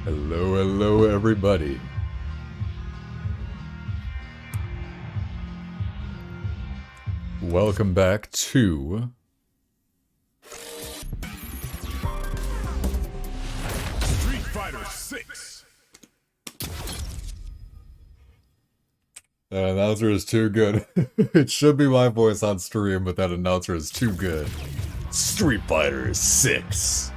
Hello, hello, everybody. Welcome back to Street Fighter 6. That announcer is too good. It should be my voice on stream, but that announcer is too good. Street Fighter 6.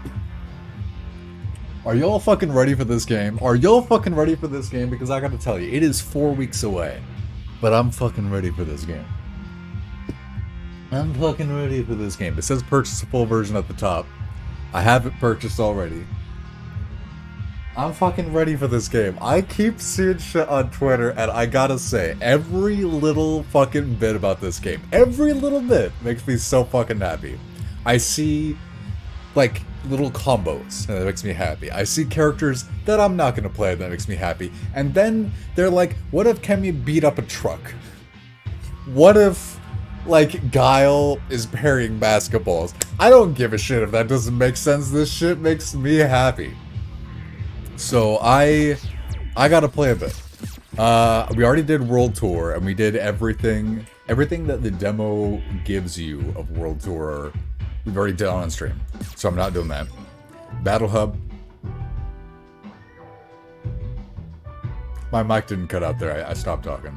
Are y'all fucking ready for this game? Are y'all fucking ready for this game? Because I gotta tell you, it is 4 weeks away. But I'm fucking ready for this game. I'm fucking ready for this game. It says purchase a full version at the top. I have it purchased already. I'm fucking ready for this game. I keep seeing shit on Twitter, and I gotta say, every little fucking bit about this game, every little bit makes me so fucking happy. I see, like, little combos, and that makes me happy. I see characters that I'm not gonna play, that makes me happy. And then they're like, what if Kemi beat up a truck? What if, like, Guile is parrying basketballs? I don't give a shit if that doesn't make sense. This shit makes me happy. So I gotta play a bit. We already did World Tour, and we did everything that the demo gives you of World Tour. We've already done on stream, so I'm not doing that. Battle Hub. My mic didn't cut out there. I stopped talking.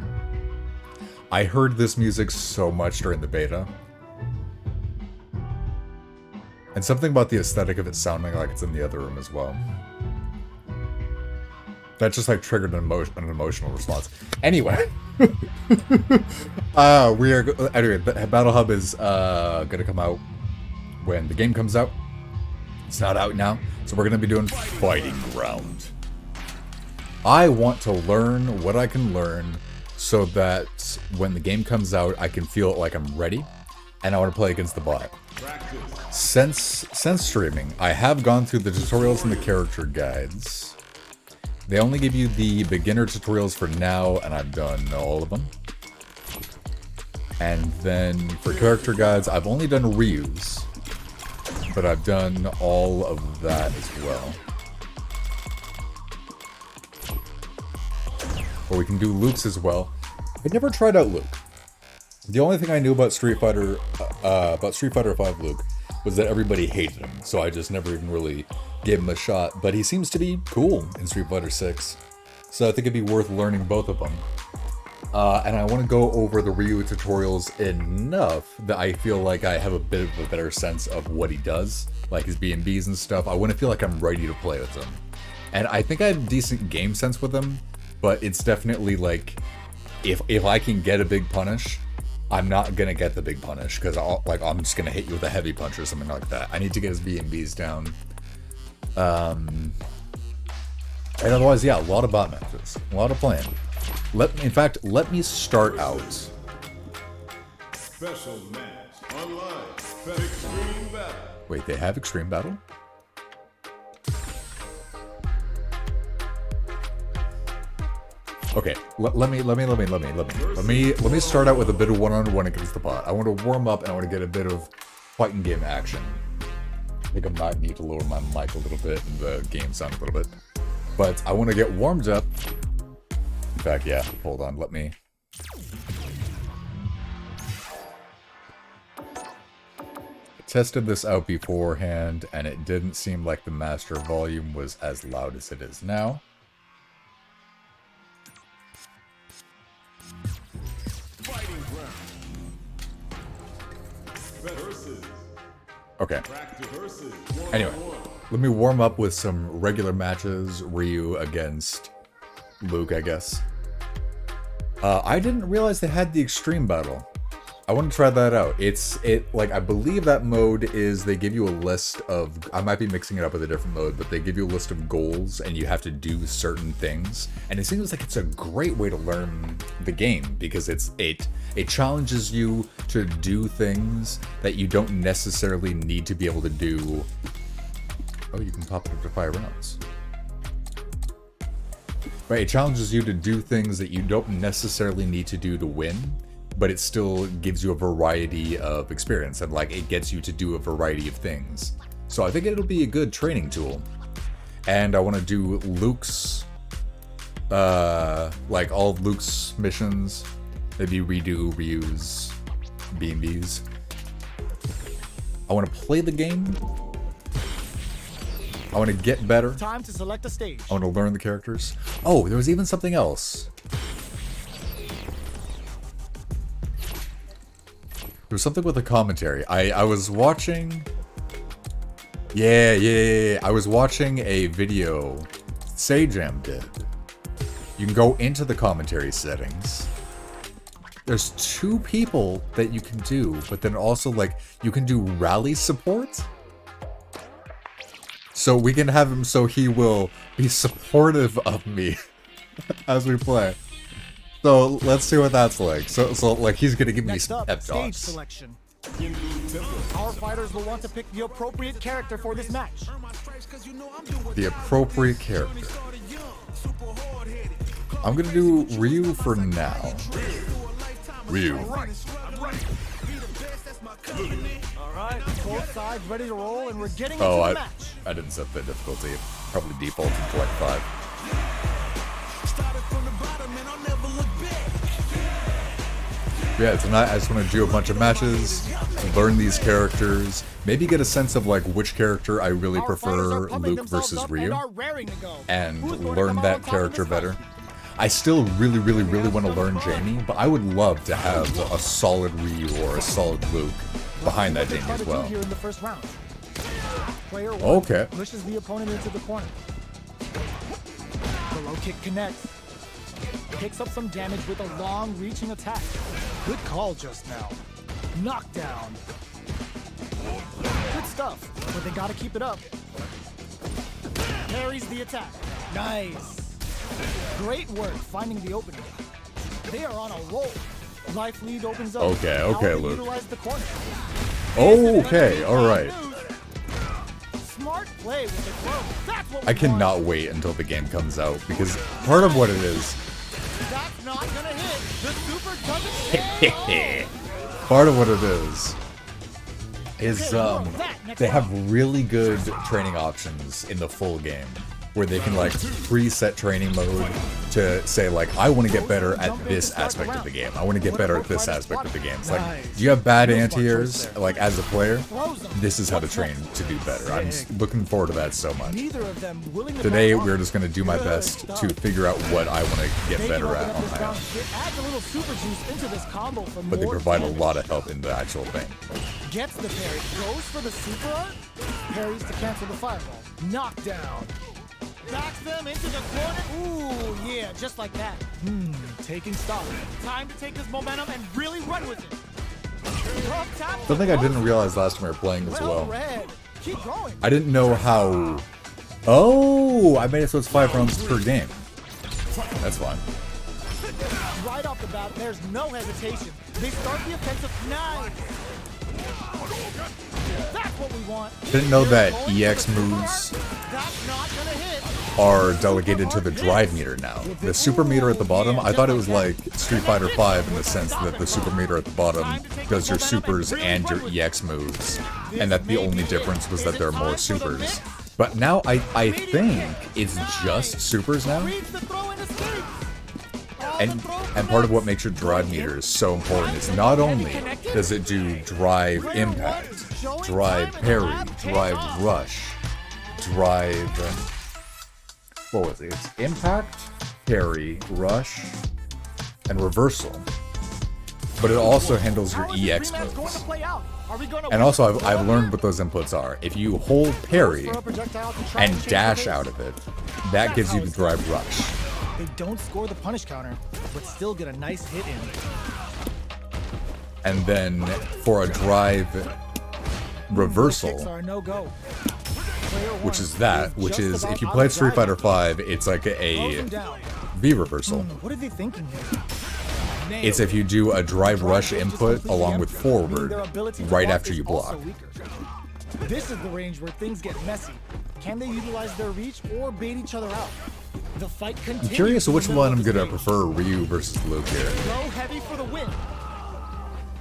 I heard this music so much during the beta. And something about the aesthetic of it sounding like it's in the other room as well. That just like triggered an emotional response. Anyway. Anyway, Battle Hub is gonna come out when the game comes out. It's not out now, so we're gonna be doing Fighting Ground. I want to learn what I can learn so that when the game comes out, I can feel like I'm ready, and I want to play against the bot. Since streaming, I have gone through the tutorials and the character guides. They only give you the beginner tutorials for now, and I've done all of them. And then for character guides, I've only done Ryu's, but I've done all of that as well. Or we can do Luke's as well. I never tried out Luke. The only thing I knew about Street Fighter V Luke was that everybody hated him, so I just never even really gave him a shot. But he seems to be cool in Street Fighter 6, so I think it'd be worth learning both of them. And I want to go over the Ryu tutorials enough that I feel like I have a bit of a better sense of what he does, like his B&Bs and stuff. I want to feel like I'm ready to play with him. And I think I have decent game sense with him, but it's definitely like, if I can get a big punish, I'm not gonna get the big punish, because I'm just gonna hit you with a heavy punch or something like that. I need to get his B&Bs down. And otherwise, yeah, a lot of bot matches, a lot of playing. In fact, let me start out. Special match online. Extreme Battle. Wait, they have Extreme Battle? Okay, let me start out with a bit of one-on-one against the bot. I want to warm up and I want to get a bit of fighting game action. I think I might need to lower my mic a little bit and the game sound a little bit. But I want to get warmed up. In fact, yeah, hold on, let me. I tested this out beforehand and it didn't seem like the master volume was as loud as it is now. Okay. Anyway, let me warm up with some regular matches. Ryu against Luke, I guess. I didn't realize they had the Extreme Battle. I want to try that out. I believe that mode is, they give you a list of, I might be mixing it up with a different mode, but they give you a list of goals and you have to do certain things. And it seems like it's a great way to learn the game, because it challenges you to do things that you don't necessarily need to be able to do. Oh, you can pop it up to 5 rounds. Right, it challenges you to do things that you don't necessarily need to do to win, but it still gives you a variety of experience, and like it gets you to do a variety of things. So I think it'll be a good training tool. And I want to do Luke's, like all of Luke's missions. Maybe redo Ryu's B&Bs. I want to play the game. I want to get better. Time to select a stage. I want to learn the characters. Oh, there was even something else. There was something with the commentary. I was watching... Yeah. I was watching a video Sajam did. You can go into the commentary settings. There's 2 people that you can do, but then also, like, you can do rally support. So we can have him so he will be supportive of me as we play. So let's see what that's like. So like he's gonna give me Next some up, pep stage talks. selection. Our fighters will want to pick the appropriate character for this match. The appropriate character. I'm gonna do Ryu for now. Ryu. Alright, both sides ready to roll, and we're getting Oh, into the match. I didn't set the difficulty. Probably defaulted to like 5. Yeah, tonight I just want to do a bunch of matches, learn these characters, maybe get a sense of like which character I really Our fighters prefer are pumping Luke themselves versus up Ryu, and are raring to go. and Who's going to learn come out that on top in character this better. fight? I still really want to learn Jamie, but I would love to have a solid Ryu or a solid Luke behind that What they Jamie try as to do well. here in the first round. Player 1 Okay. pushes the opponent into the corner. The low kick connects. Picks up some damage with a long reaching attack. Good call just now. Knockdown. Good stuff, but they gotta keep it up. Parries the attack. Nice. Great work finding the opening. They are on a roll. Life lead opens up. Okay, How they Luke. utilize the corner. Okay, alright. Smart play with the throw. That's what we I cannot want. wait until the game comes out, because part of what it is, That's not gonna hit. The super doesn't hit. part of what it is they have really good training options in the full game, where they can like preset training mode to say like, I want to get better at this aspect of the game. I want to get better at this aspect of the game. It's like, do you have bad anti-airs? Like as a player, this is how to train to do better. I'm just looking forward to that so much. Neither of them willing to Today, back off. we're just going to do my best to figure out what I want to get They better can at open up on this my round. own. It adds a little super juice into this combo for But they more provide a damage. lot of help in the actual thing. Gets the parry, goes for the super art, parries to cancel the fireball. Knockdown. Backs them into the corner. Ooh, yeah, just like that. Taking stock. Time to take this momentum and really run with it. Up top, Something I didn't realize last time we were playing as well. read. Keep going. I didn't know how... Oh! I made it so it's 5 rounds per game. That's fine. Right off the bat, there's no hesitation. They start the offensive. Nice. That's what we want. Didn't know that EX moves That's not gonna hit. are delegated to the drive meter now. The super meter at the bottom, I thought it was like Street Fighter V in the sense that the super meter at the bottom does your supers and your EX moves, and that the only difference was that there are more supers. But now I think it's just supers now, Reads the throw and escapes. and part of what makes your drive meter so important is not only does it do drive impact, drive parry, drive rush, drive... What was it? It's impact, parry, rush, and reversal. But it also handles your EX moves. And also, I've learned what those inputs are. If you hold parry and dash out of it, that gives you the drive rush. They don't score the punish counter, but still get a nice hit in. And then for a drive Kicks reversal, are a no-go. which is that, which is if you play Street Fighter V, it's like a V reversal. What are they thinking here? It's if you do a drive rush input along with forward right after you block. This is the range where things get messy. Can they utilize their reach or bait each other out? The fight continues. I'm curious in the which middle one of I'm the gonna stage. prefer, Ryu versus Luke here. Go heavy for the win.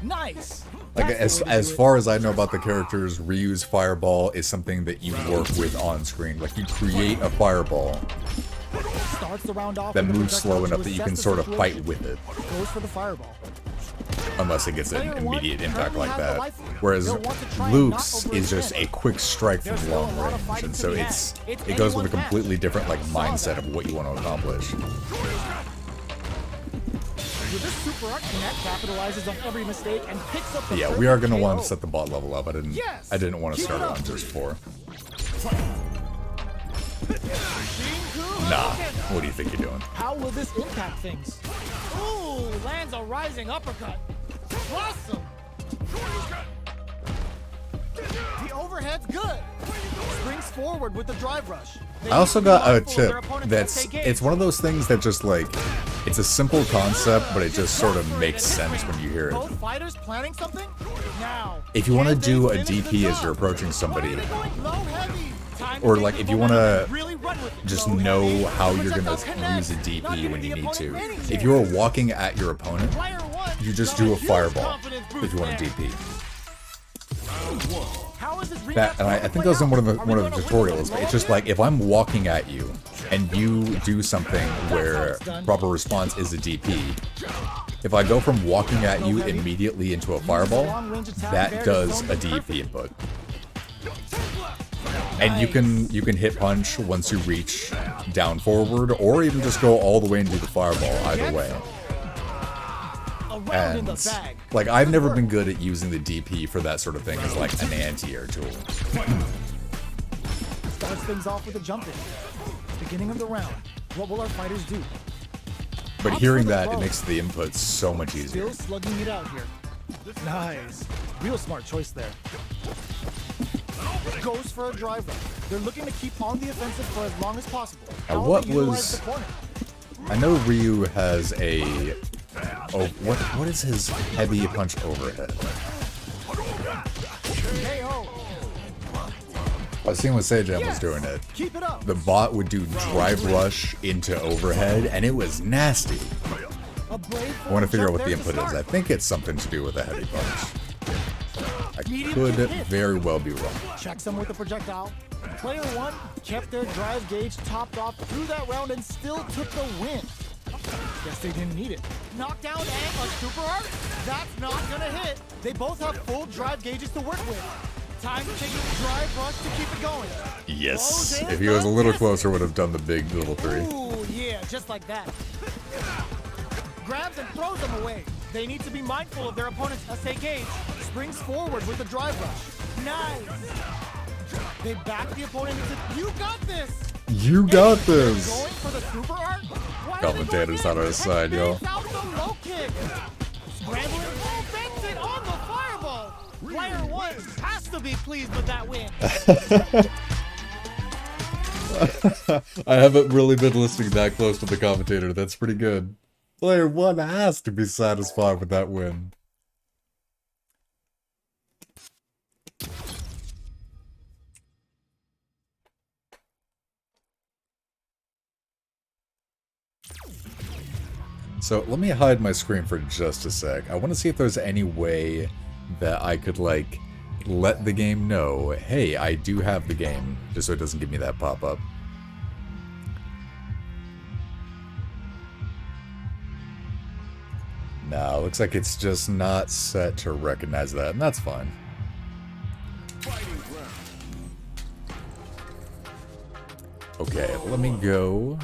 Nice. Like That's the way to as do it. far as I know about the characters, Ryu's fireball is something that you work with on screen. Like you create a fireball Starts the round off that with a moves slow projectile enough to that you assess can the sort of situation. fight with it, Goes for the fireball. unless it gets an Player one immediate impact currently like has the that. life lead. Whereas They'll want to try and Luke's knock is over just his a quick strike from There's still long a lot of range, fighting and to so be had. it It's goes with a anyone's match. completely different like Saw mindset that. of what you want to accomplish. With this super art, Net capitalizes on every mistake and picks up the Yeah, we are perfect gonna KO. want to set the bot level up. I didn't want to Keep start it it up. on just 4. Shinku Nah, Hadouken! what do you think you're doing? How will this impact things? Ooh, lands a rising uppercut. Awesome. The overhead's good. Springs forward with the drive rush. They I also need to be got a mindful of their tip opponent's that's SA gauge. it's one of those things that just like it's a simple concept, but it just sort of makes sense when you hear it. Both fighters planning something? Now. If you want to can do they a finish the DP as job? you're approaching Why somebody, are they going low heavy? Time to or take like the if you momentum want and to really run with it. just Low know heavy. how you're gonna Projectile connects. use a Not DP giving when the you need opponent to. any If chance. you're walking at your opponent, Player one you just got do a huge fireball confidence boost if you want to there. DP. How is this That, rematch and I going to think play that was in one of the out? Are we tutorials. gonna win But with it's a just blow like if I'm walking at you and you do something where proper response is a DP. If I go from walking at you immediately into a fireball, that does a DP input. And you can hit punch once you reach down forward, or even just go all the way and do the fireball. Either way. A round in the And bag. like I've never been good at using the DP for that sort of thing as like an anti-air tool. Starts things off with a jump in. Beginning of the round. What will our fighters do? But hearing that, it makes the input so much easier. Still slugging it out here. Nice. Real smart choice there. Goes for a drive run. They're looking to keep on the offensive for as long as possible. How will what they utilize was- the corner? I know Ryu has a what is his heavy punch overhead? KO. I was seeing when Seijun was doing it. Keep it up. The bot would do drive rush into overhead, and it was nasty. A brave I want to figure out what the jump there input to is. I start. think it's something to do with a heavy punch. I could very well be wrong. Checks him with a projectile. Player one kept their drive gauge topped off through that round and still took the win. Guess they didn't need it. Knockdown and a super art? That's not gonna hit. They both have full drive gauges to work with. Time to take a drive rush to keep it going. Yes, Blows in if he was a little the closer, would have done the big little 3. Ooh, yeah, just like that. Grabs and throws them away. They need to be mindful of their opponent's SA gauge. Springs forward with the drive rush. Nice. They back the opponent into, you got this. You got They're this. going for the super art? Why are they Commentator's going on in? our side, yo. Takes out the low kick. Scrambling, oh, bends it on the fireball. Player one has to be pleased with that win. I haven't really been listening that close to the commentator. That's pretty good. Player one has to be satisfied with that win. So let me hide my screen for just a sec. I want to see if there's any way that I could like let the game know, hey, I do have the game, just so it doesn't give me that pop-up. No, looks like it's just not set to recognize that, and that's fine. Okay, let me go.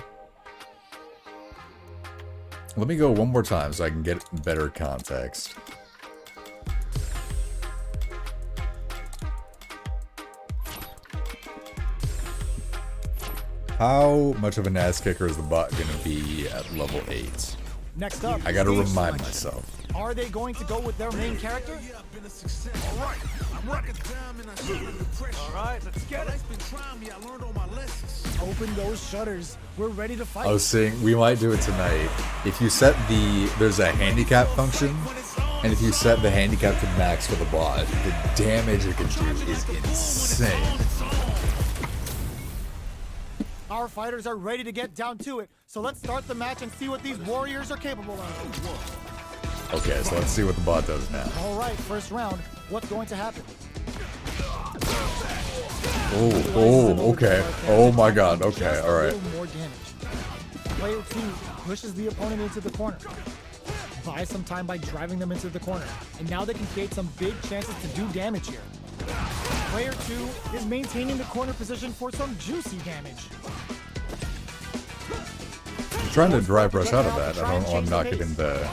Let me go one more time so I can get better context. How much of an ass kicker is the bot going to be at level 8? Next up, I gotta stage remind selection. myself. Are they going to go with their main character? Open those shutters. We're ready to fight. I was saying we might do it tonight. If you set there's a handicap function, and if you set the handicap to max for the bot, the damage it can do is insane. Our fighters are ready to get down to it, so let's start the match and see what these warriors are capable of. Okay, so let's see what the bot does now. All right, first round. What's going to happen? Oh, okay. Oh my god, okay, Just a alright. little more damage. Player 2 pushes the opponent into the corner. Buys some time by driving them into the corner. And now they can create some big chances to do damage here. Player 2 is maintaining the corner position for some juicy damage. I'm trying to drive rush out of that. I don't know, I'm not getting the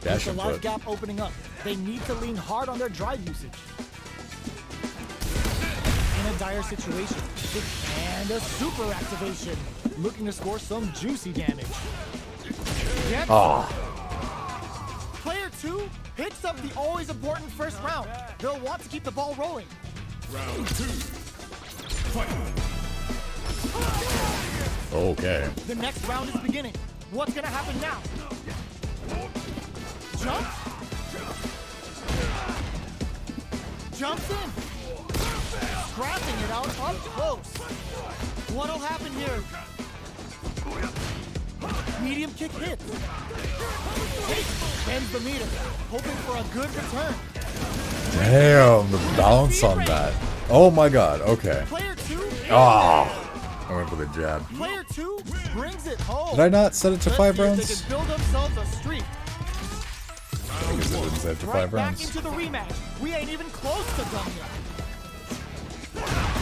dash There's a large input. gap opening up. They need to lean hard on their drive usage. In a dire situation. And a super activation. Looking to score some juicy damage. Yep. Player 2 picks up the always important first round. They'll want to keep the ball rolling. Round 2. Fight. Okay. The next round is beginning. What's gonna happen now? Jump. Jumps in. Scrapping it out up close. What'll happen here? Medium kick hits. Bends the meter, hoping for a good return. Damn, the bounce on that. Oh my god, okay. Player 2. I went for the jab. Player 2 brings it home. Did I not set it to 5 Let's see if rounds? they can build themselves a streak. I guess I didn't set it to Right 5 back rounds. into the rematch. We ain't even close to done yet.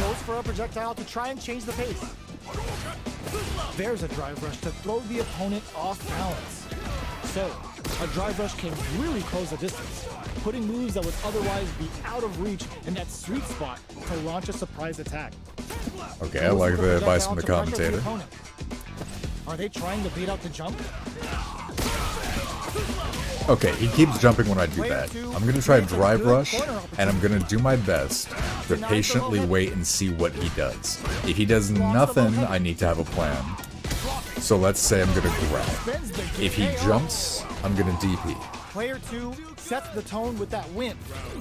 Goes for a projectile to try and change the pace. There's a drive rush to throw the opponent off balance. So, a drive rush can really close the distance, putting moves that would otherwise be out of reach in that sweet spot to launch a surprise attack. Okay, I like the advice from the commentator. Are they trying to beat out the jump? Okay, he keeps jumping when I do that. I'm gonna try drive rush, and I'm gonna do my best to patiently wait and see what he does. If he does nothing, I need to have a plan. So let's say I'm gonna grab. If he jumps, I'm gonna DP. Player 2 sets the tone with that win.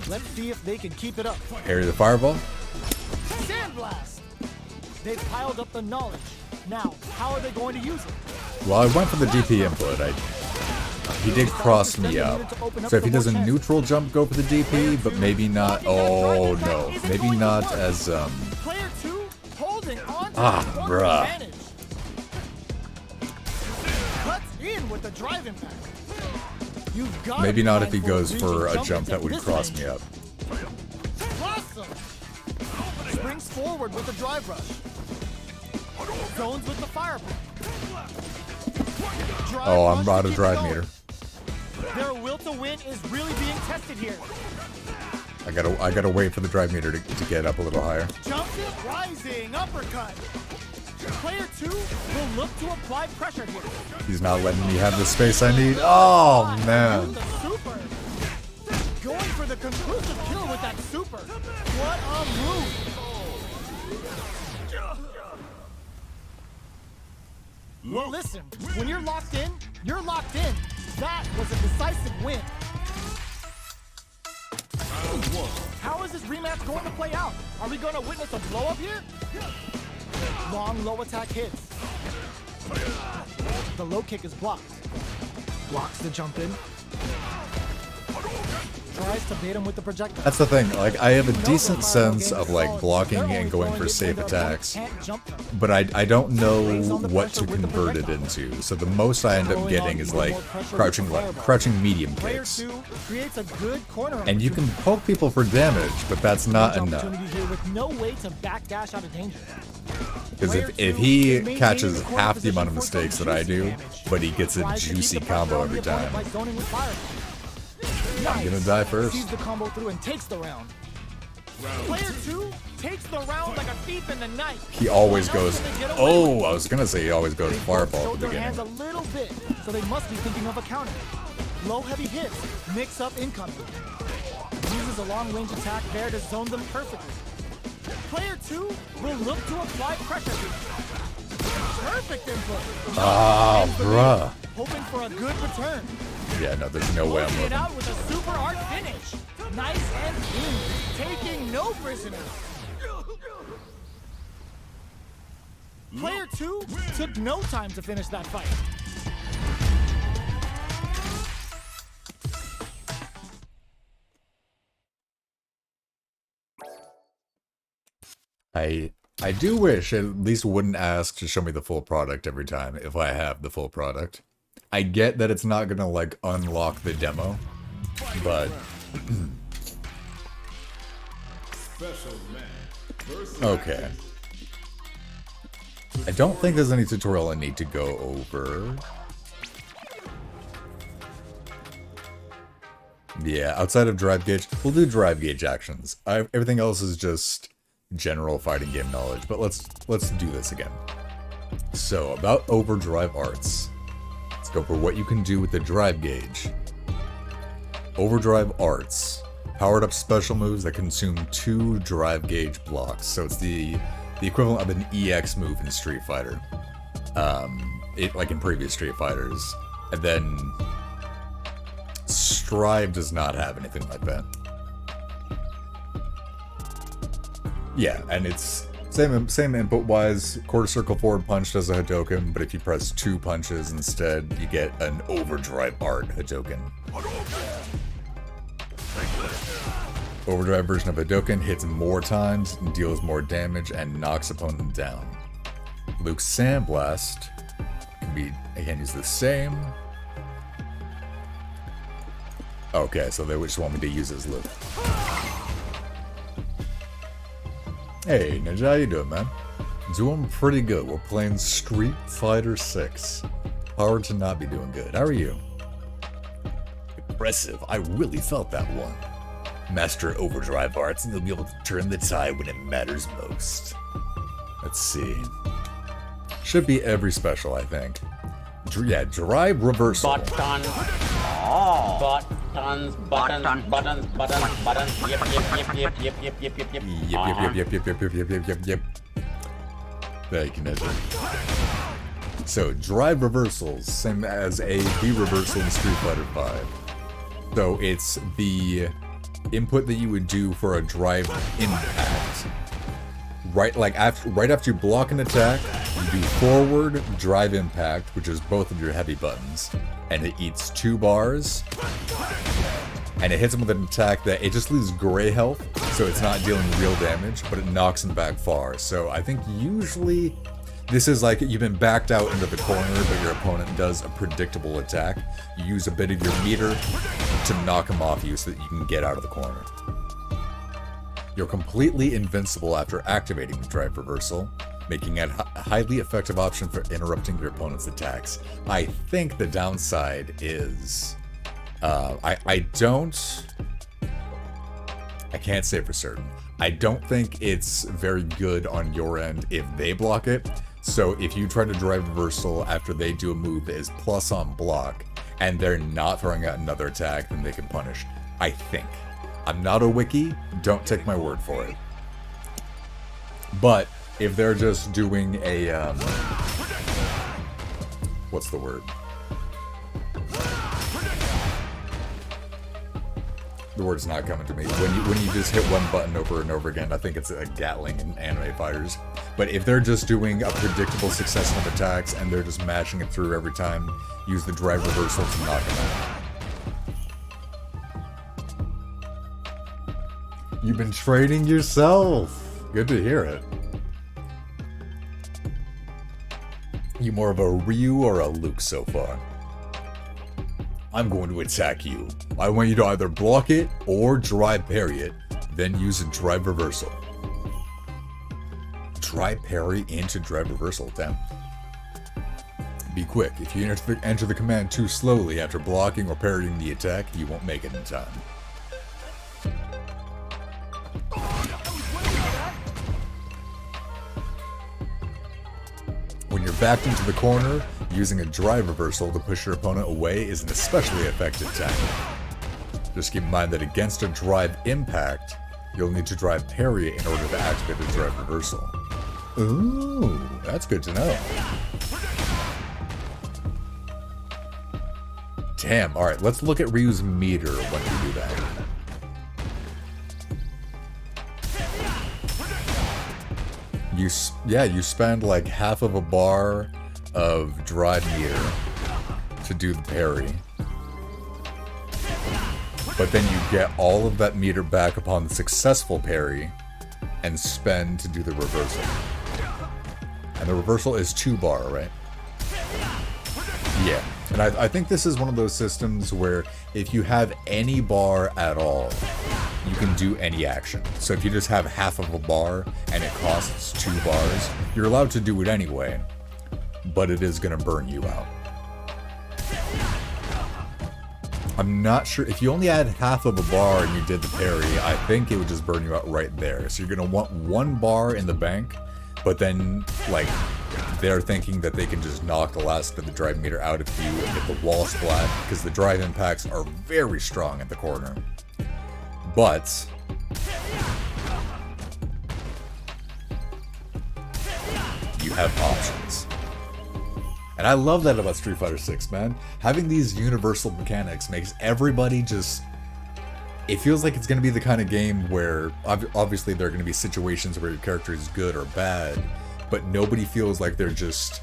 Let's see if they can keep it up. Parry the fireball. Sandblast! They've piled up the knowledge. Now, how are they going to use it? Well, I went for the DP input. He did cross me up. So if he does a neutral jump, go for the DP, but maybe not. Oh no, maybe not as Player 2 holding on to Ah, the corner bruh. advantage. Cuts in with the drive impact. You've got maybe not if he goes for a jump that would cross me up. Awesome! Springs forward with the drive rush. Zones with the fireball. Drive Oh, rush I'm to out of keep drive it meter. going. Their will to win is really being tested here. I gotta wait for the drive meter to get up a little higher. Jumps it, rising, uppercut. Player 2 will look to apply pressure here. He's not letting me have the space I need. Oh man. The super. Going for the conclusive kill with that super. What a move. Well, listen, when you're locked in, you're locked in. That was a decisive win. How is this rematch going to play out? Are we going to witness a blow up here? Long low attack hits. The low kick is blocked. Blocks the jump in. Tries to bait him with the projectile. That's the thing. Like I have a decent sense of like blocking and going for safe attacks, but I don't know what to convert it into. So the most I end up getting is like crouching medium Player kicks. 2 creates a good corner. And you can poke people for damage, but that's not enough. Opportunity here with no way to backdash out of danger. Because if he catches half the amount of mistakes that I do, but he gets a juicy combo every time, I'm gonna die first. Sees the combo through and takes the round. Player 2 takes the round like a thief in the night. He always goes, oh, I was gonna say he always goes fireball Showed at the their hands a beginning. little bit, so they must be thinking of a counter. Low heavy hits, mix up incoming. Uses a long range attack there to zone them perfectly. Player 2 will look to apply pressure here. Perfect input. Ah, Ends the bruh. meter, hoping for a good return. Yeah, no, there's no way I'm Closing it living. out with a super hard finish. Nice and clean, taking no prisoners. Player 2 took no time to finish that fight. I do wish it at least wouldn't ask to show me the full product every time if I have the full product. I get that it's not gonna like unlock the demo, but Special match versus okay. I don't think there's any tutorial I need to go over. Yeah, outside of drive gauge, we'll do drive gauge actions. Everything else is just general fighting game knowledge, but let's do this again. So, about overdrive arts. Let's go for what you can do with the drive gauge. Overdrive arts. Powered up special moves that consume 2 drive gauge blocks. So it's the equivalent of an EX move in Street Fighter. Like in previous Street Fighters. And then Strive does not have anything like that. Yeah, and it's same input wise. Quarter circle forward punch does a Hadoken, but if you press 2 punches instead, you get an overdrive art Hadoken. Overdrive version of Hadoken hits more times, deals more damage, and knocks opponent down. Luke's Sandblast can be, again, use the same. Okay, so they just want me to use as Luke. Hey, Ninja, how you doing, man? Doing pretty good. We're playing Street Fighter 6. Hard to not be doing good. How are you? Impressive. I really felt that one. Master overdrive arts and you'll be able to turn the tide when it matters most. Let's see. Should be every special, I think. Yeah, drive reversal. Buttons. Oh. Buttons. Yep. Yep. Thank you, Ninja. So, drive reversals, same as a B reversal in Street Fighter 5. So, it's the input that you would do for a drive impact. Right after you block an attack, you do forward drive impact, which is both of your heavy buttons, and it eats 2 bars, and it hits him with an attack that it just leaves gray health, so it's not dealing real damage, but it knocks him back far. So I think usually this is like you've been backed out into the corner, but your opponent does a predictable attack. You use a bit of your meter to knock him off you so that you can get out of the corner. You're completely invincible after activating the drive reversal, making it a highly effective option for interrupting your opponent's attacks. I think the downside is, I can't say for certain. I don't think it's very good on your end if they block it. So if you try to drive reversal after they do a move that is plus on block, and they're not throwing out another attack, then they can punish. I think. I'm not a wiki, don't take my word for it. But if they're just doing a, what's the word? The word's not coming to me. When you just hit one button over and over again, I think it's a Gatling in anime fighters. But if they're just doing a predictable succession of attacks and they're just mashing it through every time, use the drive reversal to knock them out. You've been training yourself. Good to hear it. You more of a Ryu or a Luke so far? I'm going to attack you. I want you to either block it or drive parry it, then use a drive reversal. Drive parry into drive reversal, damn. Be quick. If you enter the command too slowly after blocking or parrying the attack, you won't make it in time. When you're backed into the corner, using a drive reversal to push your opponent away is an especially effective tactic. Just keep in mind that against a drive impact, you'll need to drive parry in order to activate the drive reversal. Ooh, that's good to know. Damn, alright, let's look at Ryu's meter when we do that. You spend like half of a bar of drive meter to do the parry. But then you get all of that meter back upon the successful parry, and spend to do the reversal. And the reversal is 2 bar, right? Yeah. And I think this is one of those systems where if you have any bar at all, you can do any action. So if you just have half of a bar and it costs 2 bars, you're allowed to do it anyway, but it is going to burn you out. I'm not sure, if you only had half of a bar and you did the parry, I think it would just burn you out right there. So you're going to want 1 bar in the bank, but then, like, they're thinking that they can just knock the last of the drive meter out if you hit the wall splat, because the drive impacts are very strong at the corner. But you have options. And I love that about Street Fighter 6, man. Having these universal mechanics makes everybody just... It feels like it's going to be the kind of game where, obviously there are going to be situations where your character is good or bad, but nobody feels like they're just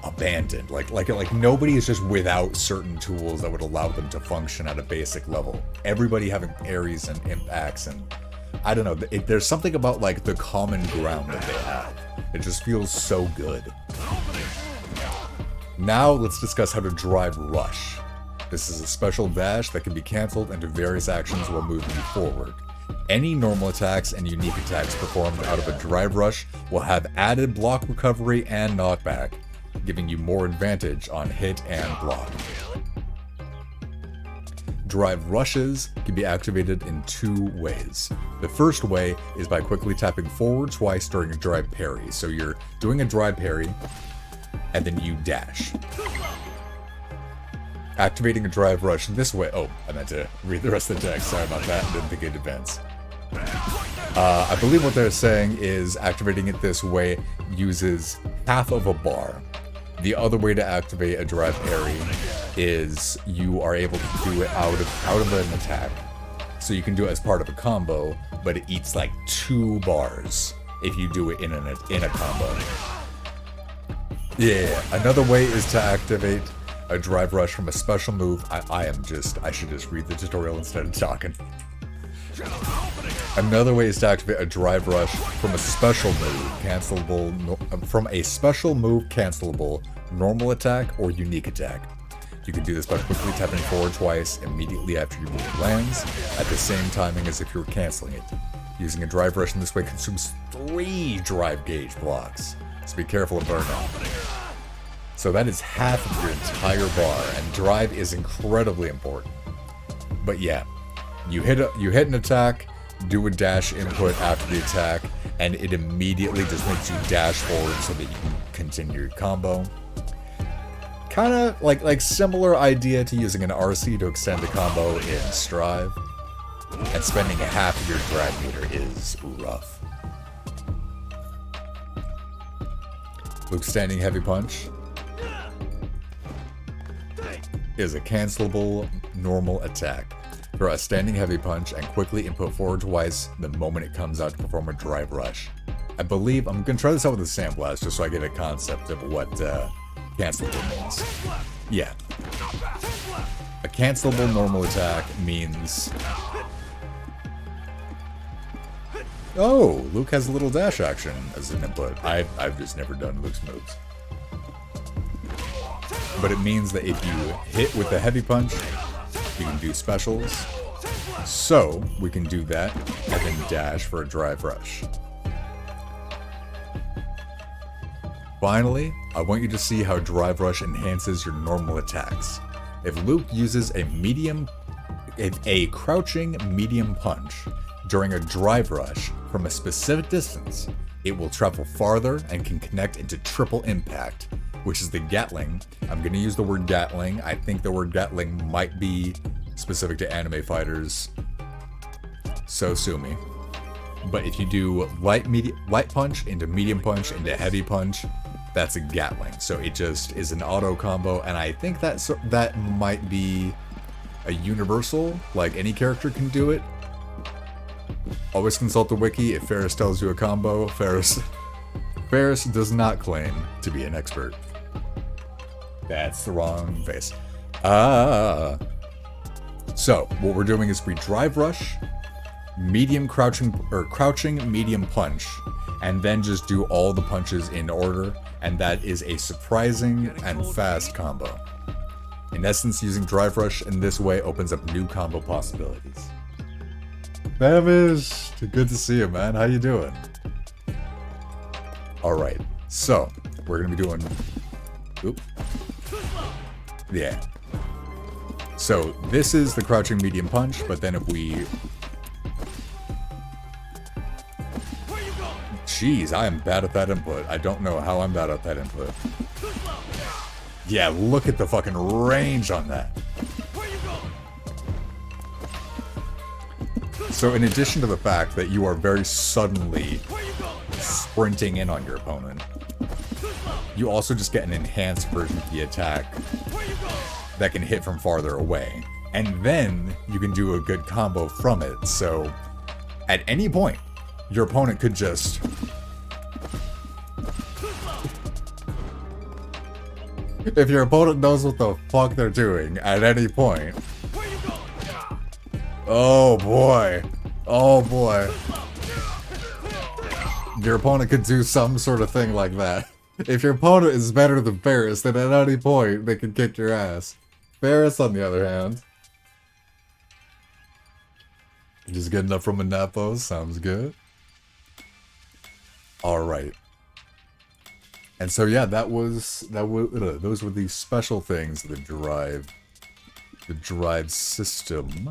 abandoned. Like nobody is just without certain tools that would allow them to function at a basic level. Everybody having parries and impacts, and I don't know, there's something about like the common ground that they have. It just feels so good. Now let's discuss how to drive rush. This is a special dash that can be cancelled into various actions while moving forward. Any normal attacks and unique attacks performed out of a drive rush will have added block recovery and knockback, giving you more advantage on hit and block. Drive rushes can be activated in 2 ways. The first way is by quickly tapping forward twice during a drive parry. So you're doing a drive parry, and then you dash. Activating a drive rush this way. Oh, I meant to read the rest of the text. Sorry about that. Didn't think it advanced. I believe what they're saying is activating it this way uses half of a bar. The other way to activate a drive parry is you are able to do it out of an attack. So you can do it as part of a combo, but it eats like 2 bars if you do it in a combo. Yeah, another way is to activate a drive rush from a special move. I should just read the tutorial instead of talking. Another way is to activate a drive rush from a special move, cancelable, normal attack, or unique attack. You can do this by quickly tapping forward twice immediately after your move lands, at the same timing as if you were canceling it. Using a drive rush in this way consumes 3 drive gauge blocks, so be careful of burnout. So that is half of your entire bar, and drive is incredibly important. But yeah, you hit an attack, do a dash input after the attack, and it immediately just makes you dash forward so that you can continue your combo. Kind of like similar idea to using an RC to extend a combo in Strive, and spending half of your drive meter is rough. Luke's standing heavy punch is a cancelable normal attack. Throw a standing heavy punch and quickly input forward twice the moment it comes out to perform a drive rush. I believe, I'm going to try this out with a sandblast just so I get a concept of what cancelable means. Yeah. A cancelable normal attack means... Oh, Luke has a little dash action as an input. I've just never done Luke's moves. But it means that if you hit with the heavy punch, you can do specials. So, we can do that, and then dash for a drive rush. Finally, I want you to see how drive rush enhances your normal attacks. If Luke uses a crouching medium punch during a drive rush from a specific distance, it will travel farther and can connect into triple impact, which is the Gatling. I'm going to use the word Gatling. I think the word Gatling might be specific to anime fighters, so sue me. But if you do light punch into medium punch into heavy punch, that's a Gatling. So it just is an auto combo, and I think that might be a universal, like any character can do it. Always consult the wiki if Ferris tells you a combo. Ferris does not claim to be an expert. That's the wrong face. So, what we're doing is we drive rush, medium crouching medium punch, and then just do all the punches in order, and that is a surprising and fast combo. In essence, using Drive Rush in this way opens up new combo possibilities. Famished! Good to see you, man. How you doing? Alright, so, we're gonna be doing... Oop. Yeah. So, this is the crouching medium punch, but then if we... Jeez, I am bad at that input. I don't know how I'm bad at that input. Yeah, look at the fucking range on that. So in addition to the fact that you are very suddenly sprinting in on your opponent, you also just get an enhanced version of the attack that can hit from farther away. And then you can do a good combo from it, so at any point, your opponent could just... If your opponent knows what the fuck they're doing at any point... Oh boy. Oh boy. Your opponent could do some sort of thing like that. If your opponent is better than Ferris, then at any point they can kick your ass. Ferris, on the other hand... Just good enough from a Napo, sounds good. Alright. And so yeah, those were the special things that drive the drive system.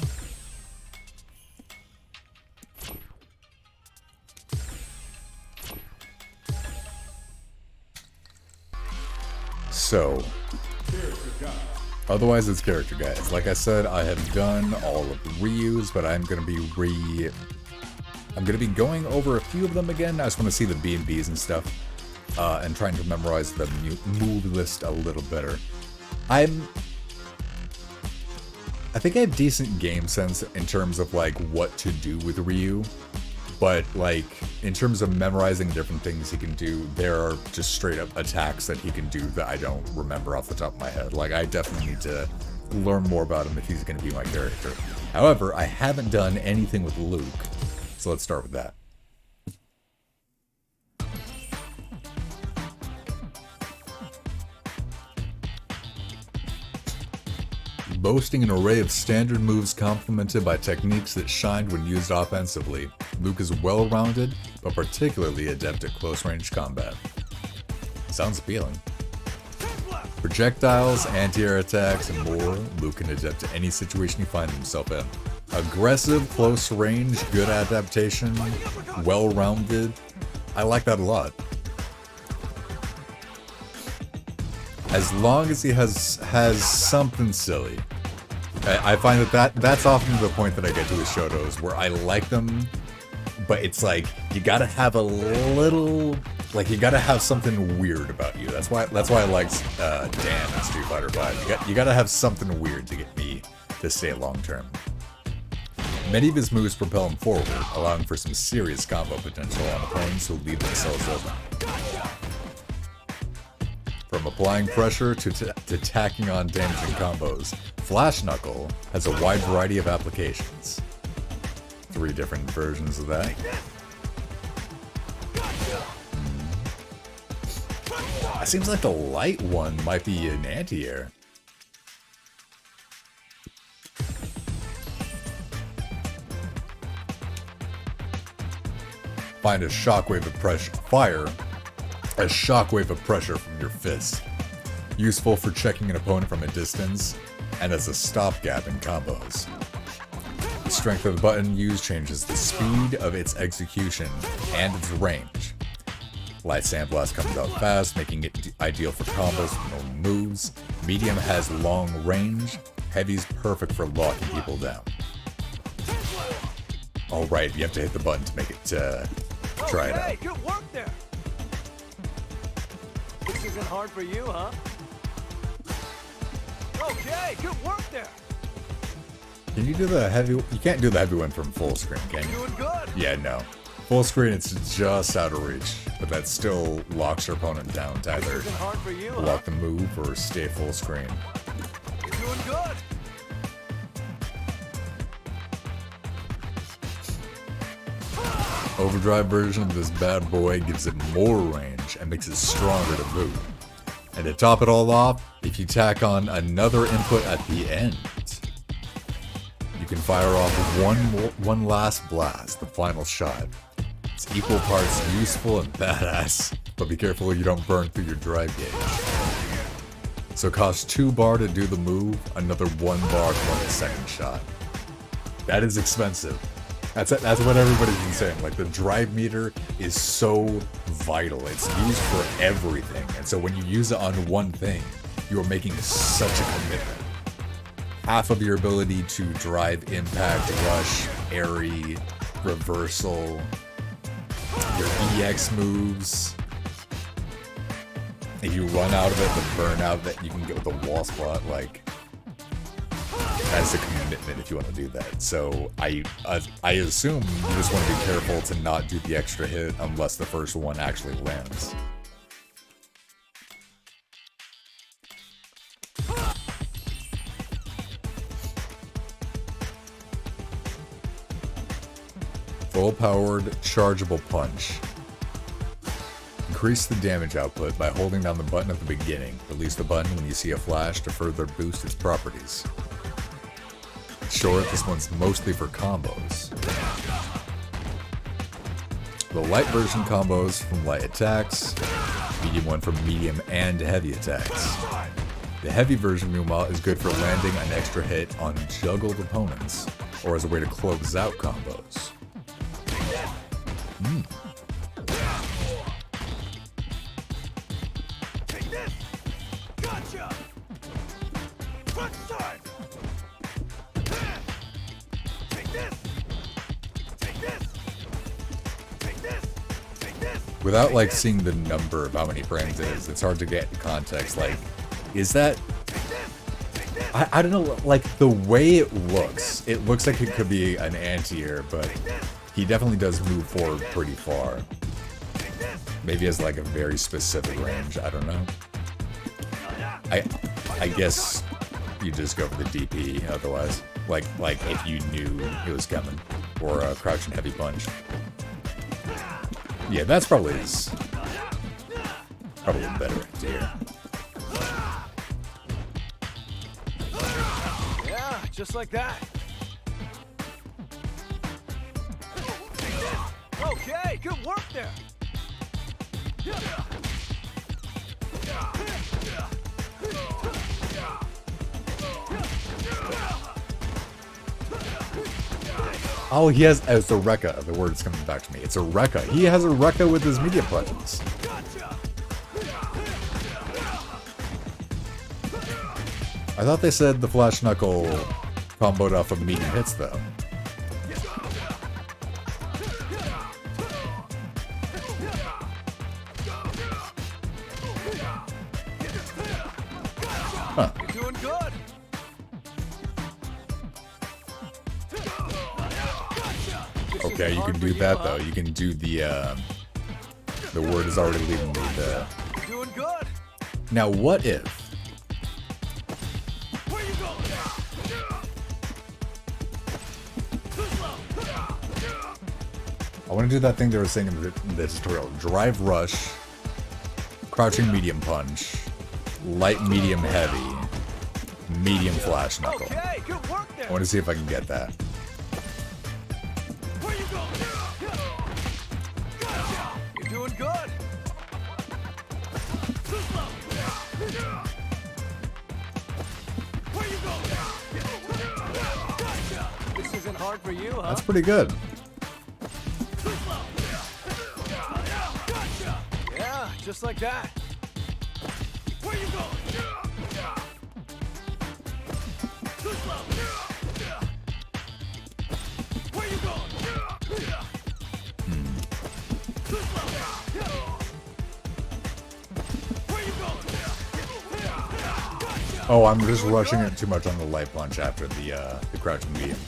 So otherwise it's character guides. Like I said, I have done all of the Ryus, but I'm gonna be going over a few of them again. I just want to see the B&Bs and stuff. And trying to memorize the move list a little better. I think I have decent game sense in terms of like what to do with Ryu, but like in terms of memorizing different things he can do, there are just straight up attacks that he can do that I don't remember off the top of my head. Like I definitely need to learn more about him if he's going to be my character. However, I haven't done anything with Luke, so let's start with that. Boasting an array of standard moves complemented by techniques that shined when used offensively, Luke is well-rounded, but particularly adept at close-range combat. Sounds appealing. Projectiles, anti-air attacks, and more, Luke can adapt to any situation he finds himself in. Aggressive, close range, good adaptation, well-rounded. I like that a lot. As long as he has something silly. I find that's often the point that I get to with Shotos, where I like them, but it's like, you gotta have a little, like, you gotta have something weird about you. That's why I liked Dan in Street Fighter V. You gotta have something weird to get me to stay long term. Many of his moves propel him forward, allowing for some serious combo potential on opponents who leave themselves open. From applying pressure to tacking on damaging combos, Flash Knuckle has a wide variety of applications. 3 different versions of that. It seems like the light one might be an anti-air. Find a shockwave of pressure. Fire a shockwave of pressure from your fist. Useful for checking an opponent from a distance, and as a stopgap in combos. The strength of the button used changes the speed of its execution and its range. Light Sandblast comes out fast, making it ideal for combos with normal moves. Medium has long range. Heavy's perfect for locking people down. Alright, you have to hit the button to make it, try it out. Good work there. This isn't hard for you, huh? Okay, good work there. Can you do the heavy? You can't do the heavy one from full screen, can you? Doing good. Yeah, no. Full screen, it's just out of reach, but that still locks your opponent down to either Isn't hard for you, huh? block the move or stay full screen. You're doing good. Overdrive version of this bad boy gives it more range and makes it stronger to move. And to top it all off, if you tack on another input at the end, you can fire off one last blast, the final shot. It's equal parts useful and badass, but be careful you don't burn through your drive gauge. So it costs 2 bar to do the move, another 1 bar for the second shot. That is expensive. That's what everybody's been saying. Like, the drive meter is so vital. It's used for everything. And so when you use it on one thing, you are making such a commitment. Half of your ability to drive impact, rush, airy, reversal, your EX moves. If you run out of it, the burnout that you can get with the wall spot, like, that's a commitment if you want to do that. So I assume you just want to be careful to not do the extra hit unless the first one actually lands. Full-powered chargeable punch. Increase the damage output by holding down the button at the beginning. Release the button when you see a flash to further boost its properties. Sure, this one's mostly for combos. The light version combos from light attacks, medium one from medium and heavy attacks. The heavy version, meanwhile, is good for landing an extra hit on juggled opponents, or as a way to close out combos. Take this! Gotcha! Front side! Take this! Take this! Take this! Take this! Without like seeing the number of how many frames it is, it's hard to get context. Like, is that? I don't know. Like, the way it looks like it could be an anti-air, but he definitely does move forward pretty far. Maybe has like a very specific range. I don't know. I guess you just go for the DP otherwise. Like if you knew it was coming, or a crouching heavy punch. Yeah, that's probably better anti-air. Yeah, just like that. Okay, good work there. Oh, he has, it's a Rekka. The word's coming back to me. It's a Rekka. He has a Rekka with his media punches. I thought they said the Flash Knuckle comboed off of medium hits, though. Huh. You're doing good. Okay, you can do that, though. You can do the word is already leaving me. You're doing good. Now, what if? Where you going? I want to do that thing they were saying in the tutorial. Drive rush, crouching medium punch, light medium heavy, medium flash knuckle. Okay, good work there. I want to see if I can get that. Where you going? You're doing good. Where you going? This isn't hard for you, huh? That's pretty good. Yeah, just like that. Where you going? Where you going? Where you going? Oh, I'm just rushing it too much on the light punch after the crouching medium.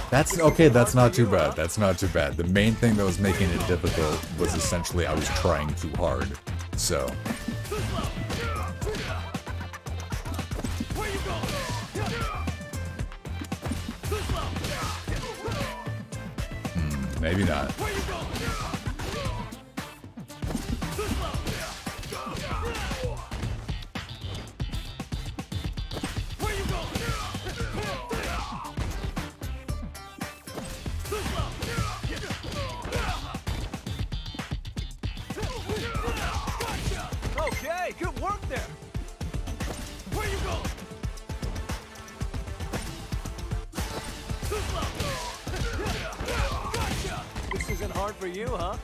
That's okay, that's not too bad. That's not too bad. The main thing that was making it difficult was essentially I was trying too hard. So. Where you going? Maybe not. Okay, good work there. Where you going? This isn't hard for you, huh?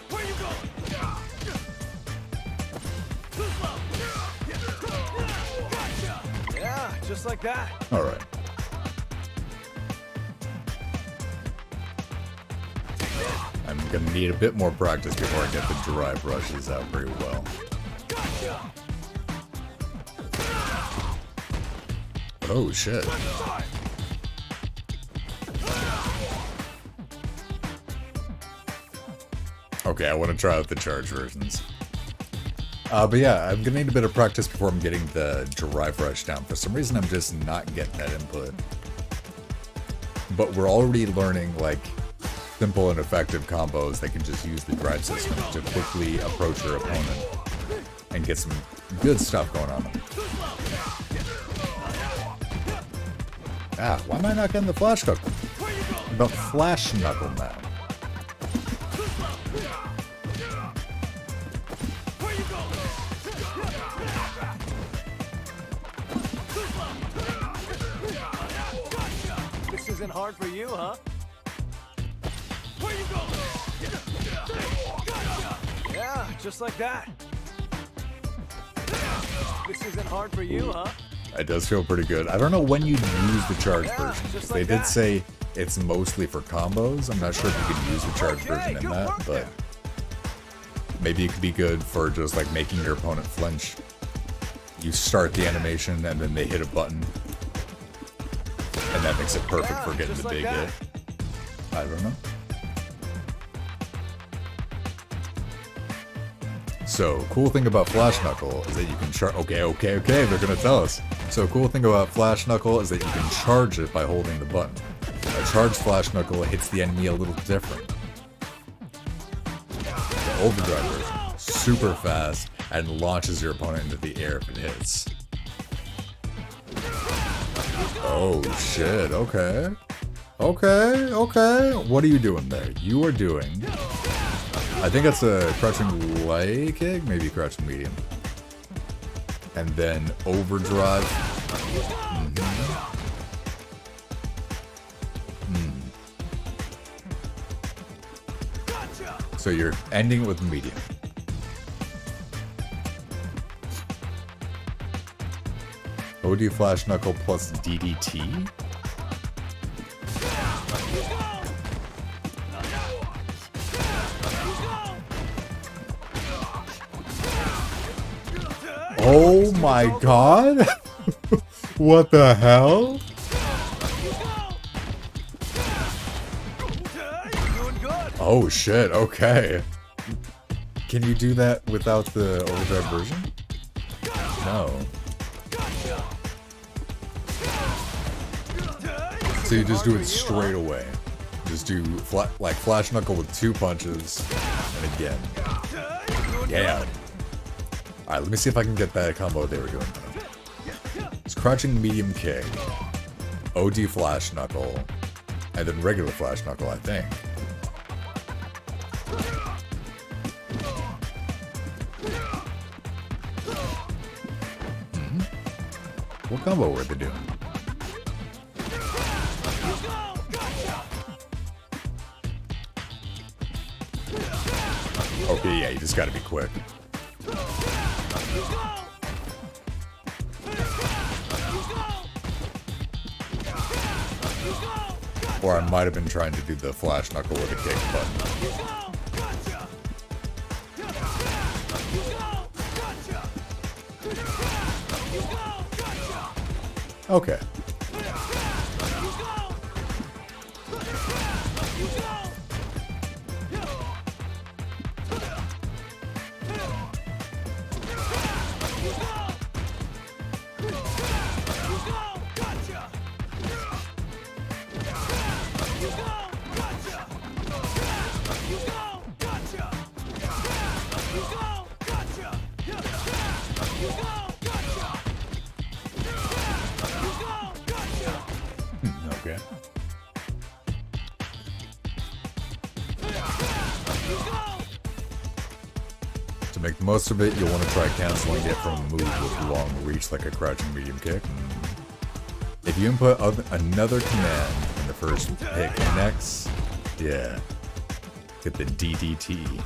Where you going? Yeah, just like that. All right. I'm gonna need a bit more practice before I get the drive rushes out very well. Oh shit. Okay, I want to try out the charge versions. But yeah, I'm gonna need a bit of practice before I'm getting the drive rush down. For some reason, I'm just not getting that input. But we're already learning, like, simple and effective combos that can just use the drive system to quickly approach your opponent and get some good stuff going on. Ah, why am I not getting the flash knuckle? The flash knuckle now. This isn't hard for you, huh? Where you going? Yeah, just like that. This isn't hard for you, huh? It does feel pretty good. I don't know when you'd use the charge Yeah, version. just They like did that. say it's mostly for combos. I'm not sure if you can use the charge Okay, version in good that, work but there. maybe it could be good for just like making your opponent flinch. You start the animation and then they hit a button. And that makes it perfect Yeah, for getting just the like big that. hit. I don't know. So, cool thing about Flash Knuckle is that you can charge. Okay, they're gonna tell us. So, cool thing about Flash Knuckle is that you can charge it by holding the button. A charged Flash Knuckle hits the enemy a little different. The overdrive version, super fast, and launches your opponent into the air if it hits. Oh shit, okay. Okay. What are you doing there? You are doing... I think that's a crouching light kick, maybe crouching medium. And then overdrive. So you're ending it with medium. OD Flash Knuckle plus DDT? Oh my god! What the hell? Doing good. Oh shit, okay. Can you do that without the overdrive version? No. So you just do it straight away. Just do like Flash Knuckle with 2 punches, and again. Yeah. Alright, let me see if I can get that combo they were doing. It's crouching medium kick, OD Flash Knuckle, and then regular Flash Knuckle, I think. What combo were they doing? Okay, yeah, you just gotta be quick. Or I might have been trying to do the Flash Knuckle with a kick button. Okay. To make the most of it, you'll want to try canceling it from a move with long reach like a crouching medium kick. If you input another command and the first hit connects, yeah, get the DDT.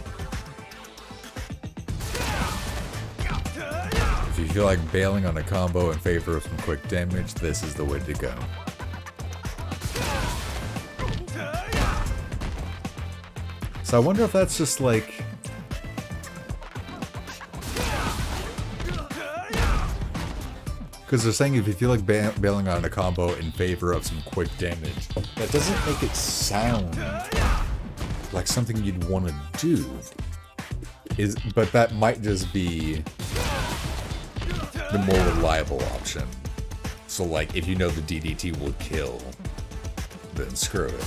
If you feel like bailing on a combo in favor of some quick damage, this is the way to go. So I wonder if that's just like... Because they're saying if you feel like bailing on a combo in favor of some quick damage, that doesn't make it sound like something you'd want to do. But that might just be the more reliable option. So like, if you know the DDT will kill, then screw it.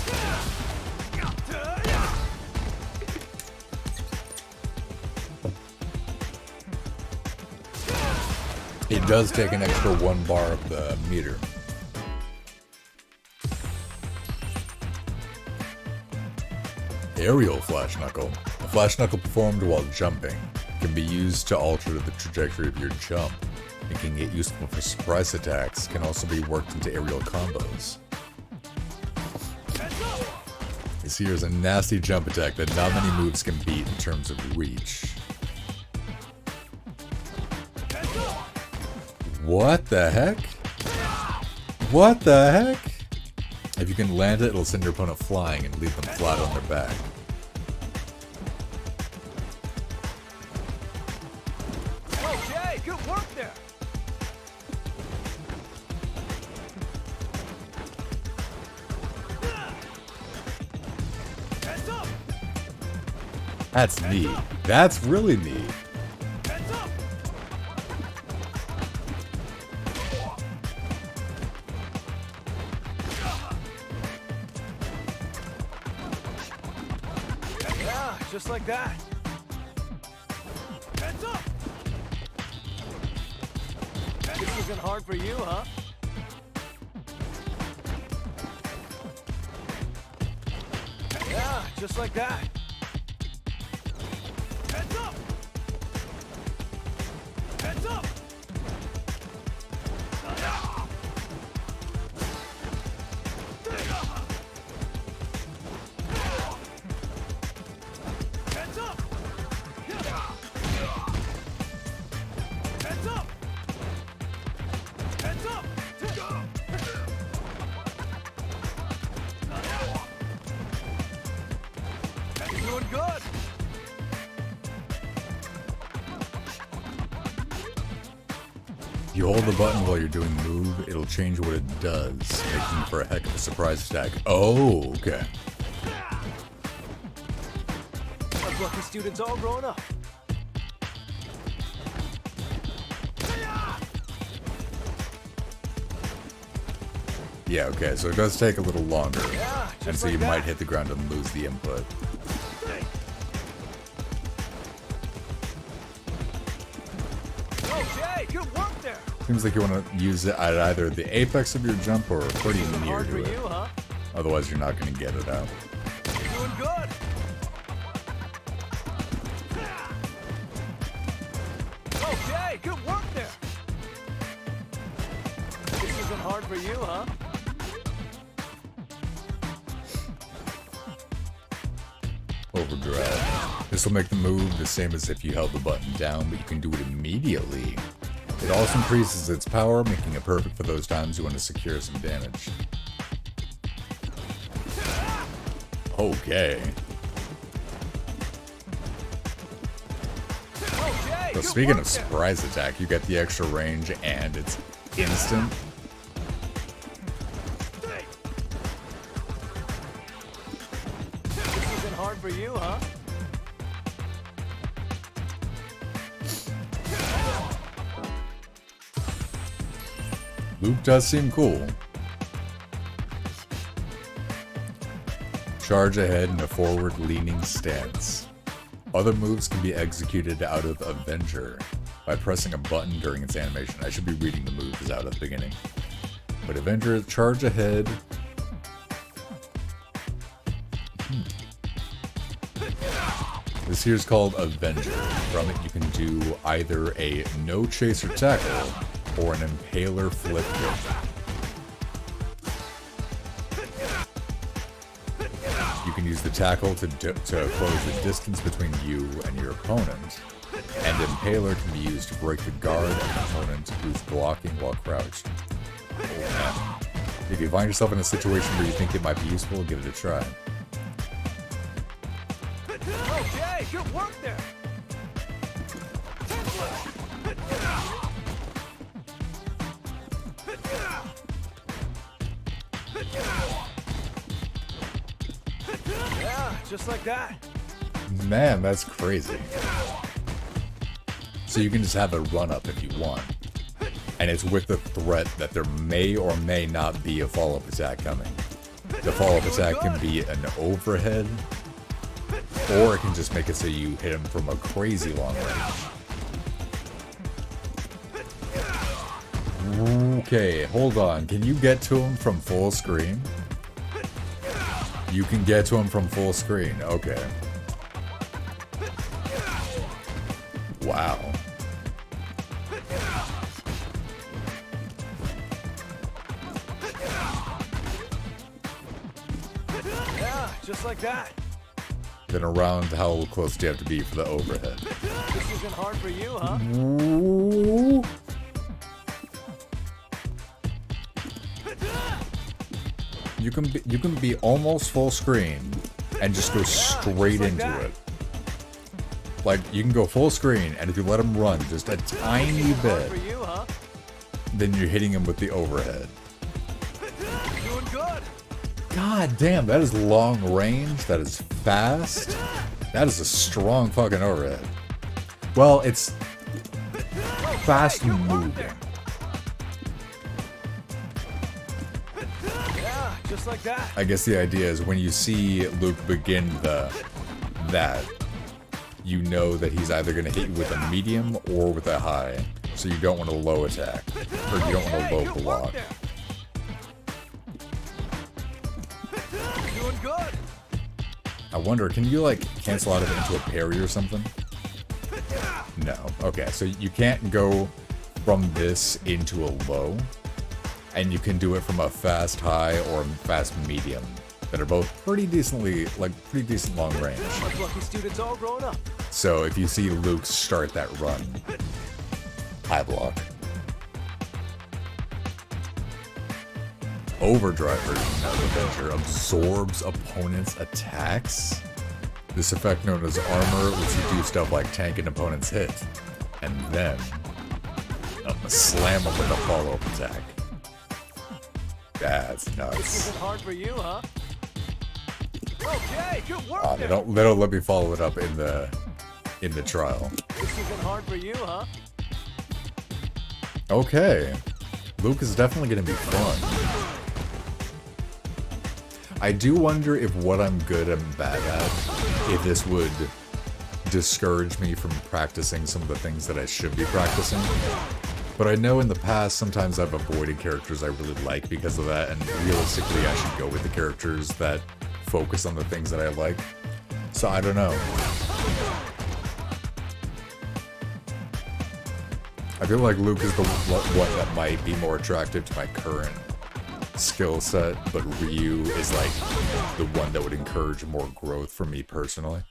It does take an extra 1 bar of the meter. Aerial Flash Knuckle. A Flash Knuckle performed while jumping can be used to alter the trajectory of your jump, making it useful for surprise attacks. Can also be worked into aerial combos. This here is a nasty jump attack that not many moves can beat in terms of reach. What the heck? What the heck? If you can land it, it'll send your opponent flying and leave them flat on their back. Okay, good work there. Heads up. That's neat. That's really neat. Heads up. Yeah, just like that. Heads up. This isn't hard for you, huh? Yeah, just like that. Heads up. Heads up. Heads up. Heads up. Heads up. You're doing good. If you hold the button while you're doing the move, it'll change what it does, making for a heck of a surprise attack. Oh, okay. Us lucky students all grown up. Yeah, okay, so it does take a little longer. Yeah, just And so like you that. might hit the ground and lose the input. Okay, good work there. Seems like you want to use it at either the apex of your jump or pretty near Hard for to you, it. huh? Otherwise, you're not going to get it out. Doing good. Okay, good work there. This isn't hard for you, huh? Overdrive. This will make the move the same as if you held the button down, but you can do it immediately. It also increases its power, making it perfect for those times you want to secure some damage. Okay. Okay, So good speaking work of there. surprise attack, you get the extra range and it's instant. This isn't hard for you, huh? Loop does seem cool. Charge ahead in a forward-leaning stance. Other moves can be executed out of Avenger by pressing a button during its animation. I should be reading the moves out at the beginning. But Avenger, charge ahead. This here's called Avenger. From it, you can do either a no chaser tackle or an impaler flip kick. You can use the tackle to close the distance between you and your opponent, and impaler can be used to break the guard of an opponent who's blocking while crouched. If you find yourself in a situation where you think it might be useful, give it a try. Okay, good work there. Yeah, just like that. Man, that's crazy. So you can just have a run-up if you want. And it's with the threat that there may or may not be a follow-up attack coming. The follow-up attack can be an overhead, or it can just make it so you hit him from a crazy long range. Okay, hold on. Can you get to him from full screen? You can get to him from full screen. Okay. Wow. Yeah, just like that. Then around how close do you have to be for the overhead? This isn't hard for you, huh? Ooh. You can be almost full screen and just go straight like into that. it. Like you can go full screen, and if you let him run just a tiny Hard bit, for you, huh? then you're hitting him with the overhead. Doing good. God damn, that is long range. That is fast. That is a strong fucking overhead. Well, it's fast moving. Yeah, just like that. I guess the idea is when you see Luke begin that, you know that he's either going to hit you with a medium or with a high. So you don't want a low attack, or you don't want a low Good work block. there. Doing good. I wonder, can you like cancel out of it into a parry or something? No. Okay, so you can't go from this into a low, and you can do it from a fast high or fast medium that are both pretty decent long range. My lucky students all grown up. So if you see Luke start that run, high block. Overdrive version of Avenger absorbs opponents' attacks. This effect, known as armor, lets you do stuff like tank an opponent's hit, and then slam them with a follow-up attack. That's This nuts. isn't hard for you, huh? Okay, good work They there. don't let me follow it up in the trial. This isn't hard for you, huh? Okay. Luke is definitely going to be fun. I do wonder if what I'm good and bad at, if this would discourage me from practicing some of the things that I should be practicing. But I know in the past, sometimes I've avoided characters I really like because of that, and realistically I should go with the characters that focus on the things that I like. So I don't know. I feel like Luke is the one that might be more attractive to my current skill set, but Ryu is like the one that would encourage more growth for me personally.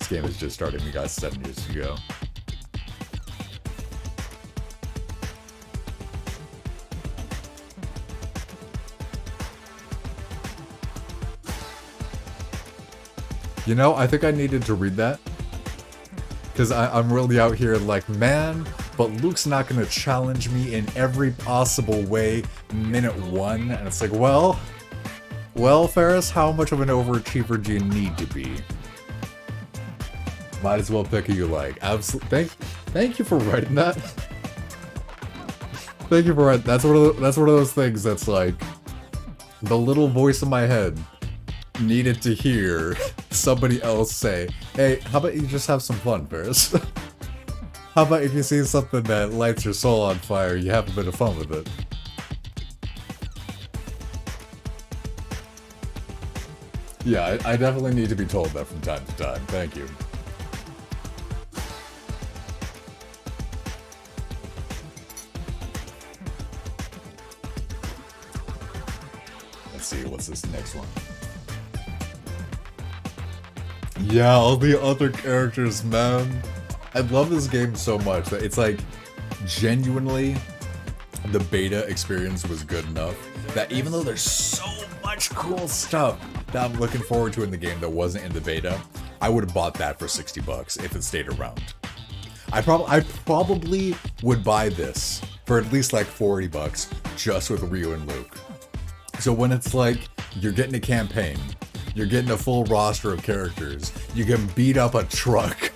This game is just starting, we got 7 years to go. You know, I think I needed to read that. Because I'm really out here like, man, but Luke's not going to challenge me in every possible way minute one. And it's like, well, Ferris, how much of an overachiever do you need to be? Might as well pick who you like. Absolutely. Thank you for writing that. Thank you for writing. That's one of those things that's like, the little voice in my head needed to hear somebody else say, hey, how about you just have some fun, Ferris? How about if you see something that lights your soul on fire, you have a bit of fun with it? Yeah, I definitely need to be told that from time to time. Thank you. Let's see, what's this next one? Yeah, all the other characters, man. I love this game so much that it's like, genuinely, the beta experience was good enough that even though there's so much cool stuff that I'm looking forward to in the game that wasn't in the beta, I would have bought that for $60 if it stayed around. I probably would buy this for at least like $40 just with Ryu and Luke. So when it's like, you're getting a campaign, you're getting a full roster of characters, you can beat up a truck.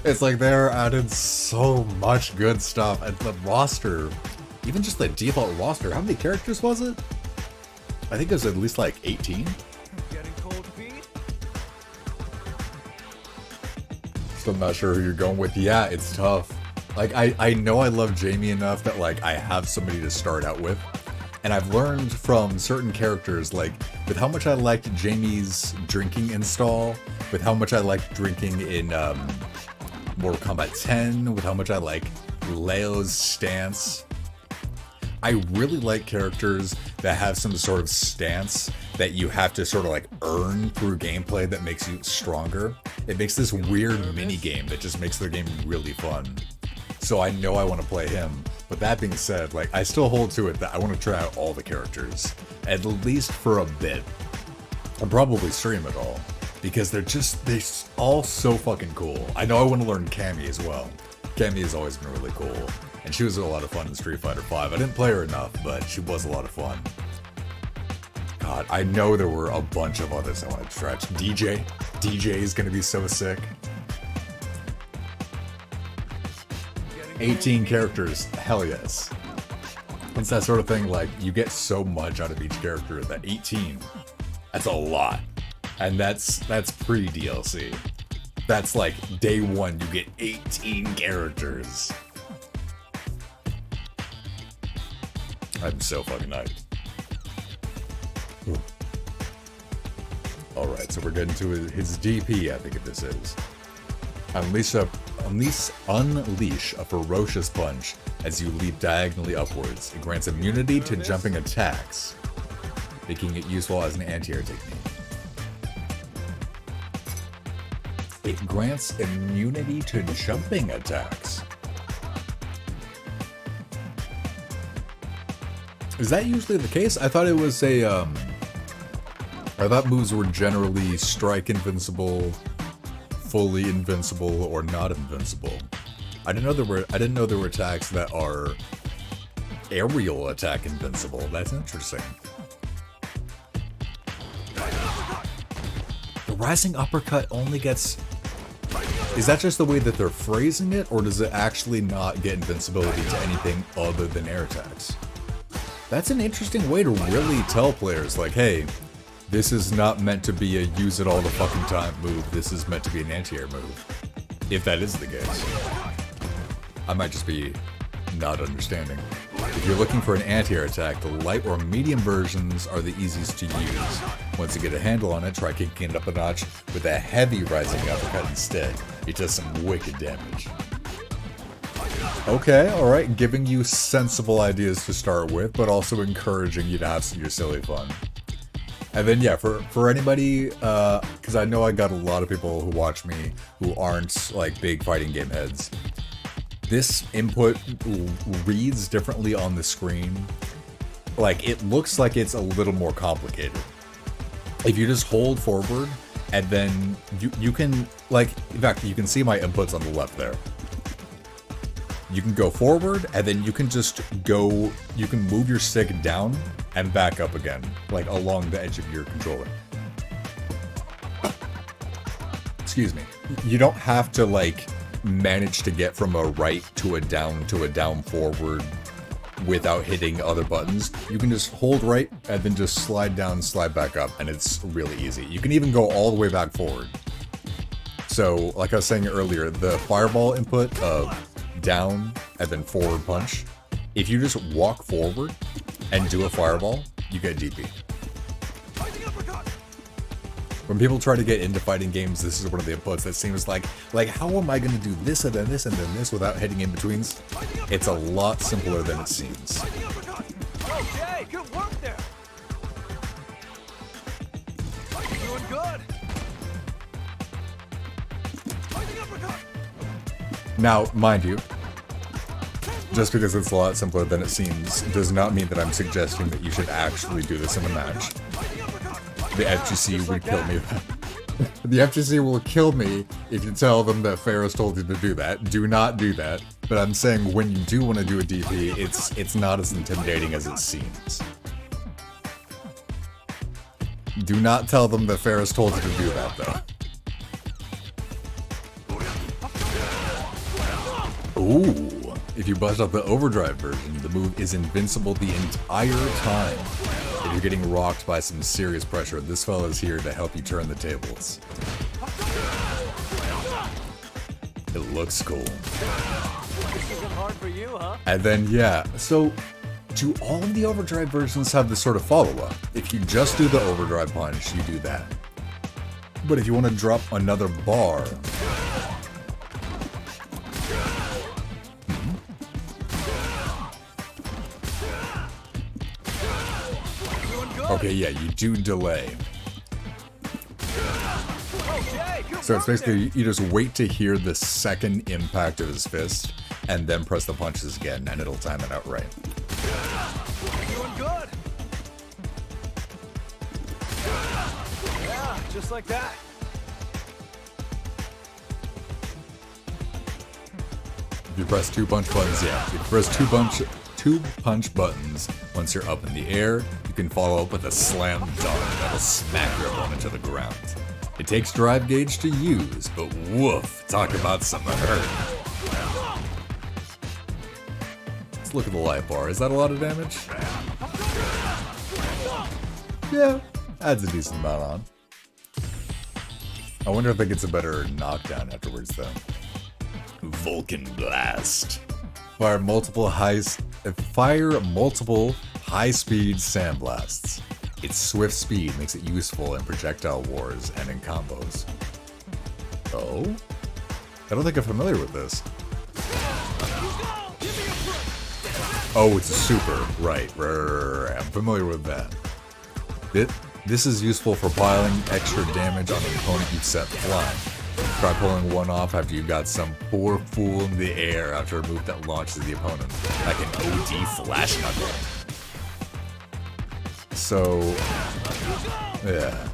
It's like they're adding so much good stuff. And the roster, even just the default roster, how many characters was it? I think it was at least like 18. Getting cold feet? Still not sure who you're going with. Yeah, it's tough. Like, I know I love Jamie enough that like I have somebody to start out with. And I've learned from certain characters, like, with how much I liked Jamie's drinking install, with how much I liked drinking in Mortal Kombat 10, with how much I like Leo's stance. I really like characters that have some sort of stance that you have to sort of like earn through gameplay that makes you stronger. It makes this weird mini game that just makes the game really fun. So I know I want to play him. But that being said, like, I still hold to it that I want to try out all the characters, at least for a bit. I'll probably stream it all, because they're all so fucking cool. I know I want to learn Cammy as well. Cammy has always been really cool, and she was a lot of fun in Street Fighter V. I didn't play her enough, but she was a lot of fun. God, I know there were a bunch of others I wanted to try. DJ is going to be so sick. 18 characters, hell yes. It's that sort of thing, like, you get so much out of each character that 18, that's a lot. And that's pre-DLC. That's like, day one, you get 18 characters. I'm so fucking hyped. Alright, so we're getting to his DP, I think this is. Unleash a ferocious punch as you leap diagonally upwards. It grants immunity to jumping attacks, making it useful as an anti-air technique. It grants immunity to jumping attacks. Is that usually the case? I thought it was I thought moves were generally strike invincible, fully invincible, or not invincible. I didn't know there were attacks that are aerial attack invincible. That's interesting. The rising uppercut only gets... Is that just the way that they're phrasing it, or does it actually not get invincibility to anything other than air attacks? That's an interesting way to really tell players, like, hey, this is not meant to be a use it all the fucking time move. This is meant to be an anti-air move. If that is the case. I might just be not understanding. If you're looking for an anti-air attack, the light or medium versions are the easiest to use. Once you get a handle on it, try kicking it up a notch with a heavy rising uppercut instead. It does some wicked damage. Okay, alright, giving you sensible ideas to start with, but also encouraging you to have your silly fun. And then, yeah, for anybody, because I know I got a lot of people who watch me who aren't, like, big fighting game heads. This input reads differently on the screen. Like, it looks like it's a little more complicated. If you just hold forward, and then you can, like, in fact, you can see my inputs on the left there. You can go forward, and then you can just go, you can move your stick down and back up again, like along the edge of your controller. Excuse me. You don't have to, like, manage to get from a right to a down forward without hitting other buttons. You can just hold right and then just slide down, slide back up, and it's really easy. You can even go all the way back forward. So, like I was saying earlier, the fireball input of down and then forward punch, if you just walk forward and do a fireball, you get DP. When people try to get into fighting games, this is one of the inputs that seems like how am I going to do this and then this and then this without hitting in betweens? It's a lot simpler than it seems. Okay, good work there. Doing good. Now, mind you, just because it's a lot simpler than it seems does not mean that I'm suggesting that you should actually do this in a match. The FGC would kill me. The FGC will kill me if you tell them that Ferris told you to do that. Do not do that. But I'm saying when you do want to do a DP, it's not as intimidating as it seems. Do not tell them that Ferris told you to do that, though. Ooh, if you bust out the overdrive version, the move is invincible the entire time. If you're getting rocked by some serious pressure, this fella's here to help you turn the tables. It looks cool. This isn't hard for you, huh? And then, yeah, so do all of the overdrive versions have this sort of follow-up? If you just do the overdrive punch, you do that. But if you want to drop another bar... Okay, yeah, you do delay. So it's basically, you just wait to hear the second impact of his fist, and then press the punches again, and it'll time it out right. Doing good. Yeah, just like that. If you press two punch buttons, yeah. If you press two punch buttons, once you're up in the air, you can follow up with a slam dunk that'll smack your opponent to the ground. It takes drive gauge to use, but woof, talk about some hurt. Let's look at the life bar. Is that a lot of damage? Yeah, adds a decent amount on. I wonder if it gets a better knockdown afterwards, though. Vulcan Blast. Fire multiple high-speed sandblasts. Its swift speed makes it useful in projectile wars and in combos. Oh? I don't think I'm familiar with this. Oh, it's a super. Right. I'm familiar with that. This is useful for piling extra damage on an opponent you've set flying. Try pulling one off after you got some poor fool in the air after a move that launches the opponent, like an OD flash knuckle. So, yeah.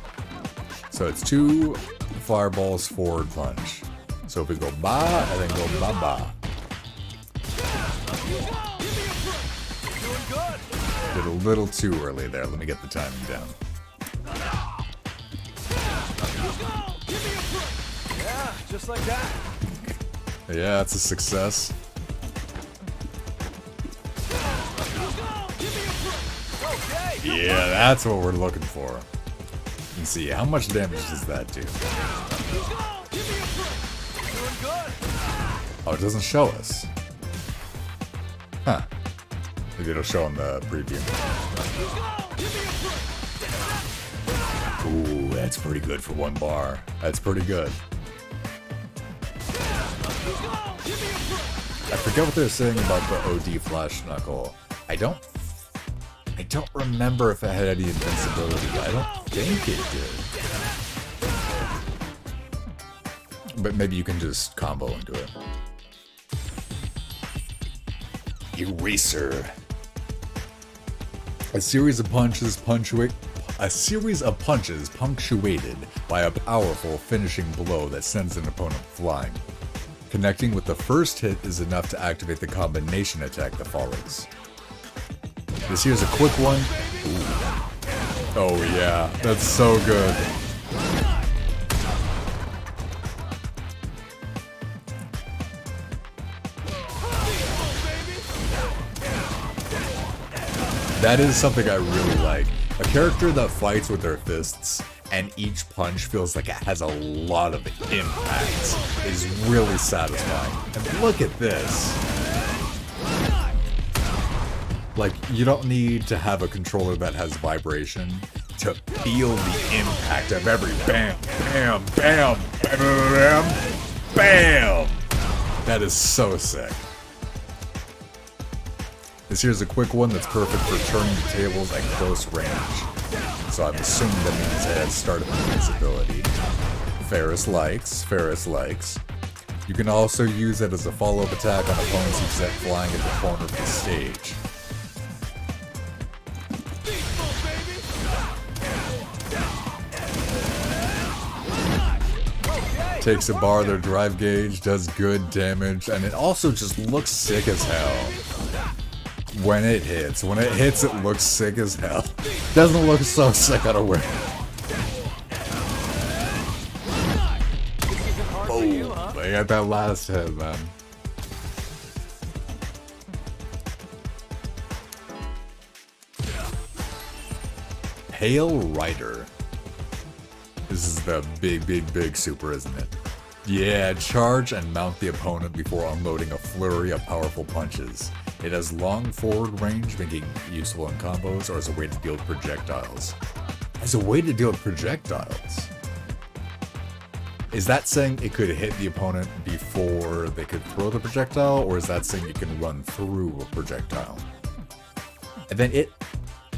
So it's two fireballs forward punch. So if we go ba and then go ba ba. Did a little too early there. Let me get the timing down. Yeah, just like that. Yeah, it's a success. Yeah, that's what we're looking for. Let's see, how much damage does that do? Oh, it doesn't show us. Huh. Maybe it'll show in the preview. Ooh, that's pretty good for one bar. That's pretty good. I forget what they're saying about the OD Flash Knuckle. I don't remember if it had any invincibility, but I don't think it did. But maybe you can just combo into it. Eraser. A series of punches punctuated by a powerful finishing blow that sends an opponent flying. Connecting with the first hit is enough to activate the combination attack that follows. This here's a quick one. Ooh. Oh yeah, that's so good. That is something I really like. A character that fights with their fists and each punch feels like it has a lot of impact is really satisfying. And look at this. Like, you don't need to have a controller that has vibration. to feel the impact of every bam, bam, bam, bam, bam, bam. That is so sick. This here's a quick one that's perfect for turning the tables at close range. So I'm assuming that means it has started with his ability. Ferris likes. You can also use it as a follow-up attack on opponents you set flying at the corner of the stage. Takes a bar, their drive gauge, does good damage, and it also just looks sick as hell. When it hits, it looks sick as hell. Doesn't look so sick on a whip. Oh, they got that last hit, man. Hail Rider. This is the big super, isn't it? Yeah, charge and mount the opponent before unloading a flurry of powerful punches. It has long forward range, making it useful in combos or as a way to deal with projectiles. As a way to deal with projectiles? Is that saying it could hit the opponent before they could throw the projectile, or is that saying it can run through a projectile? And then it...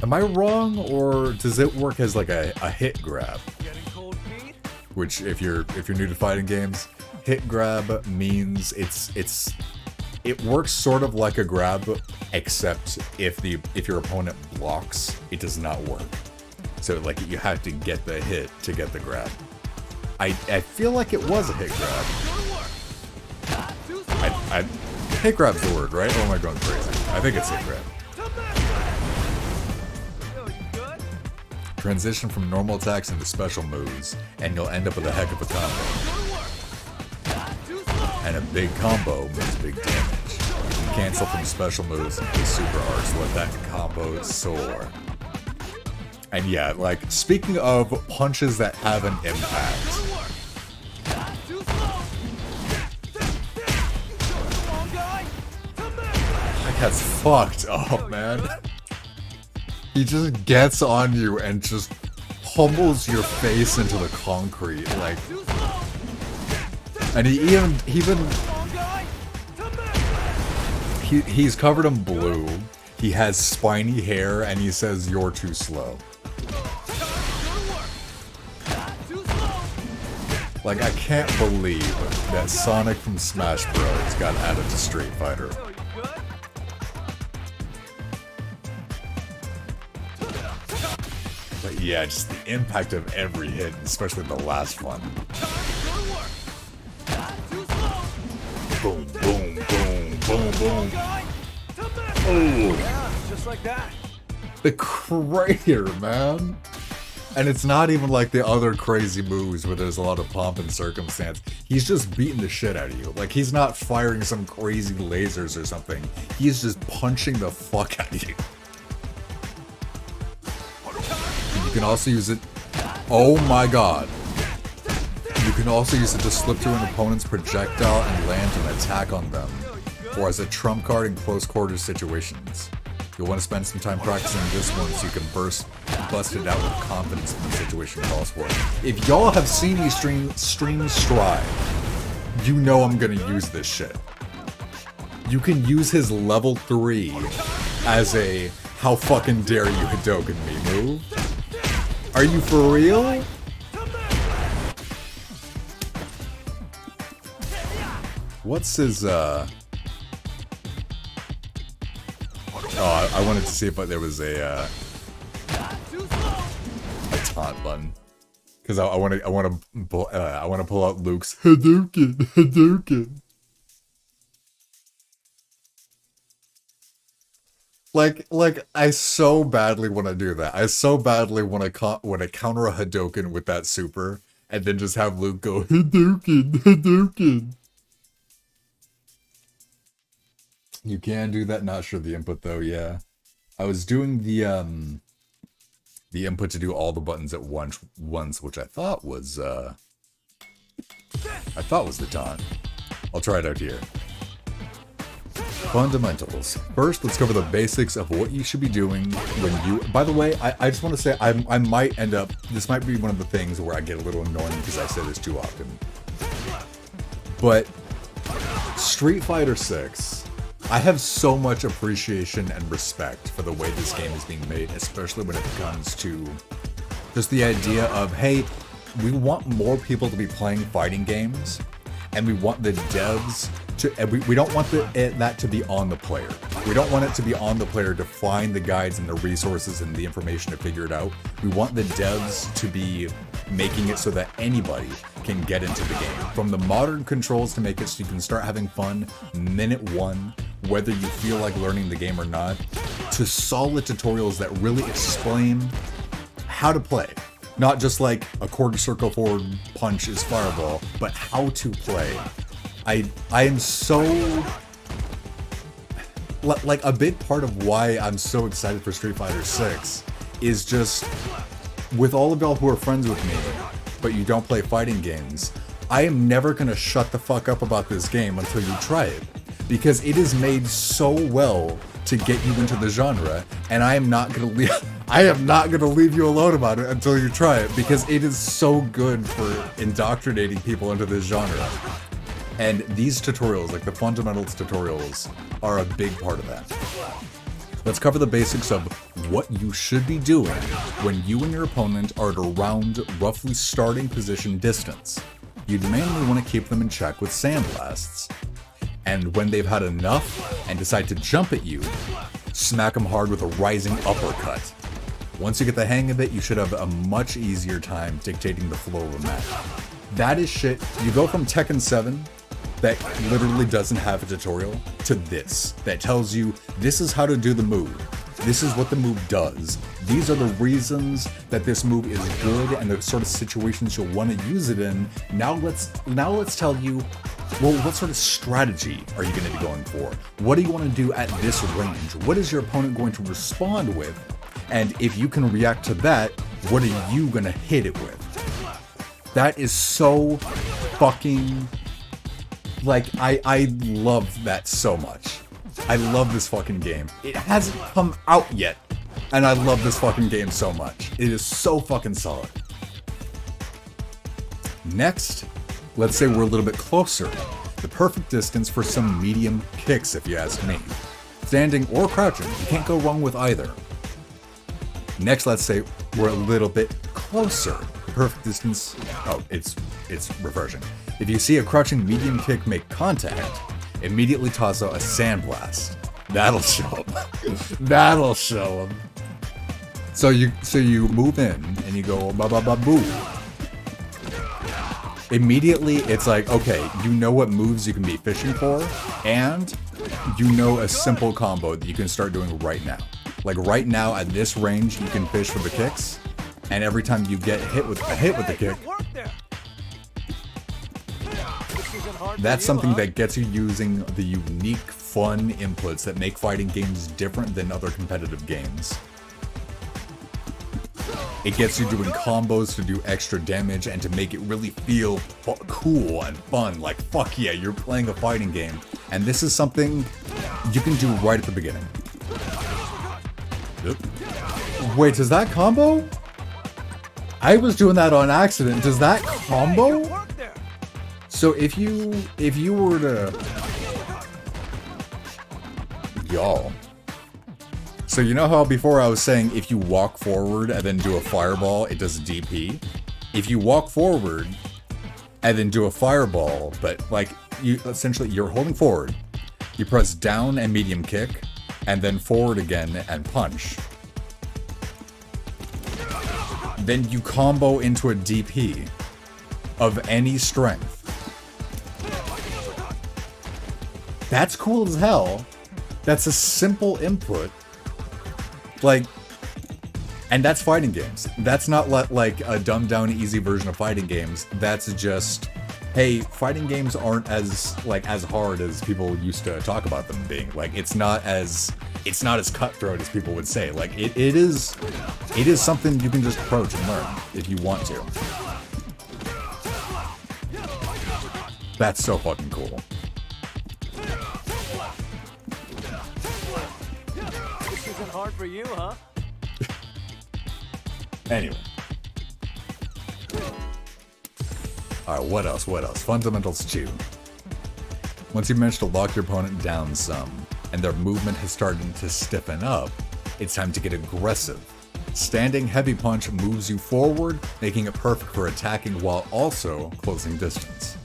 Am I wrong, or does it work as like a hit grab? Which, if you're new to fighting games, hit grab means it works sort of like a grab, except if your opponent blocks, it does not work. So like you have to get the hit to get the grab. I feel like it was a hit grab. Hit grab's the word, right? Or am I going crazy? I think it's hit grab. Transition from normal attacks into special moves, and you'll end up with a heck of a combo. And a big combo means big damage. You can cancel from special moves into super arts, let that combo soar. And yeah, like, speaking of punches that have an impact. That guy's fucked up, man. He just gets on you and just pummels your face into the concrete, like... And he's covered in blue, he has spiny hair, and he says, "You're too slow." Like, I can't believe that Sonic from Smash Bros. Got added to Street Fighter. But yeah, just the impact of every hit, especially the last one. Boom, boom, boom, boom, boom. Oh, Just like that. the crater, man. And it's not even like the other crazy moves where there's a lot of pomp and circumstance. He's just beating the shit out of you. Like, he's not firing some crazy lasers or something. He's just punching the fuck out of you. You can also use it... Oh my god. You can also use it to slip through an opponent's projectile and land an attack on them, or as a trump card in close quarters situations. You'll want to spend some time practicing this one so you can bust it out with confidence when the situation calls for it. If y'all have seen me stream Strive, you know I'm gonna use this shit. You can use his level 3 as a how fucking dare you Hadouken me move. Are you for real? What's his, Oh, I wanted to see if there was a taunt button. Because I want to pull out Luke's Hadouken. Like, I so badly want to do that. I so badly want to counter a Hadouken with that super, and then just have Luke go Hadouken. You can do that. Not sure the input though. Yeah, I was doing the input to do all the buttons at once, which I thought was the taunt. I'll try it out here. Fundamentals. First, let's cover the basics of what you should be doing when you... By the way, I just want to say I might end up... This might be one of the things where I get a little annoying because I say this too often. But Street Fighter 6, I have so much appreciation and respect for the way this game is being made, especially when it comes to just the idea of, hey, we want more people to be playing fighting games, and we want the devs to, and we don't want that to be on the player. We don't want it to be on the player to find the guides and the resources and the information to figure it out. We want the devs to be making it so that anybody can get into the game. From the modern controls to make it so you can start having fun minute one, whether you feel like learning the game or not, to solid tutorials that really explain how to play. Not just like a quarter circle forward punch is fireball, but how to play. I am so... Like, a big part of why I'm so excited for Street Fighter 6 is just, with all of y'all who are friends with me, but you don't play fighting games, I am never gonna shut the fuck up about this game until you try it. Because it is made so well to get you into the genre, and I am not gonna leave you alone about it until you try it, because it is so good for indoctrinating people into this genre. And these tutorials, like the fundamentals tutorials, are a big part of that. Let's cover the basics of what you should be doing when you and your opponent are at around roughly starting position distance. You'd mainly want to keep them in check with sandblasts. And when they've had enough and decide to jump at you, smack them hard with a rising uppercut. Once you get the hang of it, you should have a much easier time dictating the flow of a match. That is shit. You go from Tekken 7, that literally doesn't have a tutorial, to this, that tells you this is how to do the move. This is what the move does. These are the reasons that this move is good and the sort of situations you'll want to use it in. Now let's tell you, well, what sort of strategy are you going to be going for? What do you want to do at this range? What is your opponent going to respond with? And if you can react to that, what are you going to hit it with? That is so fucking... Like, I love that so much. I love this fucking game. It hasn't come out yet, and I love this fucking game so much. It is so fucking solid. Next, let's say we're a little bit closer. The perfect distance for some medium kicks, if you ask me. Standing or crouching, you can't go wrong with either. Next, let's say we're a little bit closer. The perfect distance... Oh, it's reversion. If you see a crouching medium kick make contact, immediately toss out a sandblast. That'll show him. That'll show him. So you move in and you go ba ba ba boo. Immediately it's like, okay, you know what moves you can be fishing for, and you know a simple combo that you can start doing right now. Like right now at this range, you can fish for the kicks, and every time you get hit with the kick, that's something that gets you using the unique, fun inputs that make fighting games different than other competitive games. It gets you doing combos to do extra damage and to make it really feel cool and fun, like fuck yeah, you're playing a fighting game. And this is something you can do right at the beginning. Wait, does that combo? I was doing that on accident. Does that combo? So if you were to... Y'all. So you know how before I was saying if you walk forward and then do a fireball, it does DP? If you walk forward and then do a fireball, but like, you essentially, you're holding forward, you press down and medium kick, and then forward again and punch. Then you combo into a DP of any strength. That's cool as hell. That's a simple input. Like, and that's fighting games. That's not like a dumbed down easy version of fighting games. That's just, hey, fighting games aren't as hard as people used to talk about them being. Like, it's not as cutthroat as people would say. Like, it is something you can just approach and learn if you want to. That's so fucking cool. Hard for you, huh? Anyway. Alright, what else? What else? Fundamentals 2. Once you manage to lock your opponent down some, and their movement has started to stiffen up, it's time to get aggressive. Standing heavy punch moves you forward, making it perfect for attacking while also closing distance.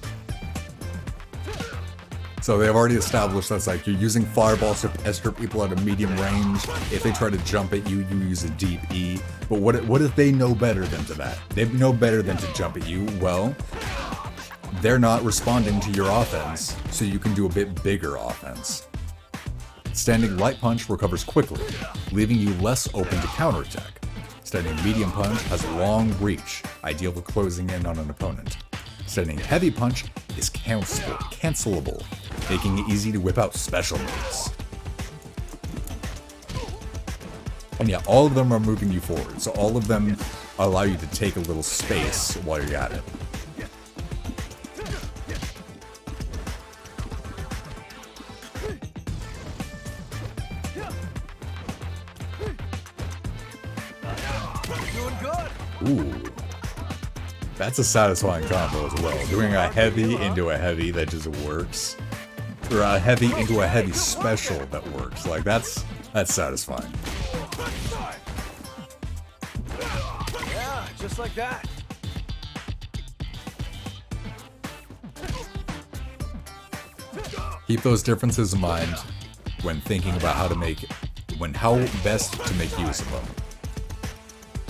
So they've already established that's like you're using fireballs to ester people at a medium range. If they try to jump at you, you use a deep E. But what if they know better than to that? They know better than to jump at you. Well, they're not responding to your offense, so you can do a bit bigger offense. Standing light punch recovers quickly, leaving you less open to counterattack. Standing medium punch has long reach, ideal for closing in on an opponent. Standing heavy punch is cancelable, making it easy to whip out special moves. And yeah, all of them are moving you forward, so all of them allow you to take a little space while you're at it. Doing good. Ooh. That's a satisfying combo as well. Doing a heavy into a heavy that just works. Or a heavy into a heavy special that works. Like, that's satisfying. Yeah, just like that. Keep those differences in mind when thinking about how best to make use of them.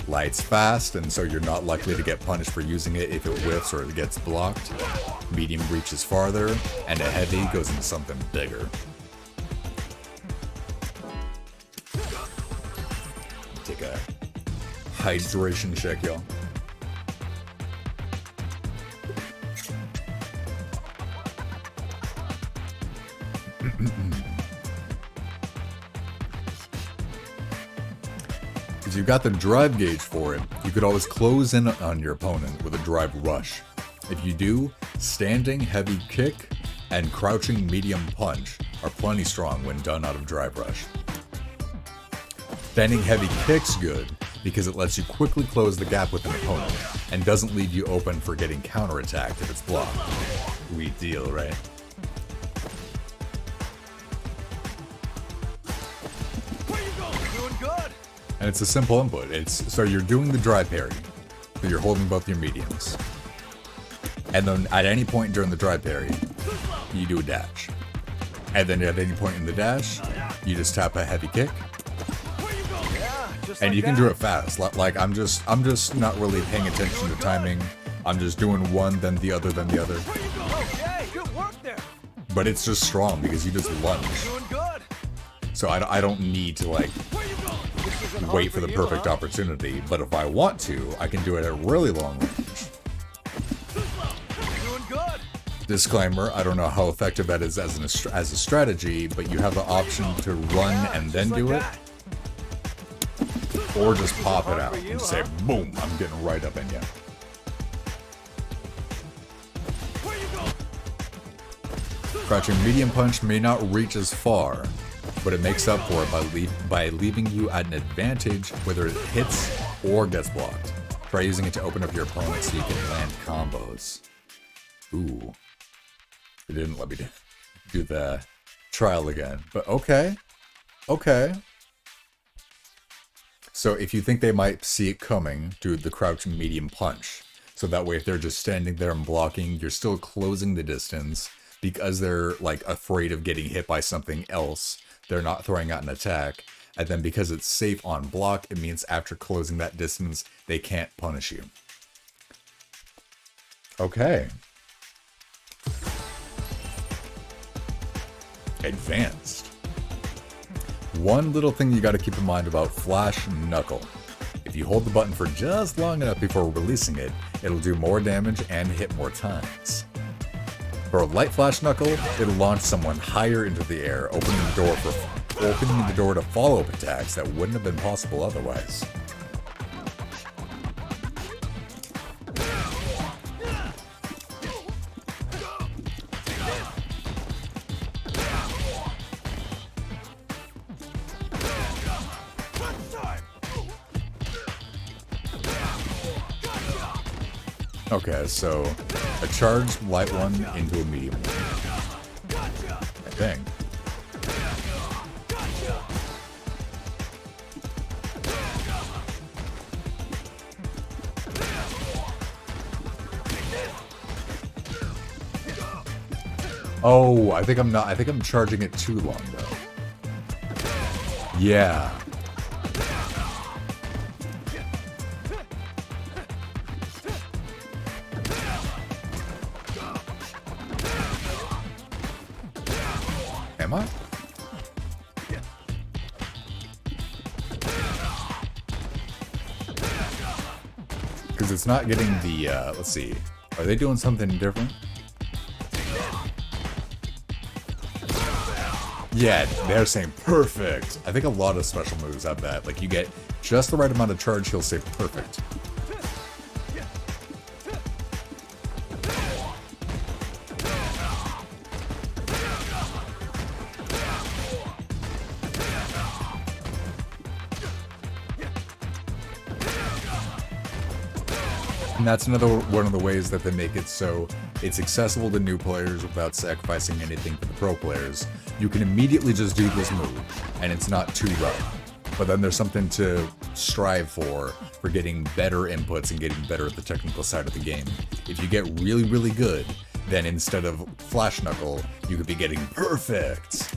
Light's fast, and so you're not likely to get punished for using it if it whiffs or it gets blocked. Medium reaches farther, and a heavy goes into something bigger. Take a hydration check, y'all. If you've got the drive gauge for it, you could always close in on your opponent with a drive rush. If you do, standing heavy kick and crouching medium punch are plenty strong when done out of drive rush. Standing heavy kick's good because it lets you quickly close the gap with an opponent and doesn't leave you open for getting counterattacked if it's blocked. Sweet deal, right? Where you going? Doing good. And it's a simple input. So you're doing the drive parry, so you're holding both your mediums. And then at any point during the drive parry, you do a dash. And then at any point in the dash, you just tap a heavy kick. Yeah, just And like you can that. do it fast. Like I'm just not really paying attention to timing. I'm just doing one, then the other, then the other. Okay, good work there. But it's just strong because you just lunge. Doing good. So I don't need to like Where you going? This isn't hard wait for the you, perfect huh? opportunity. But if I want to, I can do it at really long range. Doing good. Disclaimer, I don't know how effective that is as a strategy, but you have the option to run and then Just do like it, that. or just pop it hard out for you, and say, huh? boom, I'm getting right up in you. Where you going? Crouching medium punch may not reach as far, but it makes up for it by leaving you at an advantage whether it hits or gets blocked. Try using it to open up your opponent so you can land combos. Ooh. It didn't let me do the trial again, but okay. Okay. So if you think they might see it coming, do the crouching medium punch. So that way if they're just standing there and blocking, you're still closing the distance because they're like afraid of getting hit by something else. They're not throwing out an attack. And then because it's safe on block, it means after closing that distance, they can't punish you. Okay. Advanced. One little thing you got to keep in mind about Flash Knuckle. If you hold the button for just long enough before releasing it, it'll do more damage and hit more times. For a light Flash Knuckle, it'll launch someone higher into the air, opening the door to follow-up attacks that wouldn't have been possible otherwise. Okay, so a charged light one into a medium one. I think. Oh, I think I'm not. I think I'm charging it too long though. Yeah. Am I? Because it's not getting the, let's see. Are they doing something different? Yeah, they're saying perfect. I think a lot of special moves have that. Like, you get just the right amount of charge, he'll say perfect. And that's another one of the ways that they make it so it's accessible to new players without sacrificing anything for the pro players. You can immediately just do this move, and it's not too rough. But then there's something to strive for getting better inputs and getting better at the technical side of the game. If you get really, really good, then instead of Flash Knuckle, you could be getting perfect.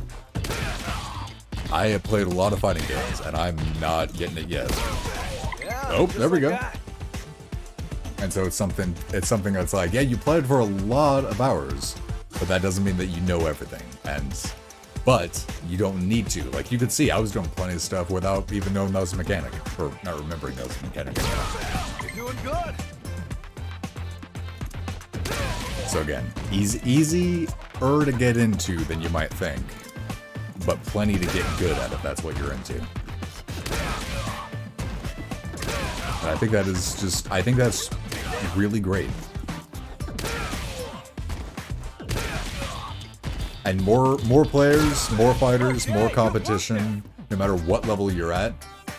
I have played a lot of fighting games, and I'm not getting it yet. Oh, there we go. And so it's something that's like, yeah, you played for a lot of hours, but that doesn't mean that you know everything. But you don't need to. Like, you could see, I was doing plenty of stuff without even knowing that was a mechanic, or not remembering that was a mechanic. You're doing good. So again, easier to get into than you might think, but plenty to get good at if that's what you're into. And I think that is just, I think that's really great. And more players, more fighters, more competition, no matter what level you're at,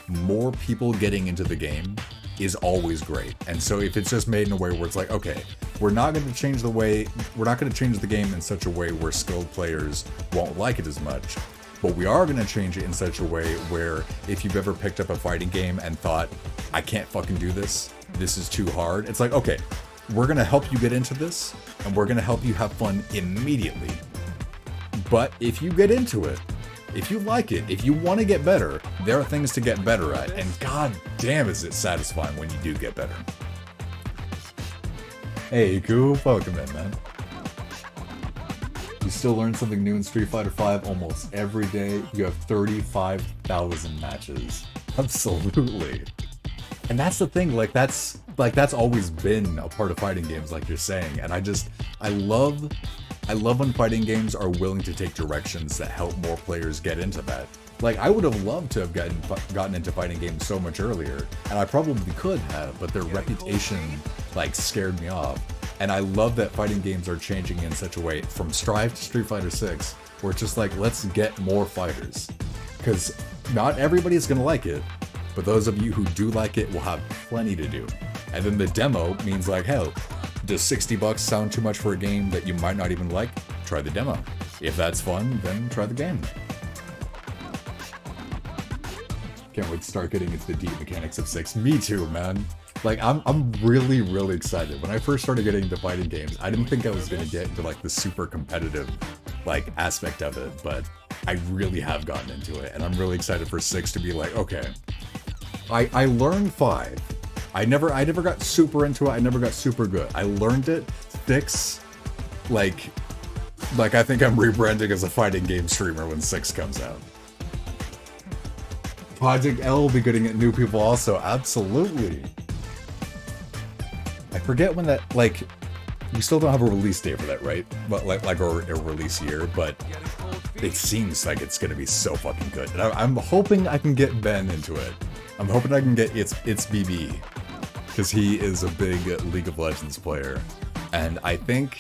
more people getting into the game is always great. And so if it's just made in a way where it's like, okay, we're not going to change the game in such a way where skilled players won't like it as much, but we are going to change it in such a way where if you've ever picked up a fighting game and thought, I can't fucking do this, this is too hard, it's like, okay, we're going to help you get into this, and we're going to help you have fun immediately. But if you get into it, if you like it, if you want to get better, there are things to get better at, and god damn is it satisfying when you do get better. Hey, cool, welcome in, man. You still learn something new in Street Fighter V almost every day. You have 35,000 matches. Absolutely. And that's the thing, that's always been a part of fighting games, like you're saying. And I love when fighting games are willing to take directions that help more players get into that. Like, I would have loved to have gotten into fighting games so much earlier, and I probably could have, but their reputation, scared me off. And I love that fighting games are changing in such a way, from Strive to Street Fighter 6, where it's just like, let's get more fighters. Because not everybody's gonna like it, but those of you who do like it will have plenty to do. And then the demo means like, hell, does $60 sound too much for a game that you might not even like? Try the demo. If that's fun, then try the game. Can't wait to start getting into the deep mechanics of 6. Me too, man. I'm really, really excited. When I first started getting into fighting games, I didn't think I was gonna get into the super competitive aspect of it, but I really have gotten into it, and I'm really excited for 6 to be like, okay, I learned 5. I never got super into it. I never got super good. I learned it. 6, I think I'm rebranding as a fighting game streamer when 6 comes out. Project L will be getting at new people also. Absolutely. I forget when that, we still don't have a release date for that, right? But a release year, but it seems like it's gonna be so fucking good. And I'm hoping I can get Ben into it. I'm hoping I can get it's BB, because he is a big League of Legends player, and I think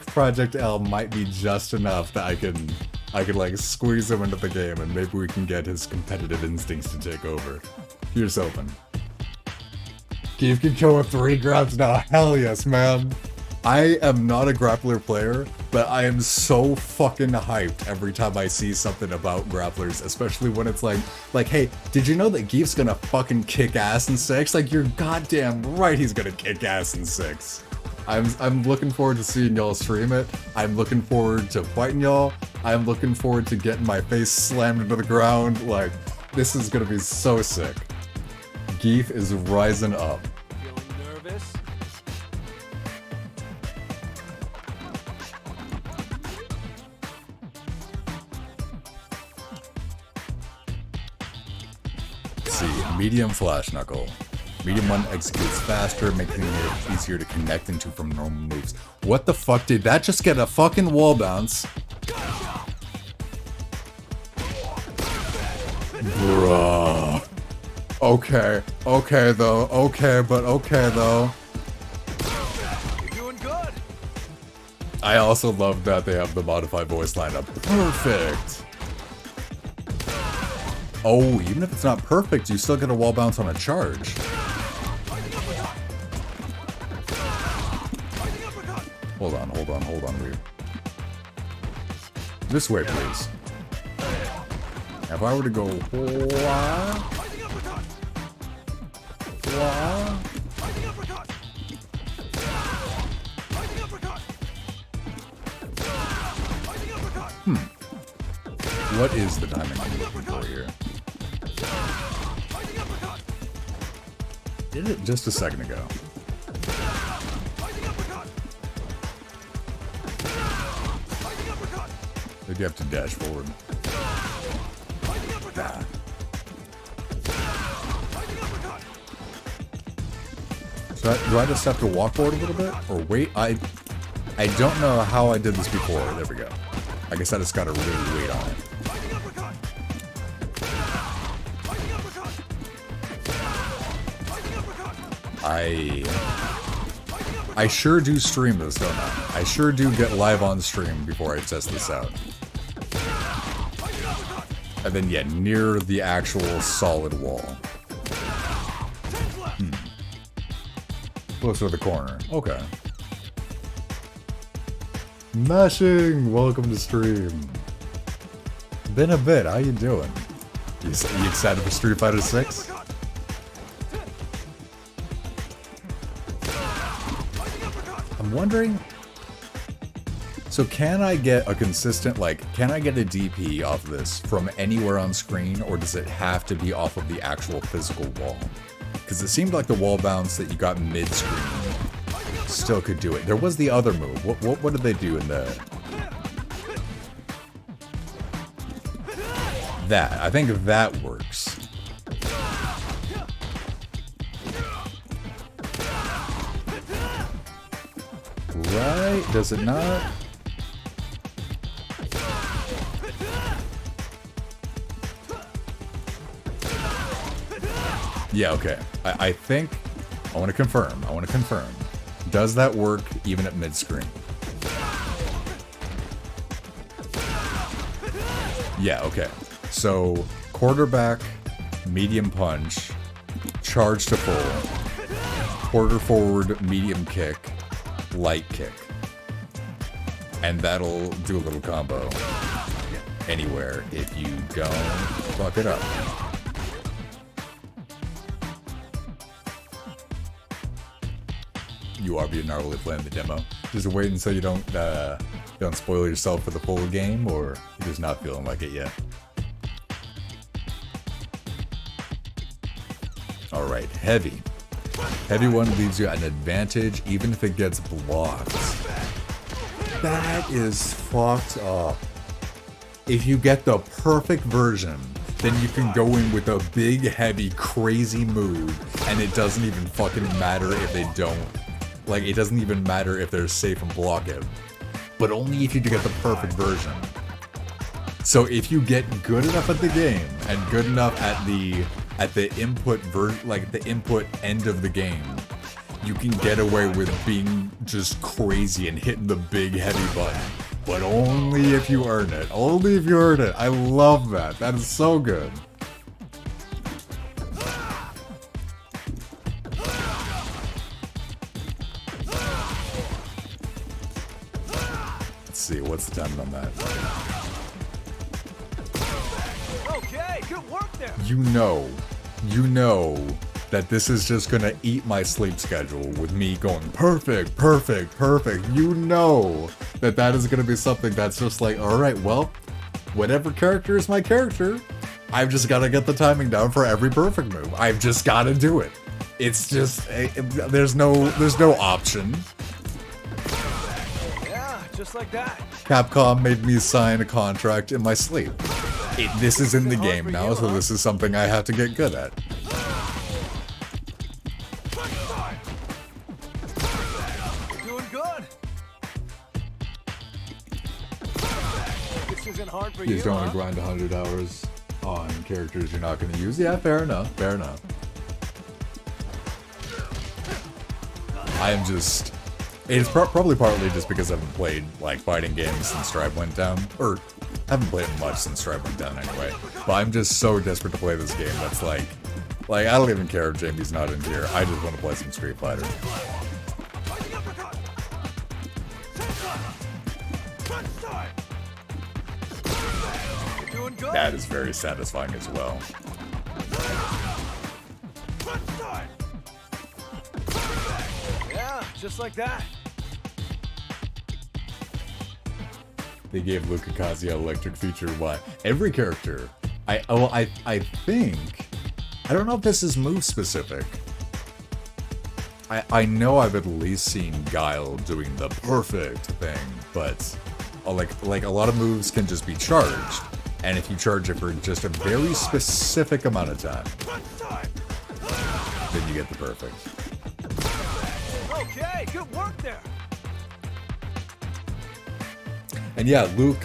Project L might be just enough that I can squeeze him into the game, and maybe we can get his competitive instincts to take over. Here's hoping. Geef can kill with 3 grabs now. Hell yes, man. I am not a grappler player, but I am so fucking hyped every time I see something about grapplers, especially when it's like, hey, did you know that Geef's gonna fucking kick ass in 6? Like, you're goddamn right he's gonna kick ass in 6. I'm looking forward to seeing y'all stream it. I'm looking forward to fighting y'all. I'm looking forward to getting my face slammed into the ground. Like, this is gonna be so sick. Geef is rising up. Feeling nervous? See, medium flash knuckle. Medium one executes faster, making it easier to connect into from normal moves. What the fuck, did that just get a fucking wall bounce? Bruh. Okay, though. You're doing good. I also love that they have the modified voice lineup. Perfect. Oh, even if it's not perfect, you still get a wall bounce on a charge. Hold on, Ryu. This way, please. If I were to go... What is the timing I'm looking for here? Did it just a second ago. Maybe you have to dash forward. Nah. So do I just have to walk forward a little bit? Or wait? I don't know how I did this before. There we go. I guess I just gotta really wait on it. I sure do stream this, don't I? I sure do get live on stream before I test this out. And then, yeah, near the actual solid wall. Closer to the corner. Okay. Mashing! Welcome to stream. Been a bit. How you doing? You excited for Street Fighter 6? I'm wondering... So can I get a consistent, like, can I get a DP off of this from anywhere on screen, or does it have to be off of the actual physical wall? Because it seemed like the wall bounce that you got mid-screen still could do it. There was the other move. What did they do in the... That. I think that works. Right? Does it not? Yeah, okay. I think... I want to confirm. Does that work even at mid-screen? Yeah, okay. So, quarterback, medium punch, charge to full, quarter forward, medium kick, light kick. And that'll do a little combo anywhere if you don't fuck it up. You are being gnarly playing the demo. Just wait until you don't spoil yourself for the full game, or you're just not feeling like it yet. Alright, heavy. Heavy one leaves you at an advantage even if it gets blocked. That is fucked up. If you get the perfect version, then you can go in with a big, heavy, crazy move, and it doesn't even fucking matter if they don't. Like, it doesn't even matter if they're safe and block it. But only if you get the perfect version. So if you get good enough at the game, and good enough at the input the input end of the game, you can get away with being just crazy and hitting the big heavy button. But only if you earn it. Only if you earn it. I love that. That is so good. see. What's the timing on that? Okay, good work there. You know that this is just gonna eat my sleep schedule with me going perfect, perfect, perfect. You know that is gonna be something that's just like, all right, well, whatever character is my character, I've just gotta get the timing down for every perfect move. I've just gotta do it. It's just, there's no option. Yeah, just like that. Capcom made me sign a contract in my sleep. This is in the game now, so this is something I have to get good at. Doing good. This isn't hard for You you, just don't want huh? to grind 100 hours on characters you're not going to use. Yeah, fair enough, fair enough. I am just... It's probably partly just because I haven't played, like, fighting games since Strive went down. Or, haven't played much since Strive went down anyway. But I'm just so desperate to play this game that's like, I don't even care if Jamie's not in here. I just want to play some Street Fighter. Doing good. That is very satisfying as well. Yeah, just like that. They gave Luca Kazuya electric feature. Why? Every character. I think. I don't know if this is move specific. I know I've at least seen Guile doing the perfect thing, but like a lot of moves can just be charged, and if you charge it for just a very specific amount of time, then you get the perfect. Okay, good work there. And yeah, Luke,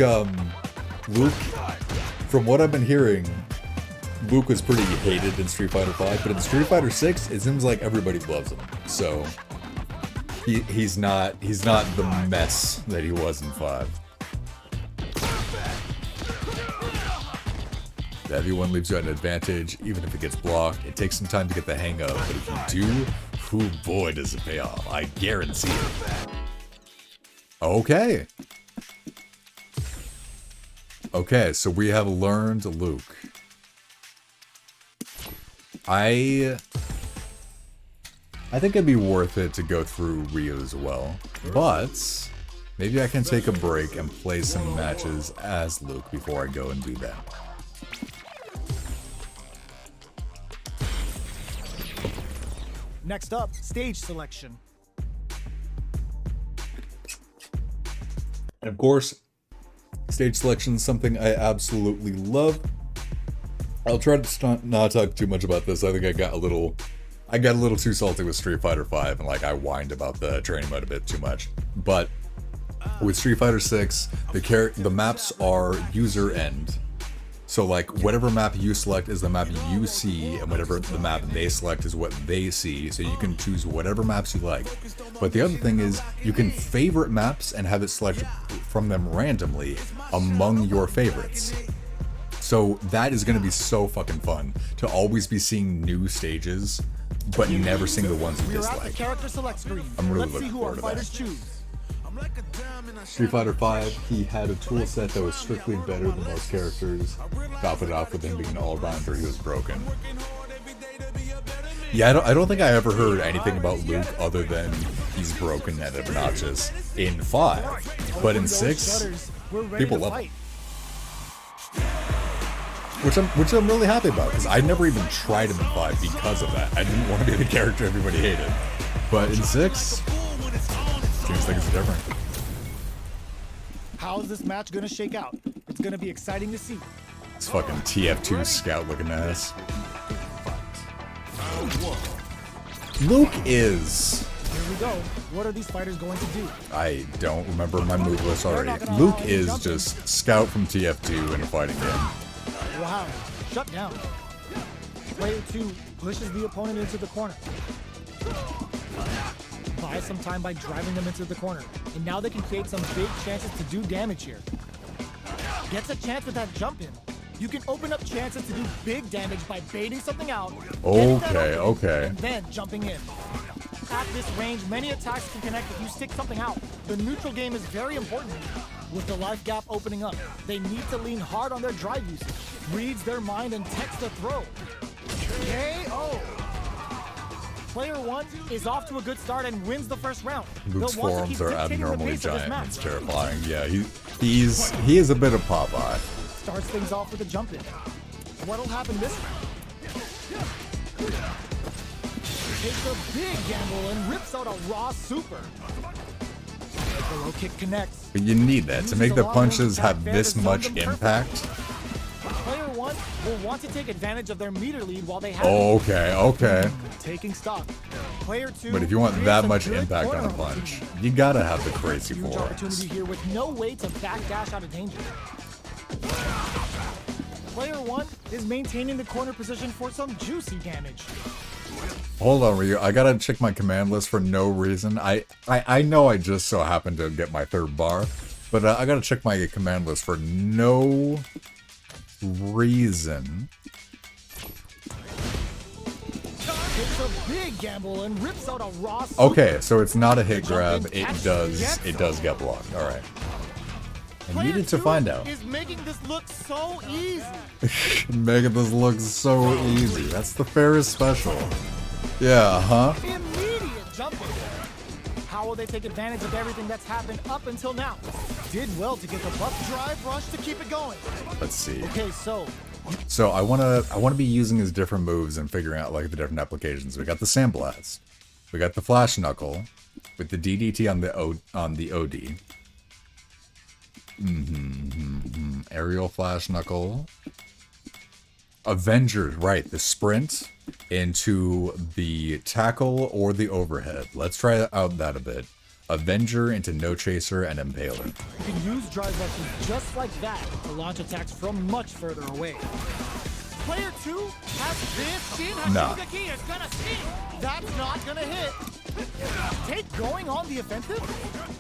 from what I've been hearing, Luke was pretty hated in Street Fighter V, but in Street Fighter 6, it seems like everybody loves him. So he's not the mess that he was in 5. The heavy one leaves you at an advantage, even if it gets blocked. It takes some time to get the hang of, but if you do, oh boy does it pay off. I guarantee it. Okay. Okay, so we have learned Luke. I think it'd be worth it to go through Ryu as well, but maybe I can take a break and play some matches as Luke before I go and do that. Next up, stage selection. And of course, stage selection is something I absolutely love. I'll try to not talk too much about this. I think I got a little too salty with Street Fighter V, and like I whined about the training mode a bit too much. But with Street Fighter 6, the maps are user end. So like whatever map you select is the map you see, and whatever the map they select is what they see. So you can choose whatever maps you like. But the other thing is you can favorite maps and have it select from them randomly among your favorites. So that is going to be so fucking fun to always be seeing new stages, but never seeing the ones you We're at the dislike. character select screen. I'm really Let's see looking who our forward to fighters that. choose. Street Fighter V, he had a tool set that was strictly better than most characters. Top it off with him being an all-rounder, he was broken. Yeah, I don't think I ever heard anything about Luke other than he's broken and obnoxious in 5. But in 6, people love him. Which I'm really happy about, because I never even tried him in 5 because of that. I didn't want to be the character everybody hated. But in 6, seems like it's different. How is this match gonna shake out? It's gonna be exciting to see. It's fucking TF2 scout looking ass. Luke is... Here we go. What are these fighters going to do? I don't remember my move list already. Luke is just scout from TF2 in a fighting game. Wow. Shut down. Player 2 pushes the opponent into the corner. Buys some time by driving them into the corner. And now they can create some big chances to do damage here. Gets a chance with that jump in. You can open up chances to do big damage by baiting something out. getting that Okay, opening, okay. And then jumping in. At this range, many attacks can connect if you stick something out. The neutral game is very important. With the life gap opening up, they need to lean hard on their drive usage. Reads their mind and texts the throw. KO! Player 1 is off to a good start and wins the first round. Luke's They'll want to forearms keep are dictating the abnormally pace of this giant. match. It's terrifying. Yeah, he is a bit of Popeye. Starts things off with a jump in. What'll happen this round? Takes a big gamble and rips out a raw super. The low kick connects. But you need that to make the punches have this much impact. Player 1 will want to take advantage of their meter lead while they have Oh, okay. taking stock. Player 2 But if you want creates that a much good impact corner on a punch, opportunity. you gotta have the crazy Huge forearms. opportunity here with no way to backdash out of danger. Player 1 is maintaining the corner position for some juicy damage. Hold on, Ryu. I gotta check my command list for no reason. I know I just so happened to get my third bar, but I gotta check my command list for no reason. Takes a big gamble and rips out a raw super. Okay, so it's not a hit grab. It does get blocked. All right. I Player needed to 2 find out. is making this look so easy. Making this look so easy. That's the fairest special. Yeah, huh? Immediate jump in. How will they take advantage of everything that's happened up until now? Did well to get the buff drive rush to keep it going. Let's see. Okay, so So I wanna be using his different moves and figuring out like the different applications. We got the Sandblast, we got the Flash Knuckle, with the DDT on the OD. Aerial Flash Knuckle. Avengers, right? The sprint into the tackle or the overhead. Let's try out that a bit. Avenger into No Chaser and Impaler. you can use drive rushes just like that to launch attacks from much further away. Player 2 has this. Shin Nah. Hashigaki is gonna sting. That's not gonna hit. Take going on the offensive?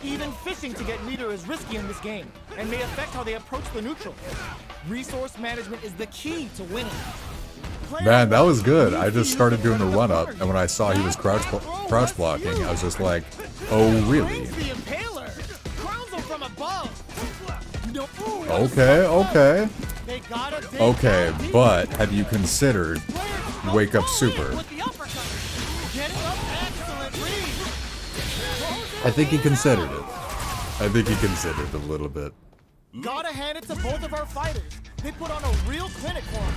Even fishing to get meter is risky in this game and may affect how they approach the neutral. Resource management is the key to winning. Player Man, that 1 was good. needs I to just use started the doing the front of run up, corner. and when I saw he was crouch blocking, I was just like, oh really? Brings the impaler. Crowns him from above. No, ooh, Okay. They gotta dig Okay, down deep. but have you considered Player Wake Up goes Super? with the uppercut. Getting up, excellent read. I think he considered it. I think he considered it a little bit. Gotta hand it to both of our fighters. They put on a real clinic for him.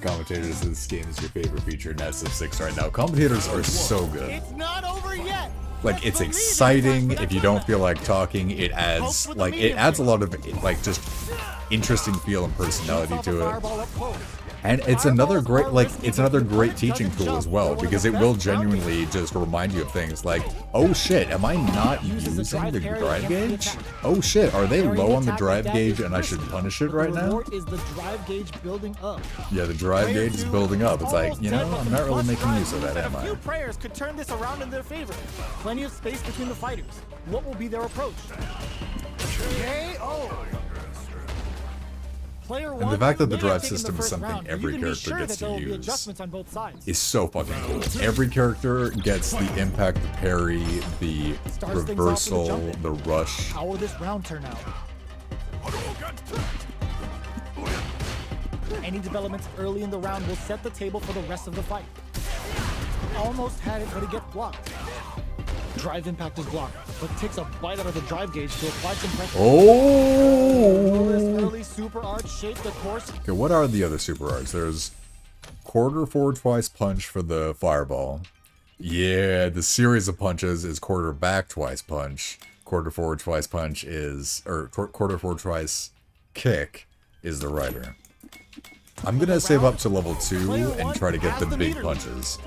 Commentators, this game is your favorite feature in SF6 right now. Commentators are so good. It's not over yet. Like, Let's it's believe exciting. it. If you don't feel like talking, it adds a lot of like just interesting feel and personality Shoots off a to it. fireball up close. And it's another Fireballs great are like risky, it's another but great Mark teaching doesn't tool as jump. well, They're one of because the it will best ground genuinely just remind you of things like, oh shit, am I not Uses using the the drive parry drive against the gauge? attack. Oh shit, are they Parrying low the on the attack drive like that gauge is and I should risky, punish it but right the now? reward is the drive gauge building up. Yeah, the drive Player gauge is 2 building up. It's like, you know, almost I'm dead, not but really the making plus use of that, drive am and I? A few prayers could turn this around in their favor. Plenty of space between the fighters. What will be their approach? KO. Player And the 1 fact that the may drive have taken system is first something round, but every you can be character sure gets that to there will be use adjustments on both sides. Is so fucking cool. Every character gets the impact, the parry, the Starts things off with a reversal, jump in. the rush. How will this round turn out? Any developments early in the round will set the table for the rest of the fight. Almost had it, but it gets blocked. Drive impact is blocked, but takes a bite out of the drive gauge to apply some pressure. Will this Oh! early super arch shape the course? Okay, what are the other super arts? There's quarter forward twice punch for the fireball. Yeah, the series of punches is quarter back twice punch. Quarter forward twice punch is, or quarter forward twice kick is the rider. I'm gonna save up to level 2 and try to get the big punches.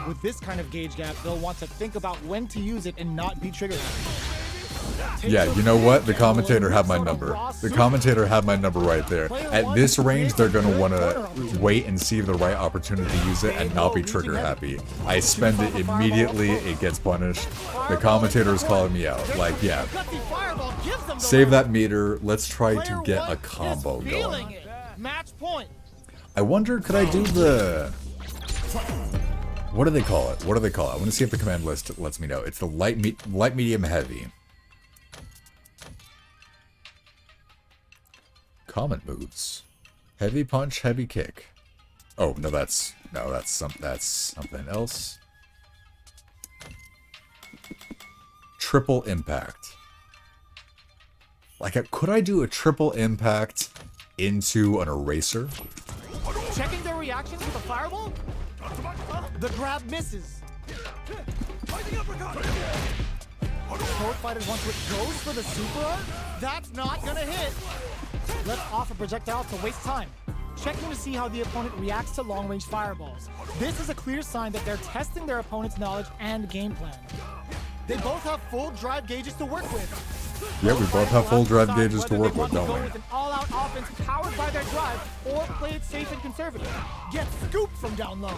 With this kind of gauge gap, they'll want to think about when to use it and not be trigger happy. Yeah, you know what? The commentator had my number. The commentator had my number right there. At this range, they're gonna wanna wait and see the right opportunity to use it and not be trigger happy. I spend it immediately, it gets punished. The commentator is calling me out. Like, yeah, Gutsy fireball gives them the save round. that meter. Let's try to Player get one a combo is feeling going. it. Match point. I wonder, could I do the... What do they call it? What do they call it? I want to see if the command list lets me know. It's the light, medium, heavy. Common moves. Heavy punch, heavy kick. Oh, no, that's something else. Triple impact. Like, could I do a triple impact into an eraser? Checking their reactions with a fireball? The grab misses. Both fighters want to goes for the super art? That's not gonna hit. Let's off a projectile to waste time. Checking to see how the opponent reacts to long-range fireballs. This is a clear sign that they're testing their opponent's knowledge and game plan. They both have full drive gauges to work with. Yeah, we both have full drive gauges to work with, don't Go we? with an all-out offense powered by their drive, or play it safe and conservative. Get scooped from down low.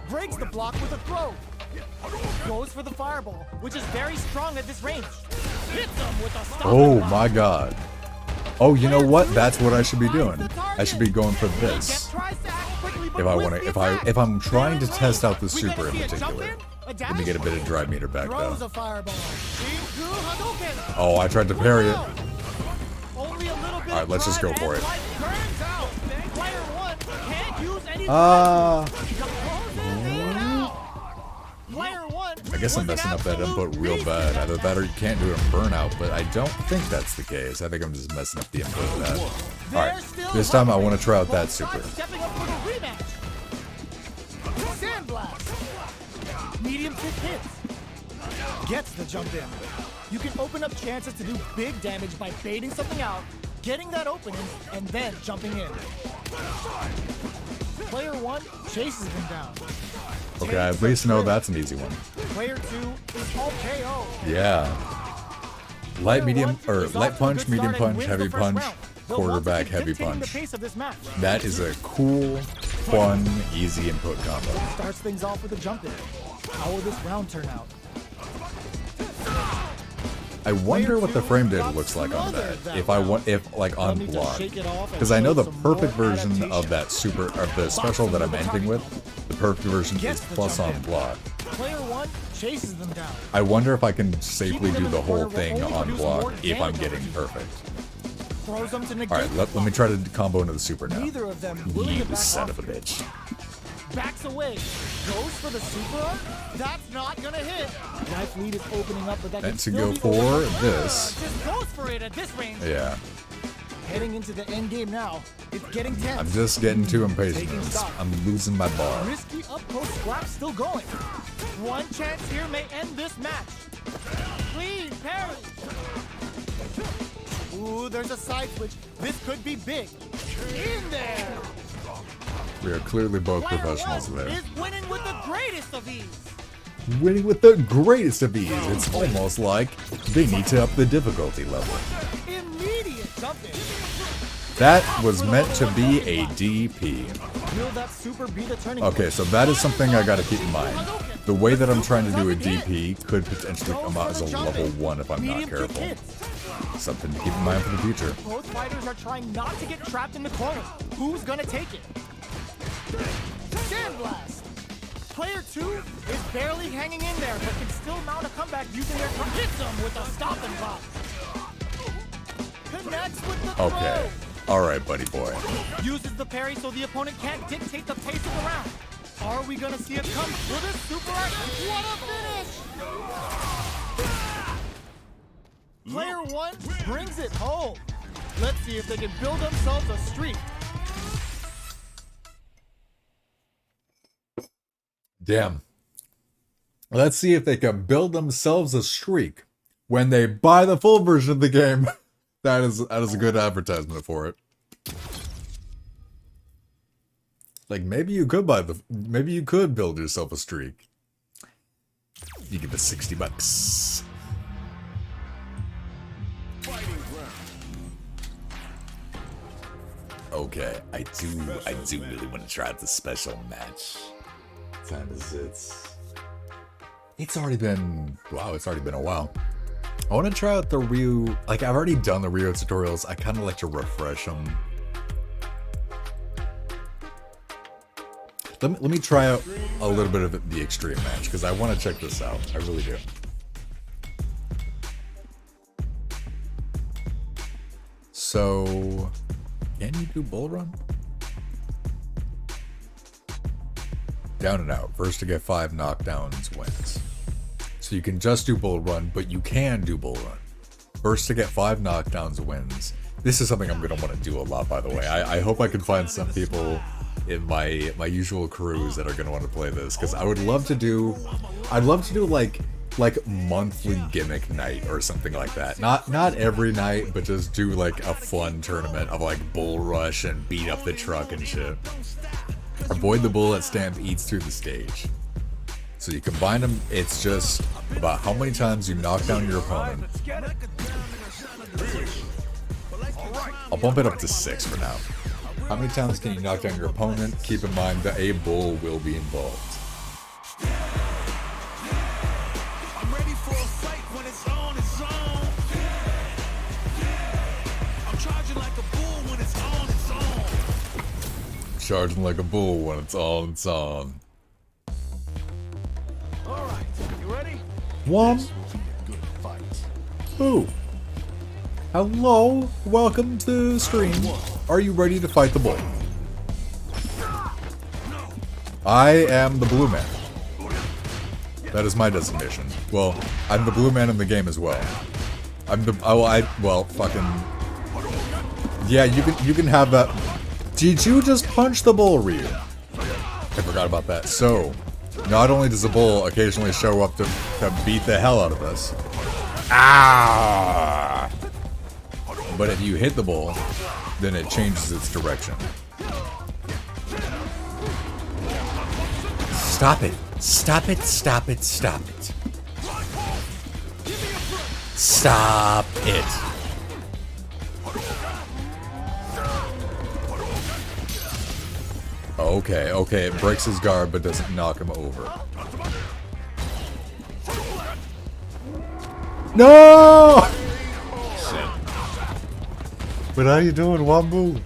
Breaks the block with a throw. Goes for the fireball, which is very strong at this range. Hits them with a stop Oh and pop. my god. Oh, you know what? That's what I should be doing. I should be going for this. If I'm trying to test out the super in particular. Let me get a bit of drive meter back Throws though. a fireball. Shinku Hadouken. Oh, I tried to parry it. Only a little bit. Alright, let's just go for it. Burns out. Player one can't use any. Player one. I guess I'm messing up that input real bad. Either that or you can't do it in burnout, but I don't think that's the case. I think I'm just messing up the input bad. Alright, this time I want to try out that super. Stepping up for the rematch. Sandblast. Medium kick hits. Gets the jump in. You can open up chances to do big damage by baiting something out, getting that opening, and then jumping in. Player one chases him down. Okay, I at least know that's an easy one. Player two is all KO. Yeah. Light, medium, or light punch, medium punch, heavy punch, quarterback, heavy punch. That is a cool, fun, easy input combo. Starts things off with a jump in. How will this round turn out? I wonder what the frame data looks like on that. If like on block, because I know the perfect version of that super, of the special that I'm ending with, the perfect version is plus on block. Player one chases them down. I wonder if I can safely do the whole thing on block if I'm getting perfect. Throws them to negate. All right, let me try to combo into the super now. Neither of them willing You to back son off. of a bitch. Backs away. Goes for the super art? That's not gonna hit. Knife lead is opening up, but that And can to still go be for overcome. this. Just goes for it at this range. Yeah, Heading into the end game now. It's getting tense. I'm just getting too impatient. Taking stock. I'm losing my bar. Risky up close scrap still going. One chance here may end this match. Clean parry. Ooh, there's a side switch. This could be big. In there. We are clearly both Player professionals one there. is winning with the greatest of ease. Winning with the greatest of ease. It's almost like they need to up the difficulty level. Immediate jump in. That was meant to be a DP. Will that super be the turning Okay, so that is something I gotta keep in mind. The way that I'm trying to do a DP could potentially come out as a level 1 if I'm not Medium kick careful. hits. Something to keep in mind for the future. Both fighters are trying not to get trapped in the corner. Who's gonna take it? Sandblast. Player two is barely hanging in there, but can still mount a comeback using their hits him with a stop and pop. Connects with the throw. Okay. Alright, buddy boy. Uses the parry so the opponent can't dictate the pace of the round. Are we gonna see it come with a super art? What a finish! Player one brings it home. Let's see if they can build themselves a streak. Damn. Let's see if they can build themselves a streak when they buy the full version of the game. That is a good advertisement for it. Like maybe you could build yourself a streak. You give us $60. Okay, I do really want to try out the special match. What time is it? It's already been a while. I want to try out the Ryu. Like, I've already done the Ryu tutorials. I kind of like to refresh them. Let me try out a little bit of the extreme match, because I want to check this out. I really do. So, can you do bull run? Down and out. First to get 5 knockdowns wins. So you can just do bull run, but you can do bull run. First to get 5 knockdowns wins. This is something I'm going to want to do a lot, by the way. I hope I can find some people in my usual crews that are going to want to play this, because I would love to do... I'd love to do like monthly gimmick night or something like that. Not every night, but just do like a fun tournament of like bull rush and beat up the truck and shit. Avoid the bull that stampedes through the stage. So you combine them, it's just about how many times you knock down your opponent. I'll bump it up to 6 for now. How many times can you knock down your opponent? Keep in mind that a bull will be involved. I'm ready for a fight when it's on its own. I'm charging like a bull when it's on its own. Charging like a bull when it's on its on. Alright, you ready? One, Good fight. two. Hello, welcome to the stream. Are you ready to fight the bull? I am the blue man. That is my designation. Well, I'm the blue man in the game as well. I'm the well, fucking yeah. You can have that. Did you just punch the bull, Ryu? I forgot about that. So, not only does the bull occasionally show up to beat the hell out of us, ah, but if you hit the bull, then it changes its direction. Stop it. Stop it, stop it, stop it. Stop it. Okay, okay, it breaks his guard but doesn't knock him over. No! But how you doing, Wambu?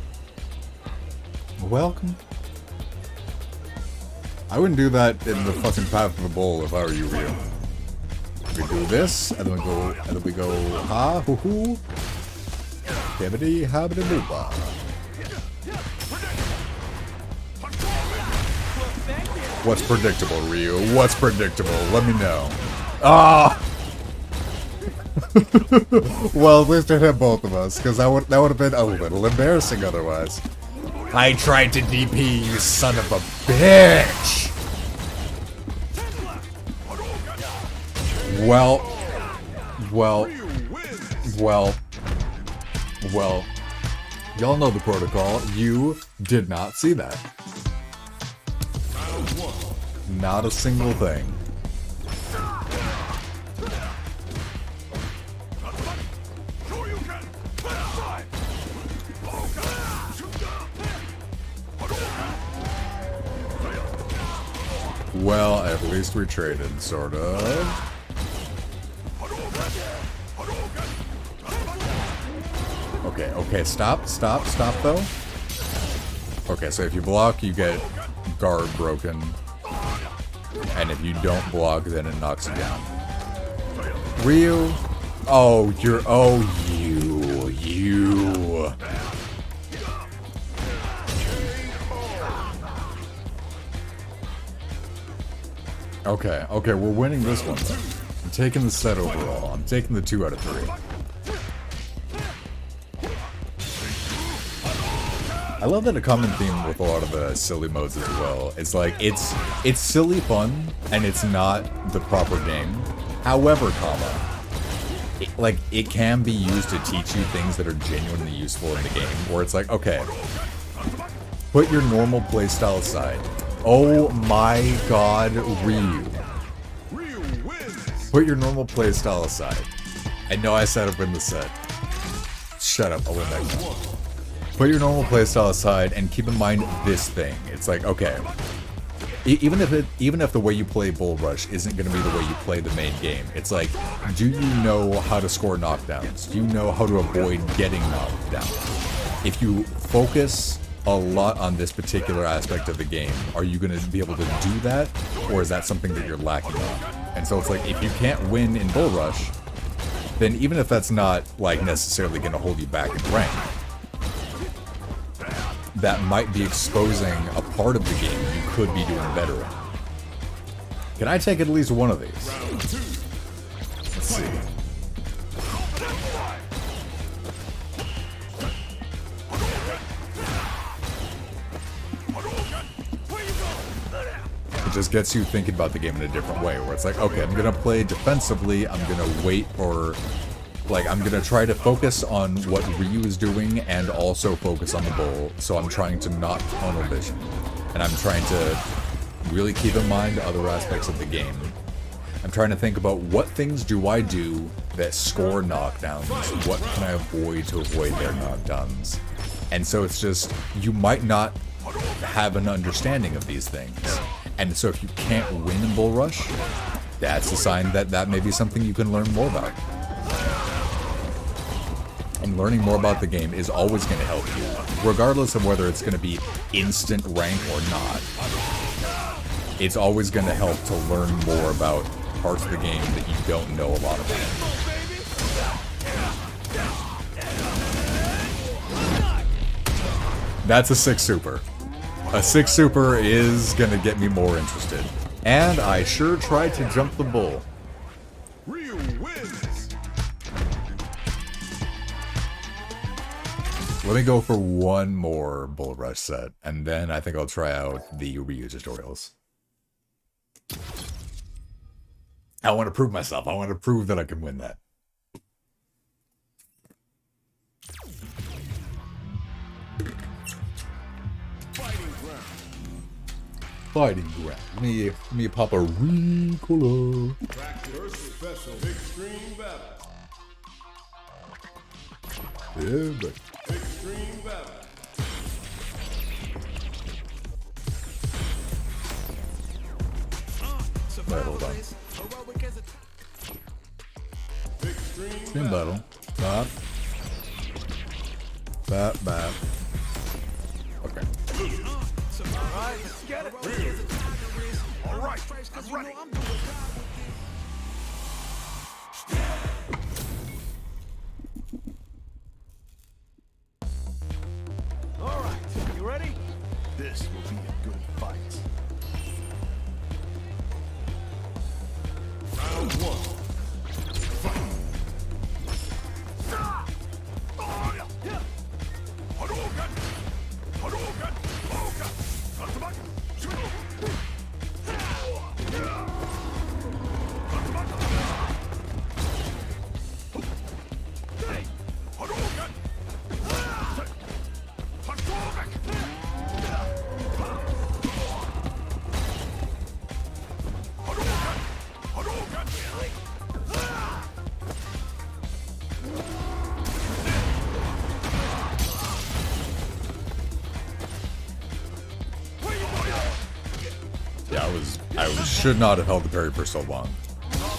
Welcome. I wouldn't do that in the fucking path of the bull if I were you, Ryu. We do this, and then we go, ha, hoo hoo, hibbity, habbity, booba. What's predictable, Ryu? What's predictable? Let me know. Ah! Well, at least it hit both of us, because that would have been a little embarrassing otherwise. I tried to DP, you son of a bitch! Well, y'all know the protocol. You did not see that. Not a single thing. Well, at least we traded, sort of. Okay, stop though. Okay, so if you block, you get guard broken. And if you don't block, then it knocks you down. Ryu? Oh, you. Okay, we're winning this one though. I'm taking the set overall. I'm taking the 2 out of 3. I love that a common theme with a lot of the silly modes as well. It's like, it's silly fun, and it's not the proper game. However, it can be used to teach you things that are genuinely useful in the game, where it's like, okay, put your normal playstyle aside. Oh my god, Ryu. Put your normal playstyle aside. I know I said it in the set. Shut up, I'll win next time. Put your normal playstyle aside and keep in mind this thing. It's like, okay, even if the way you play Bull Rush isn't going to be the way you play the main game, it's like, do you know how to score knockdowns? Do you know how to avoid getting knocked down? If you focus a lot on this particular aspect of the game. Are you going to be able to do that, or is that something that you're lacking on? And so it's like, if you can't win in Bull Rush, then even if that's not, like, necessarily going to hold you back in rank, that might be exposing a part of the game you could be doing better in. Can I take at least one of these? Let's see. It just gets you thinking about the game in a different way, where it's like, okay, I'm gonna play defensively, I'm gonna wait for, like, I'm gonna try to focus on what Ryu is doing and also focus on the bull, so I'm trying to not tunnel vision. And I'm trying to really keep in mind other aspects of the game. I'm trying to think about what things do I do that score knockdowns, what can I avoid to avoid their knockdowns. And so it's just, you might not have an understanding of these things. And so if you can't win in Bull Rush, that's a sign that that may be something you can learn more about. And learning more about the game is always going to help you, regardless of whether it's going to be instant rank or not. It's always going to help to learn more about parts of the game that you don't know a lot about. That's a 6 super. A 6 super is gonna get me more interested. And I sure tried to jump the bull. Ryu wins. Let me go for one more Bull Rush set, and then I think I'll try out the Ryu tutorials. I want to prove myself. I want to prove that I can win that. Fighting ground. Let me pop a Ricola. Practice special extreme battle. Yeah, but Extreme battle. right, hold on. Extreme battle. Bop. Bop, bop. Okay. Alright, you ready? This will be a good fight. Round 1. Yeah, I should not have held the parry for so long.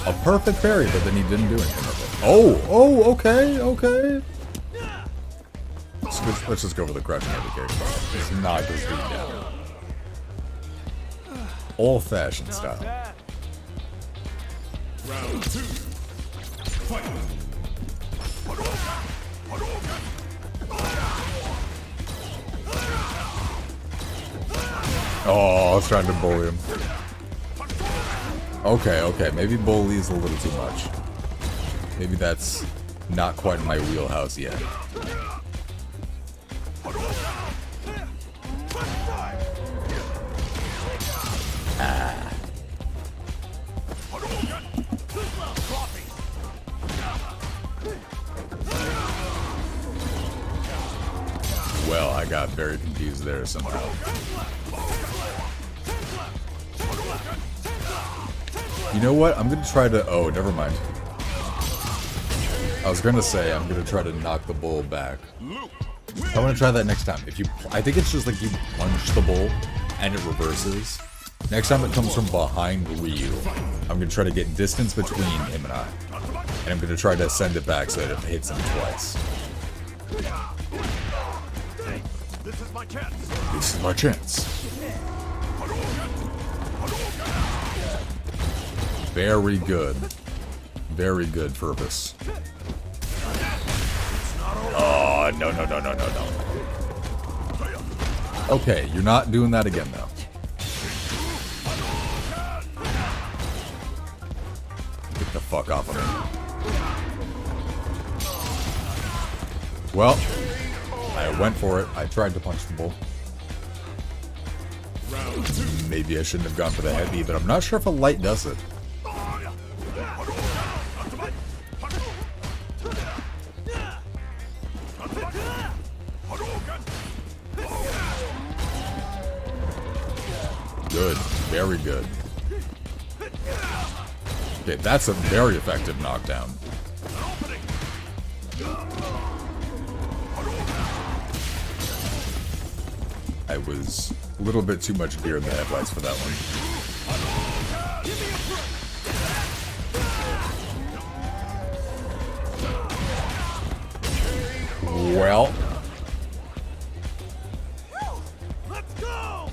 A perfect parry, but then he didn't do anything with it. Oh, okay. Let's just go for the crouching heavy kick. Just knock this dude down. Old-fashioned style. Round 2. Fight. Oh, I was trying to bully him. Okay. Maybe bully's a little too much. Maybe that's not quite in my wheelhouse yet. Well, I got very confused there somehow. You know what? I'm gonna try to... Oh, never mind. I was gonna say I'm gonna try to knock the bull back. I want to try that next time. I think it's just like you punch the bull and it reverses. Next time it comes from behind Ryu, I'm gonna try to get distance between him and I. And I'm gonna try to send it back so that it hits him twice. This is my chance. This is my chance. Very good. Very good, Purpose. Oh, no, no, no, no, no, no. Okay, you're not doing that again, though. Get the fuck off of me. Well, I went for it. I tried to punch the bull. Maybe I shouldn't have gone for the heavy, but I'm not sure if a light does it. Good. Very good. Okay, that's a very effective knockdown. I was a little bit too much deer in the headlights for that one. Well. Let's go.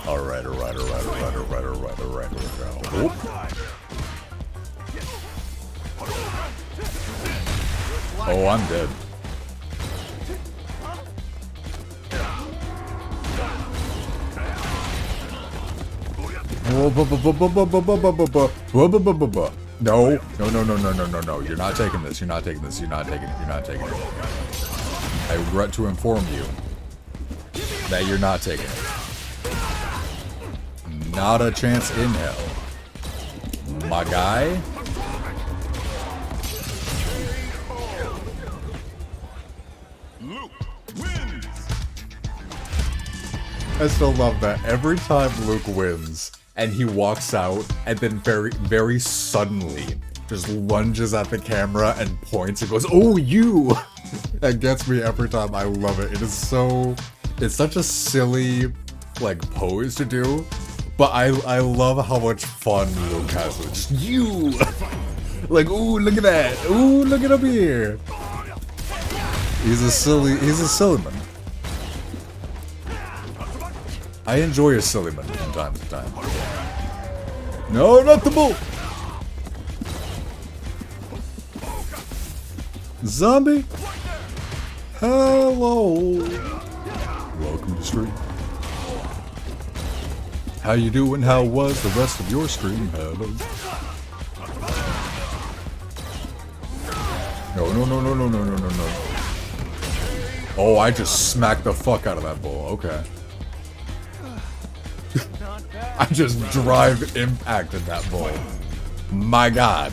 Alright. Oop. Oh, I'm dead. No. You're not taking this. You're not taking this. You're not taking it. You're not taking it. I regret to inform you that you're not taking it. Not a chance in hell. My guy. Luke wins. I still love that. Every time Luke wins and he walks out and then very suddenly just lunges at the camera and points and goes, "Oh, you!" That gets me every time. I love it. It's such a silly, like, pose to do, but I love how much fun Luke has with just you. Like, ooh, look at that. Ooh, look at him here. He's a silly man. I enjoy a silly man from time to time. No, not the bull. Zombie. Hello. Welcome to stream. How you doing? How was the rest of your stream? Hello. No. Oh, I just smacked the fuck out of that bull. Okay. I just drive impacted that bull. My god.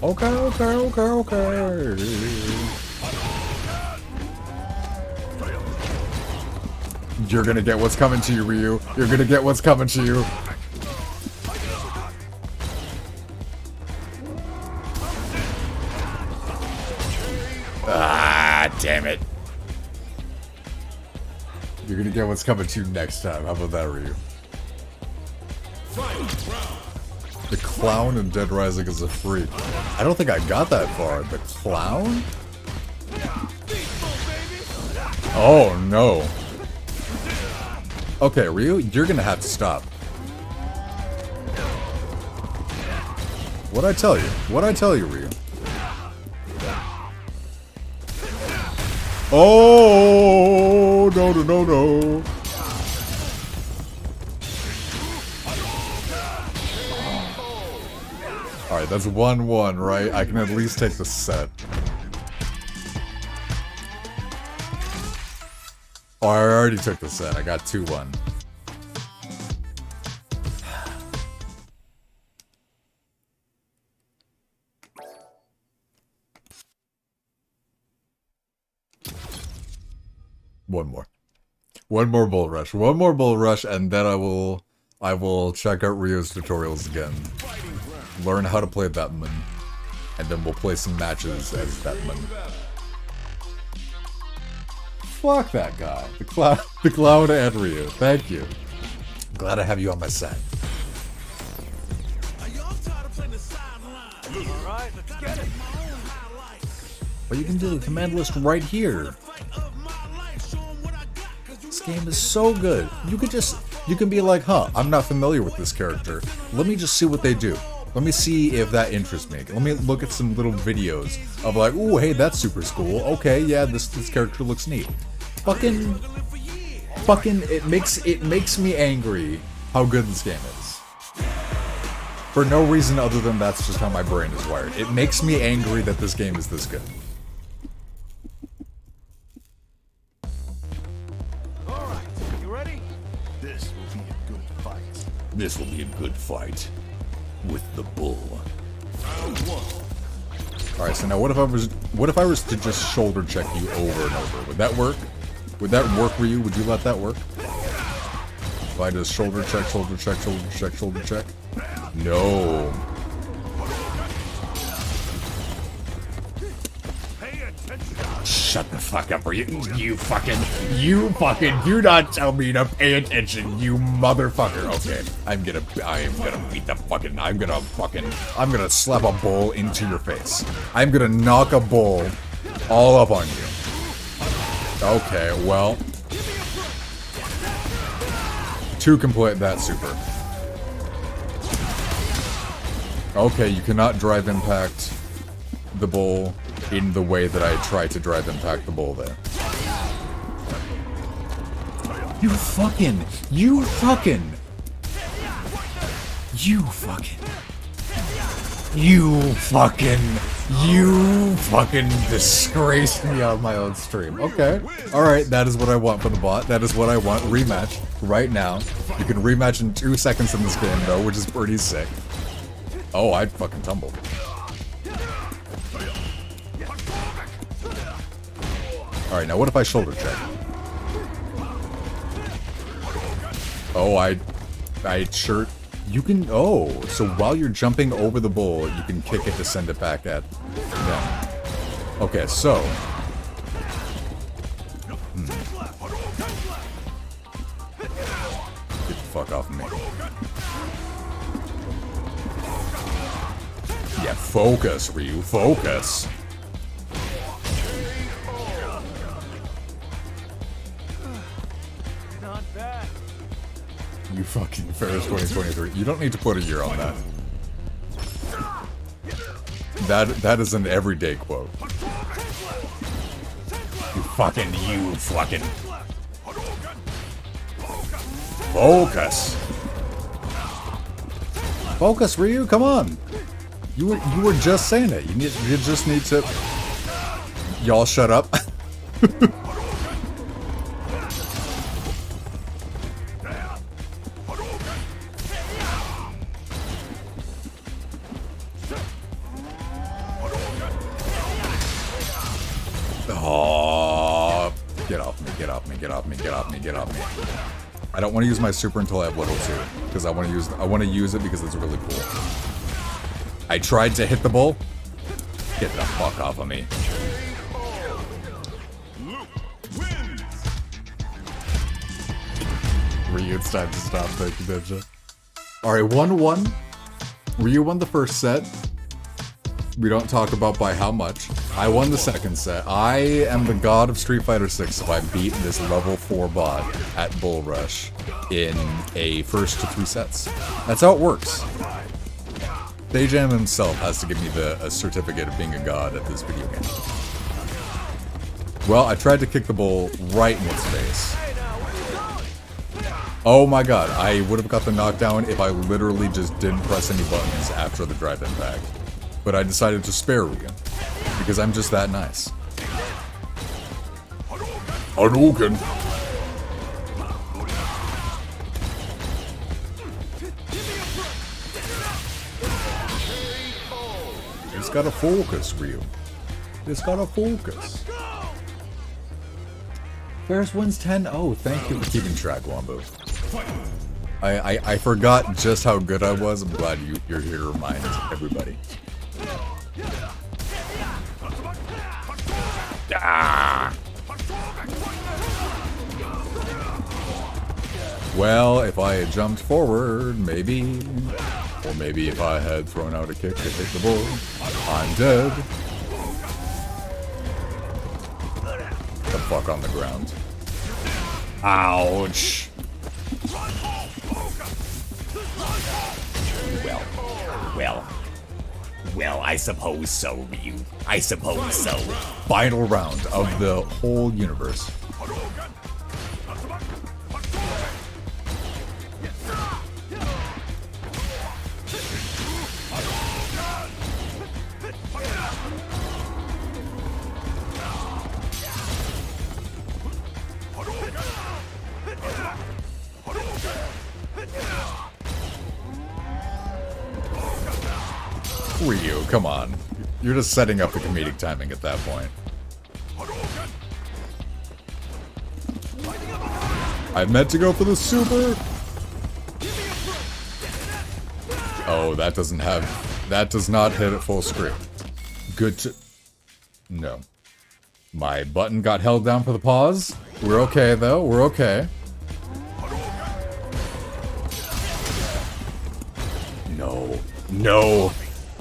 Okay. You're gonna get what's coming to you, Ryu. You're gonna get what's coming to you. Ah, damn it. You're gonna get what's coming to you next time. How about that, Ryu? The clown in Dead Rising is a freak. I don't think I got that far. The clown? Oh, no. Okay, Ryu, you're gonna have to stop. What'd I tell you? What'd I tell you, Ryu? Oh, no. Alright, that's 1-1, right? I can at least take the set. Oh, I already took the set. I got 2-1. One more bull rush. One more bull rush, and then I will check out Rio's tutorials again. Learn how to play Batman. And then we'll play some matches as Batman. Fuck that guy. The clown and Ryu. Thank you. Glad I have you on my side. Are y'all tired of playing the sideline? All right, let's get it. My own highlights. But you can do the command list right here. Fight of my life. Show 'em what I got. 'Cause you This know game is so good. You can be like, huh, I'm not familiar with this character. Let me just see what they do. Let me see if that interests me. Let me look at some little videos of like, ooh, hey, that's super cool. Okay, yeah, this character looks neat. Fucking, it makes me angry how good this game is. For no reason other than that's just how my brain is wired. It makes me angry that this game is this good. All right, you ready? This will be a good fight. This will be a good fight with the bull. Alright, so now what if I was to just shoulder check you over and over? Would that work? Would that work for you? Would you let that work? If I just shoulder check, shoulder check, shoulder check, shoulder check? No. Shut the fuck up, or you fucking do not tell me to pay attention, you motherfucker. Okay, I am gonna beat the fucking, I'm gonna slap a bowl into your face. I'm gonna knock a bowl all up on you. Okay, well. To complete that super. Okay, you cannot drive impact the bowl in the way that I tried to drive impact the bowl there. You fucking disgraced me on my own stream. Okay. Alright, that is what I want from the bot. That is what I want. Rematch right now. You can rematch in 2 seconds in this game though, which is pretty sick. Oh, I'd fucking tumble. Alright, now what if I shoulder check? Oh, I sure... You can... Oh, so while you're jumping over the bull, you can kick it to send it back at them. Okay, so... Get the fuck off of me. Yeah, focus, Ryu, focus. Not bad. You fucking Ferris 2023. You don't need to put a year on that. That is an everyday quote. You fucking focus. Focus, Ryu, come on. You were just saying it. You just need to. Y'all shut up. Oh, get off me, get off me, get off me, get off me, get off me. I don't want to use my super until I have Whittle 2, because I want to use it because it's really cool. I tried to hit the bull. Get the fuck off of me. Ryu, it's time to stop. Thank you, Ninja. Alright, 1-1. Ryu won the first set. We don't talk about by how much. I won the second set. I am the god of Street Fighter 6 if I beat this level 4 bot at Bull Rush in a first to 3 sets. That's how it works. Dayjam himself has to give me a certificate of being a god at this video game. Well, I tried to kick the bull right in its face. Oh my god, I would have got the knockdown if I literally just didn't press any buttons after the drive impact. But I decided to spare Ryu, because I'm just that nice. Hadouken! It's gotta focus, Ryu. It's gotta focus. Ferris wins 10-0. Thank you for keeping track, Wombo. I forgot just how good I was. I'm glad you're here to remind everybody. Ah! Well, if I had jumped forward, maybe. Or maybe if I had thrown out a kick to hit the board. I'm dead. The fuck on the ground. Ouch. Well, I suppose so, Ryu. I suppose so. Final round of the whole universe. Ryu, come on. You're just setting up the comedic timing at that point. I meant to go for the super! Oh, that does not hit at full screen. Good to... No. My button got held down for the pause. We're okay, though. We're okay. No. No.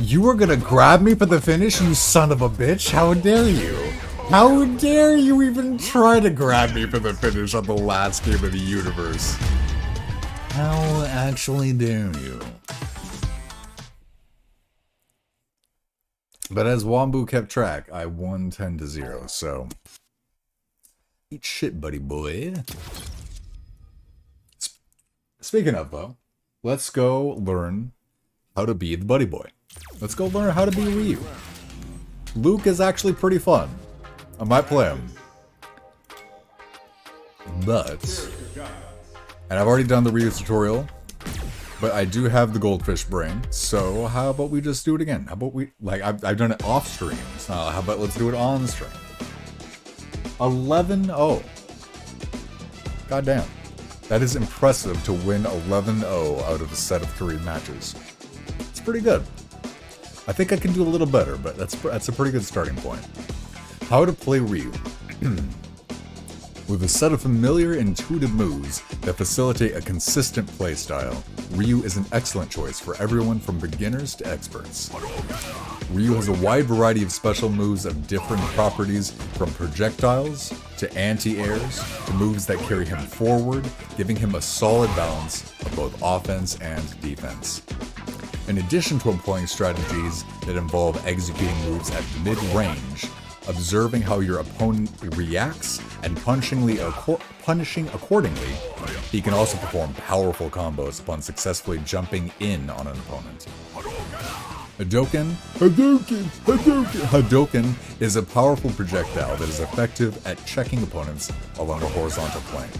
You were gonna grab me for the finish, you son of a bitch? How dare you? How dare you even try to grab me for the finish on the last game of the universe? How actually dare you? But as Wombu kept track, I won 10-0, so... Eat shit, buddy boy. Speaking of, though, let's go learn how to be the buddy boy. Let's go learn how to be Ryu. Luke is actually pretty fun. I might play him. But... And I've already done the Ryu tutorial. But I do have the goldfish brain. So how about we just do it again? How about we... Like, I've done it off stream. So how about let's do it on stream? 11-0. Goddamn. That is impressive to win 11-0 out of a set of 3 matches. It's pretty good. I think I can do a little better, but that's a pretty good starting point. How to play Ryu. With a set of familiar, intuitive moves that facilitate a consistent playstyle, Ryu is an excellent choice for everyone from beginners to experts. Ryu has a wide variety of special moves of different properties, from projectiles to anti-airs to moves that carry him forward, giving him a solid balance of both offense and defense. In addition to employing strategies that involve executing moves at mid-range, observing how your opponent reacts, and punishing accordingly, he can also perform powerful combos upon successfully jumping in on an opponent. Hadouken is a powerful projectile that is effective at checking opponents along a horizontal plane.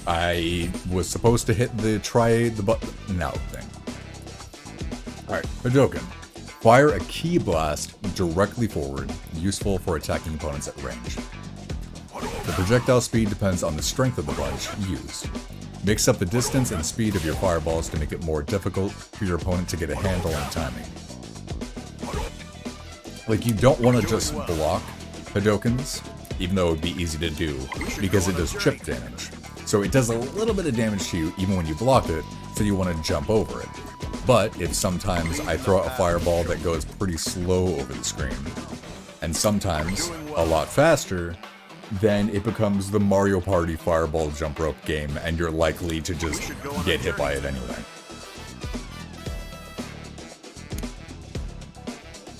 I was supposed to hit the try the button now thing. Alright, Hadouken. Fire a ki blast directly forward, useful for attacking opponents at range. The projectile speed depends on the strength of the punch used. Mix up the distance and speed of your fireballs to make it more difficult for your opponent to get a handle on timing. Like, you don't want to just block Hadoukens, even though it would be easy to do, because it does chip damage. So it does a little bit of damage to you even when you block it, so you want to jump over it. But if sometimes I throw out a fireball that goes pretty slow over the screen, and sometimes a lot faster, then it becomes the Mario Party fireball jump rope game, and you're likely to just get hit by it anyway.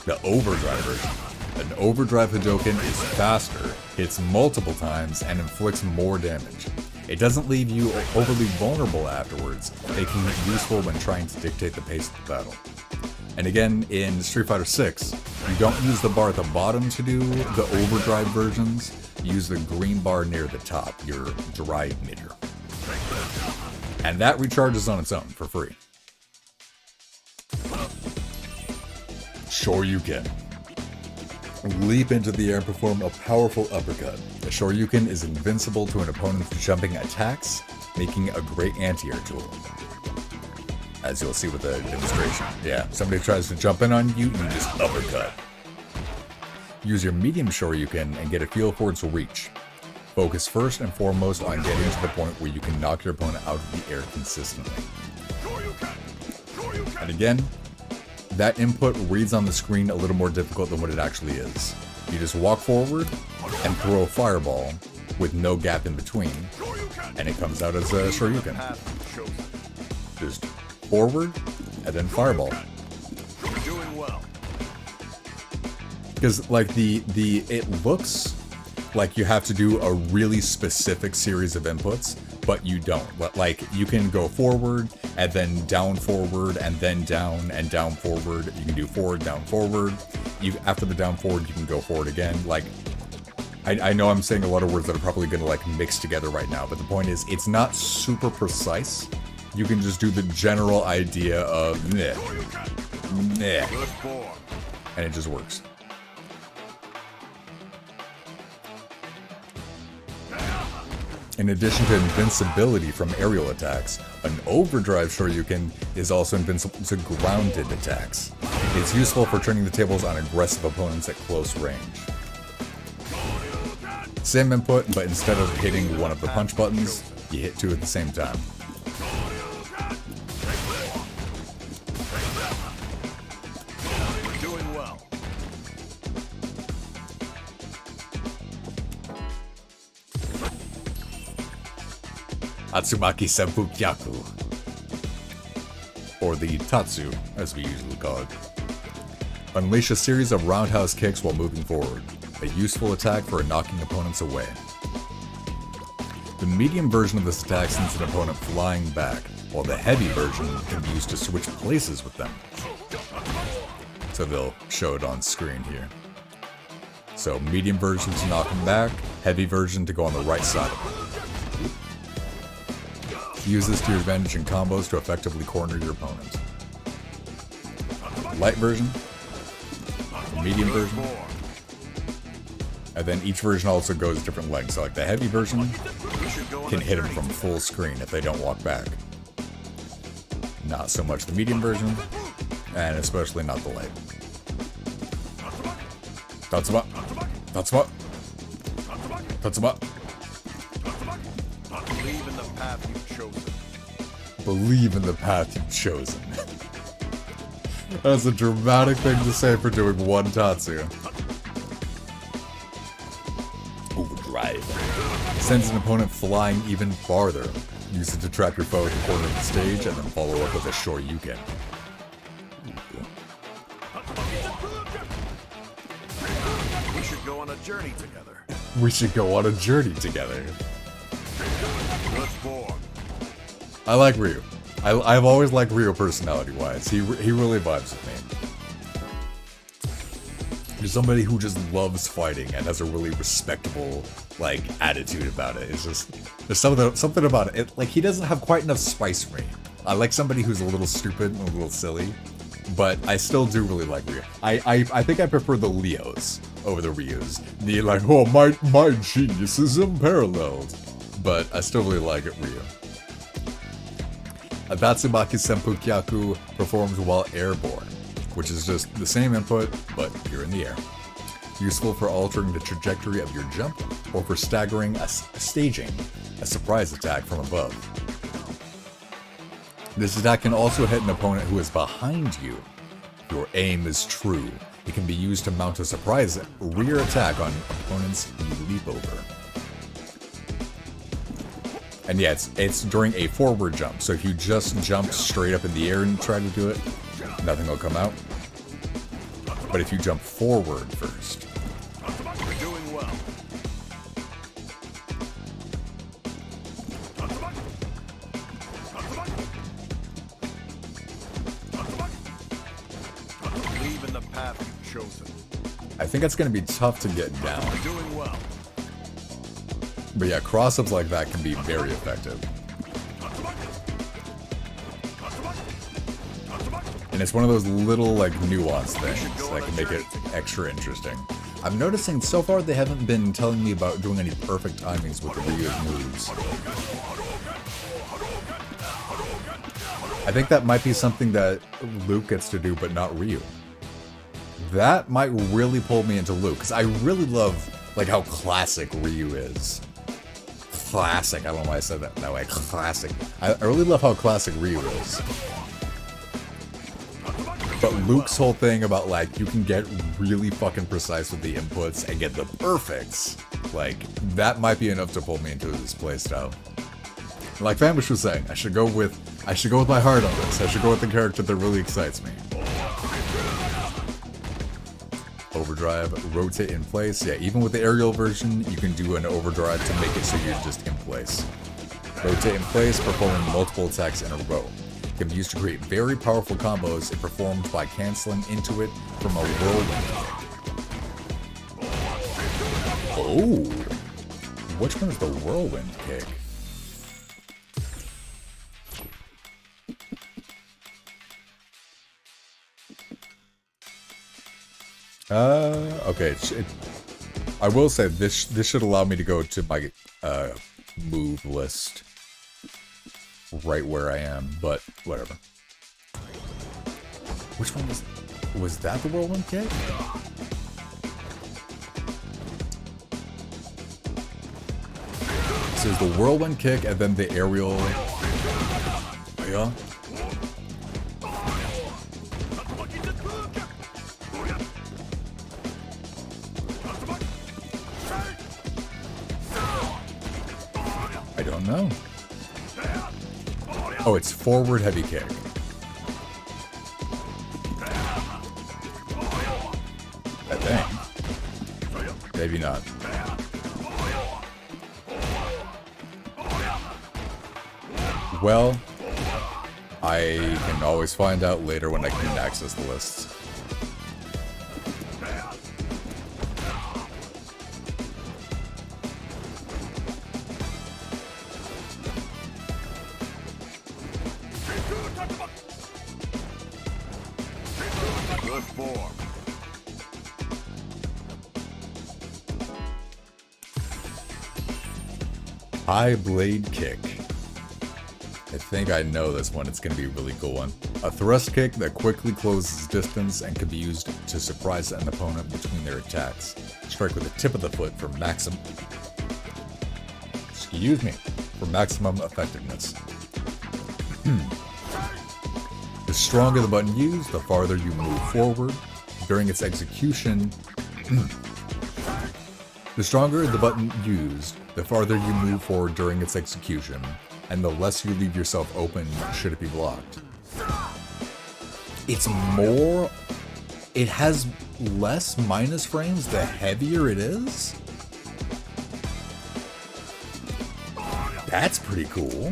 The overdrive version. An overdrive Hadouken is faster, hits multiple times, and inflicts more damage. It doesn't leave you overly vulnerable afterwards, making it useful when trying to dictate the pace of the battle. And again, in Street Fighter 6, you don't use the bar at the bottom to do the overdrive versions, you use the green bar near the top, your drive meter. And that recharges on its own for free. Shoryuken. Leap into the air and perform a powerful uppercut. The Shoryuken is invincible to an opponent's jumping attacks, making a great anti-air tool. As you'll see with the demonstration. Yeah, somebody tries to jump in on you, you just uppercut. Use your medium Shoryuken and get a feel for its reach. Focus first and foremost on getting to the point where you can knock your opponent out of the air consistently. And again, that input reads on the screen a little more difficult than what it actually is. You just walk forward and throw a fireball with no gap in between, and it comes out as a Shoryuken. Just forward and then fireball. Because like it looks like you have to do a really specific series of inputs, but you don't. Like, you can go forward, and then down forward, and then down, and down forward. You can do forward, down forward. After the down forward, you can go forward again. Like, I know I'm saying a lot of words that are probably going to, like, mix together right now, but the point is, it's not super precise. You can just do the general idea of meh, meh, and it just works. In addition to invincibility from aerial attacks, an overdrive Shoryuken is also invincible to grounded attacks. It's useful for turning the tables on aggressive opponents at close range. Same input, but instead of hitting one of the punch buttons, you hit two at the same time. Atsumaki Senpukyaku, or the Tatsu, as we usually call it. Unleash a series of roundhouse kicks while moving forward, a useful attack for knocking opponents away. The medium version of this attack sends an opponent flying back, while the heavy version can be used to switch places with them. So they'll show it on screen here. So medium version to knock them back, heavy version to go on the right side of them. Use this to your advantage in combos to effectively corner your opponent. Light version, medium version, and then each version also goes different lengths. So like the heavy version can hit them from full screen if they don't walk back. Not so much the medium version, and especially not the light. Tatsuma, Tatsuma, Tatsuma. Believe in the path you've chosen. Believe in the path you've chosen. That's a dramatic thing to say for doing one Tatsu. Overdrive. Sends an opponent flying even farther. Use it to trap your foe at the corner of the stage and then follow up with a Shoryuken. We should go on a journey together. We should go on a journey together. I like Ryu. I've always liked Ryu personality-wise. He really vibes with me. He's somebody who just loves fighting and has a really respectable, like, attitude about it. It's just, there's something about it. Like, he doesn't have quite enough spice for me. I like somebody who's a little stupid and a little silly, but I still do really like Ryu. I think I prefer the Leos over the Ryus. The like, oh, my genius is unparalleled. But I still really like it, Ryu. A Tatsumaki Senpukyaku performs while airborne, which is just the same input, but you're in the air. Useful for altering the trajectory of your jump, or for staging a surprise attack from above. This attack can also hit an opponent who is behind you. If your aim is true, it can be used to mount a surprise rear attack on opponents you leap over. And yeah, it's during a forward jump, so if you just jump straight up in the air and try to do it, nothing will come out. But if you jump forward first, We're doing well. Believe in the path you've chosen. I think it's going to be tough to get down. We're doing well. But yeah, cross-ups like that can be very effective. And it's one of those little, like, nuanced things that can make it extra interesting. I'm noticing so far they haven't been telling me about doing any perfect timings with the Ryu's moves. I think that might be something that Luke gets to do, but not Ryu. That might really pull me into Luke, because I really love, like, how classic Ryu is. classic. I don't know why I said that way. Classic. I really love how classic Ryu is. But Luke's whole thing about, like, you can get really fucking precise with the inputs and get the perfects, like, that might be enough to pull me into this playstyle. Like Famish was saying, I should go with my heart on this. I should go with the character that really excites me. Overdrive, rotate in place. Yeah, even with the aerial version, you can do an overdrive to make it so you're just in place. Rotate in place, performing multiple attacks in a row. It can be used to create very powerful combos if performed by canceling into it from a whirlwind kick. Oh! Which one is the whirlwind kick? Okay. I will say this should allow me to go to my move list right where I am, but whatever. Which one was that the whirlwind kick? So there's the whirlwind kick and then the aerial. Yeah. I don't know. Oh, it's forward heavy kick. I think. Maybe not. Well, I can always find out later when I can access the lists. Good form. High blade kick. I think I know this one. It's going to be a really cool one. A thrust kick that quickly closes distance and can be used to surprise an opponent between their attacks. Strike with the tip of the foot for maximum... Excuse me. For maximum effectiveness. The stronger the button used, the farther you move forward. During its execution... The stronger the button used, the farther you move forward during its execution, and the less you leave yourself open should it be blocked. It's more... It has less minus frames the heavier it is? That's pretty cool.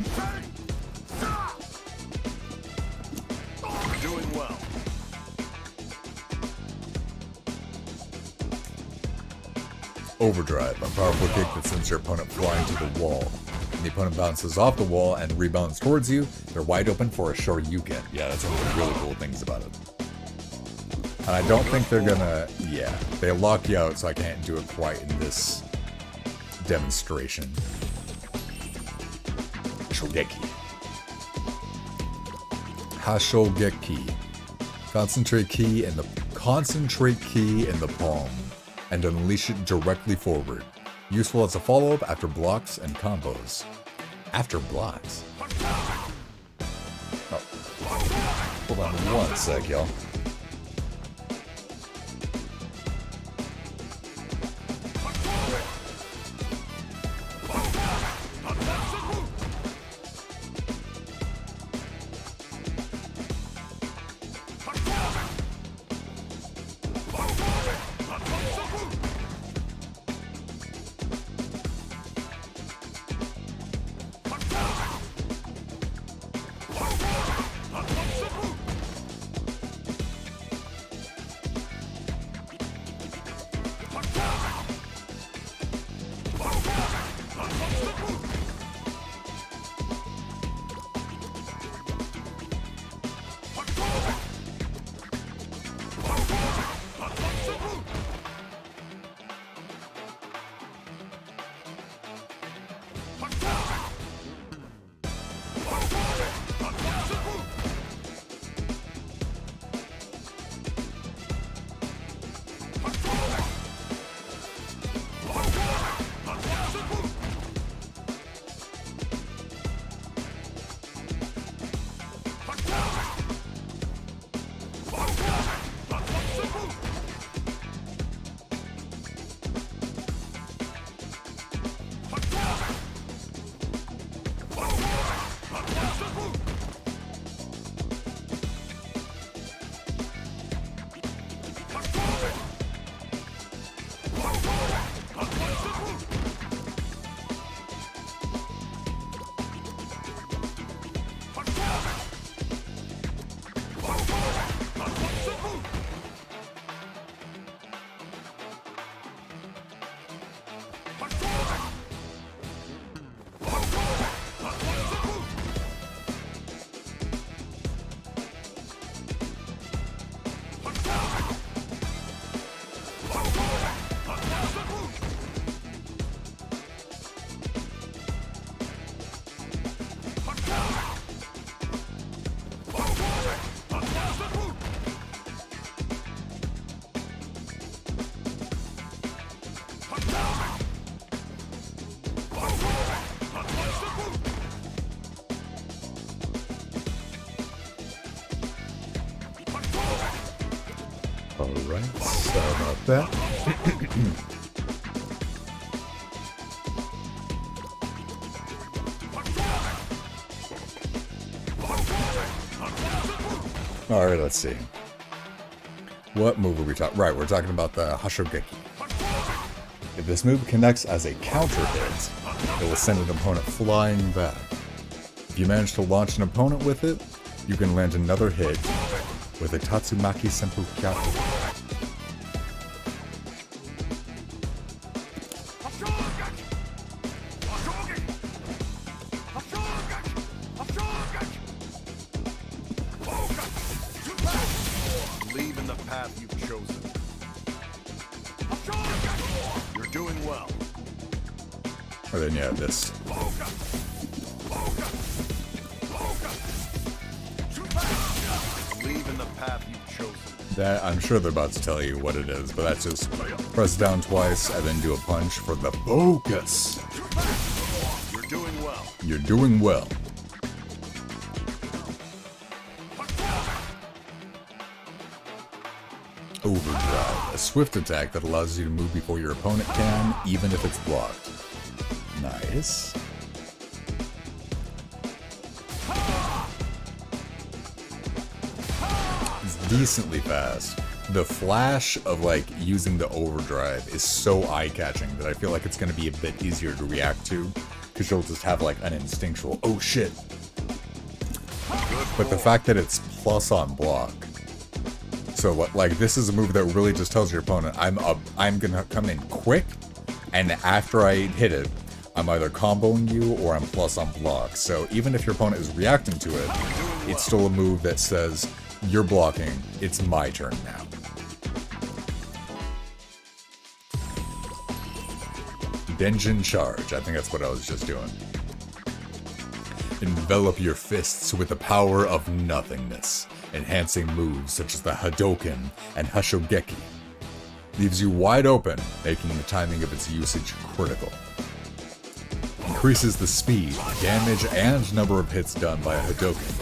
Doing well. Overdrive, a powerful kick that sends your opponent flying to the wall. When the opponent bounces off the wall and rebounds towards you, they're wide open for a Shoryuken. Yeah, that's one of the really cool things about it. And I don't think they're gonna... Yeah, they lock you out, so I can't do it quite in this demonstration. Shogeki. Hashogeki. Concentrate key in the palm, and unleash it directly forward. Useful as a follow-up after blocks and combos. After blocks? Oh. Hold on one sec, y'all. Alright, sorry about that. Alright, let's see. What move are we talking? Right, we're talking about the Hashogeki. If this move connects as a counter hit, it will send an opponent flying back. If you manage to launch an opponent with it, you can land another hit with a Tatsumaki Senpu Kyaku. Believe in the path you've chosen. You're doing well. And then you have this. Believe in the path you've chosen. That, I'm sure they're about to tell you what it is, but that's just press down twice and then do a punch for the focus. You're doing well. You're doing well. Overdrive, a swift attack that allows you to move before your opponent can, even if it's blocked. Nice. It's decently fast. The flash of like using the overdrive is so eye-catching that I feel like it's going to be a bit easier to react to, because you'll just have like an instinctual oh shit. But the fact that it's plus on block, so like this is a move that really just tells your opponent I'm gonna come in quick, and after I hit it, I'm either comboing you or I'm plus on block. So even if your opponent is reacting to it, it's still a move that says you're blocking, it's my turn now. Denjin Charge, I think that's what I was just doing. Envelop your fists with the power of nothingness, enhancing moves such as the Hadoken and Hashogeki. Leaves you wide open, making the timing of its usage critical. Increases the speed, damage, and number of hits done by a Hadoken.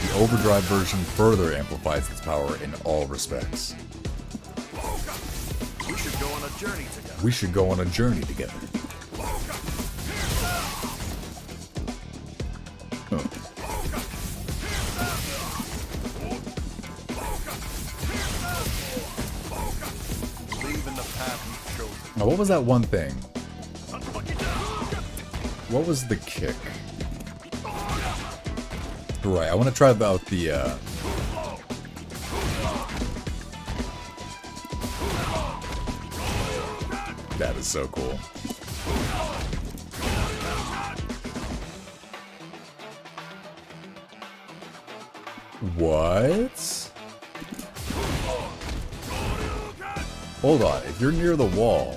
The overdrive version further amplifies its power in all respects. We should go on a journey together. We should go on a journey together. Oh. Believe in the path you've chosen. Now, what was that one thing? What was the kick? Right, I want to try out the, That is so cool. What? Hold on, if you're near the wall...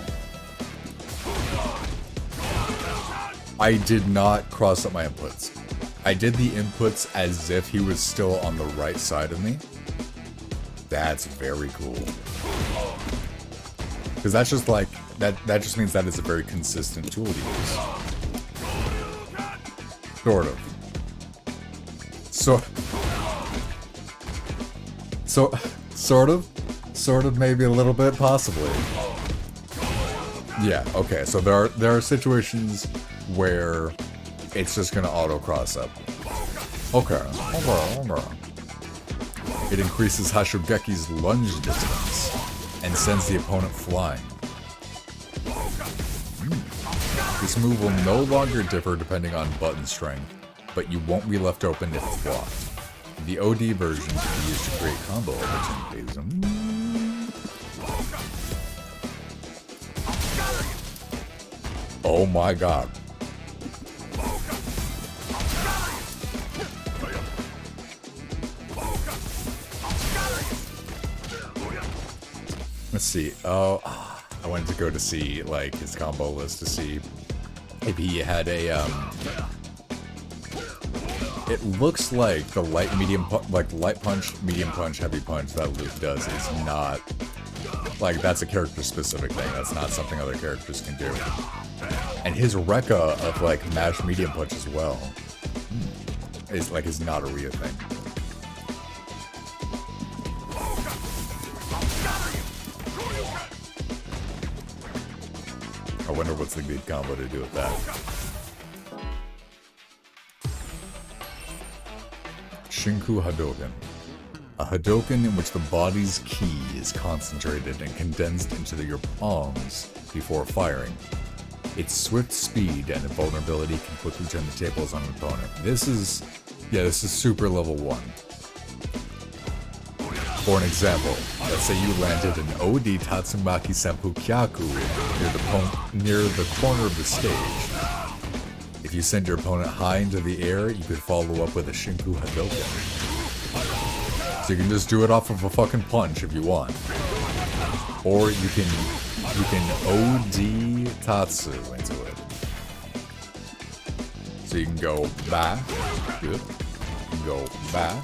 I did not cross up my inputs. I did the inputs as if he was still on the right side of me. That's very cool. Because that's just like, that just means that is a very consistent tool to use. Sort of. Sort of, maybe a little bit, possibly. Yeah, okay, so there are situations where it's just gonna auto-cross up. Okay. It increases Hashogeki's lunge distance, and sends the opponent flying. This move will no longer differ depending on button strength, but you won't be left open if it's blocked. The OD version can be used to create combo opportunities. Oh my god. Let's see. Oh, I wanted to go to see like his combo list to see if he had a it looks like the light light punch, medium punch, heavy punch that Luke does is not like that's a character specific thing. That's not something other characters can do. And his Rekka of like mash medium punch as well is not a real thing. I wonder what's the good combo to do with that. Shinku Hadoken. A Hadoken in which the body's ki is concentrated and condensed into your palms before firing. Its swift speed and invulnerability can quickly turn the tables on an opponent. This is super level 1. For an example, let's say you landed an OD Tatsumaki Senpu Kyaku near the corner of the stage. If you send your opponent high into the air, you could follow up with a Shinku Hadoken. So you can just do it off of a fucking punch if you want. Or you can OD Tatsu into it. So you can go back, good. You can go back.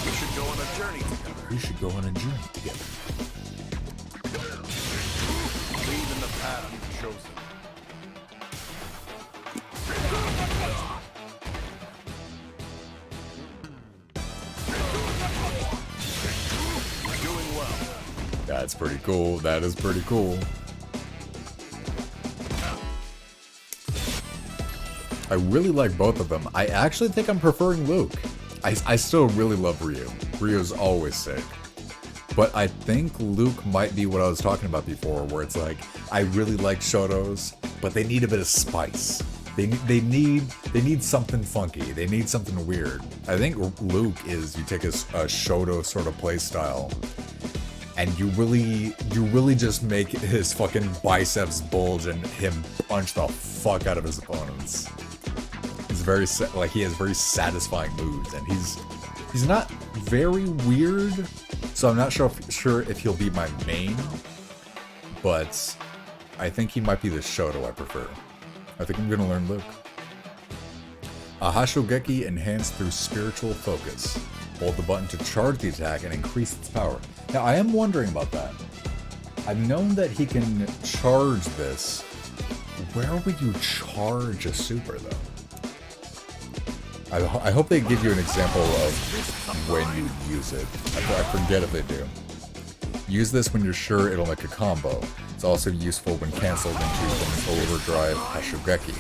We should go on a journey together. We should go on a journey together. Lead in the path you've chosen. You're doing well. That's pretty cool. That is pretty cool. I really like both of them. I actually think I'm preferring Luke. I still really love Ryu. Ryu's always sick. But I think Luke might be what I was talking about before, where it's like, I really like Shotos, but they need a bit of spice. They need something funky. They need something weird. I think Luke is, you take a Shoto sort of play style, and you really just make his fucking biceps bulge and him punch the fuck out of his opponents. He's very he has very satisfying moves, and he's not very weird, so I'm not sure if he'll be my main, but I think he might be the Shoto I prefer. I think I'm gonna learn Luke. A Hashogeki enhanced through spiritual focus. Hold the button to charge the attack and increase its power. Now I am wondering about that. I've known that he can charge this. Where would you charge a super though? I hope they give you an example of when you use it. I forget if they do. Use this when you're sure it'll make a combo. It's also useful when cancelled into an overdrive Hashogeki.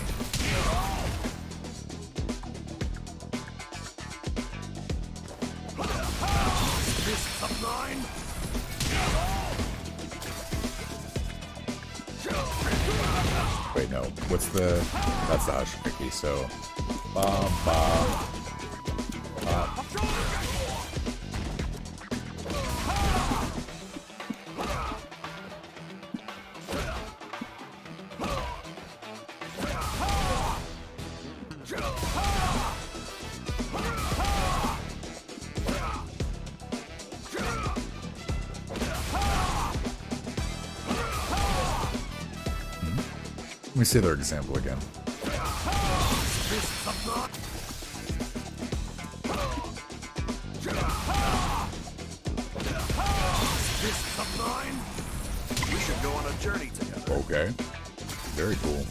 Wait, no. What's the... That's the Hashogeki, so... Let me see their example again. We should go on a journey together. Okay. Very cool.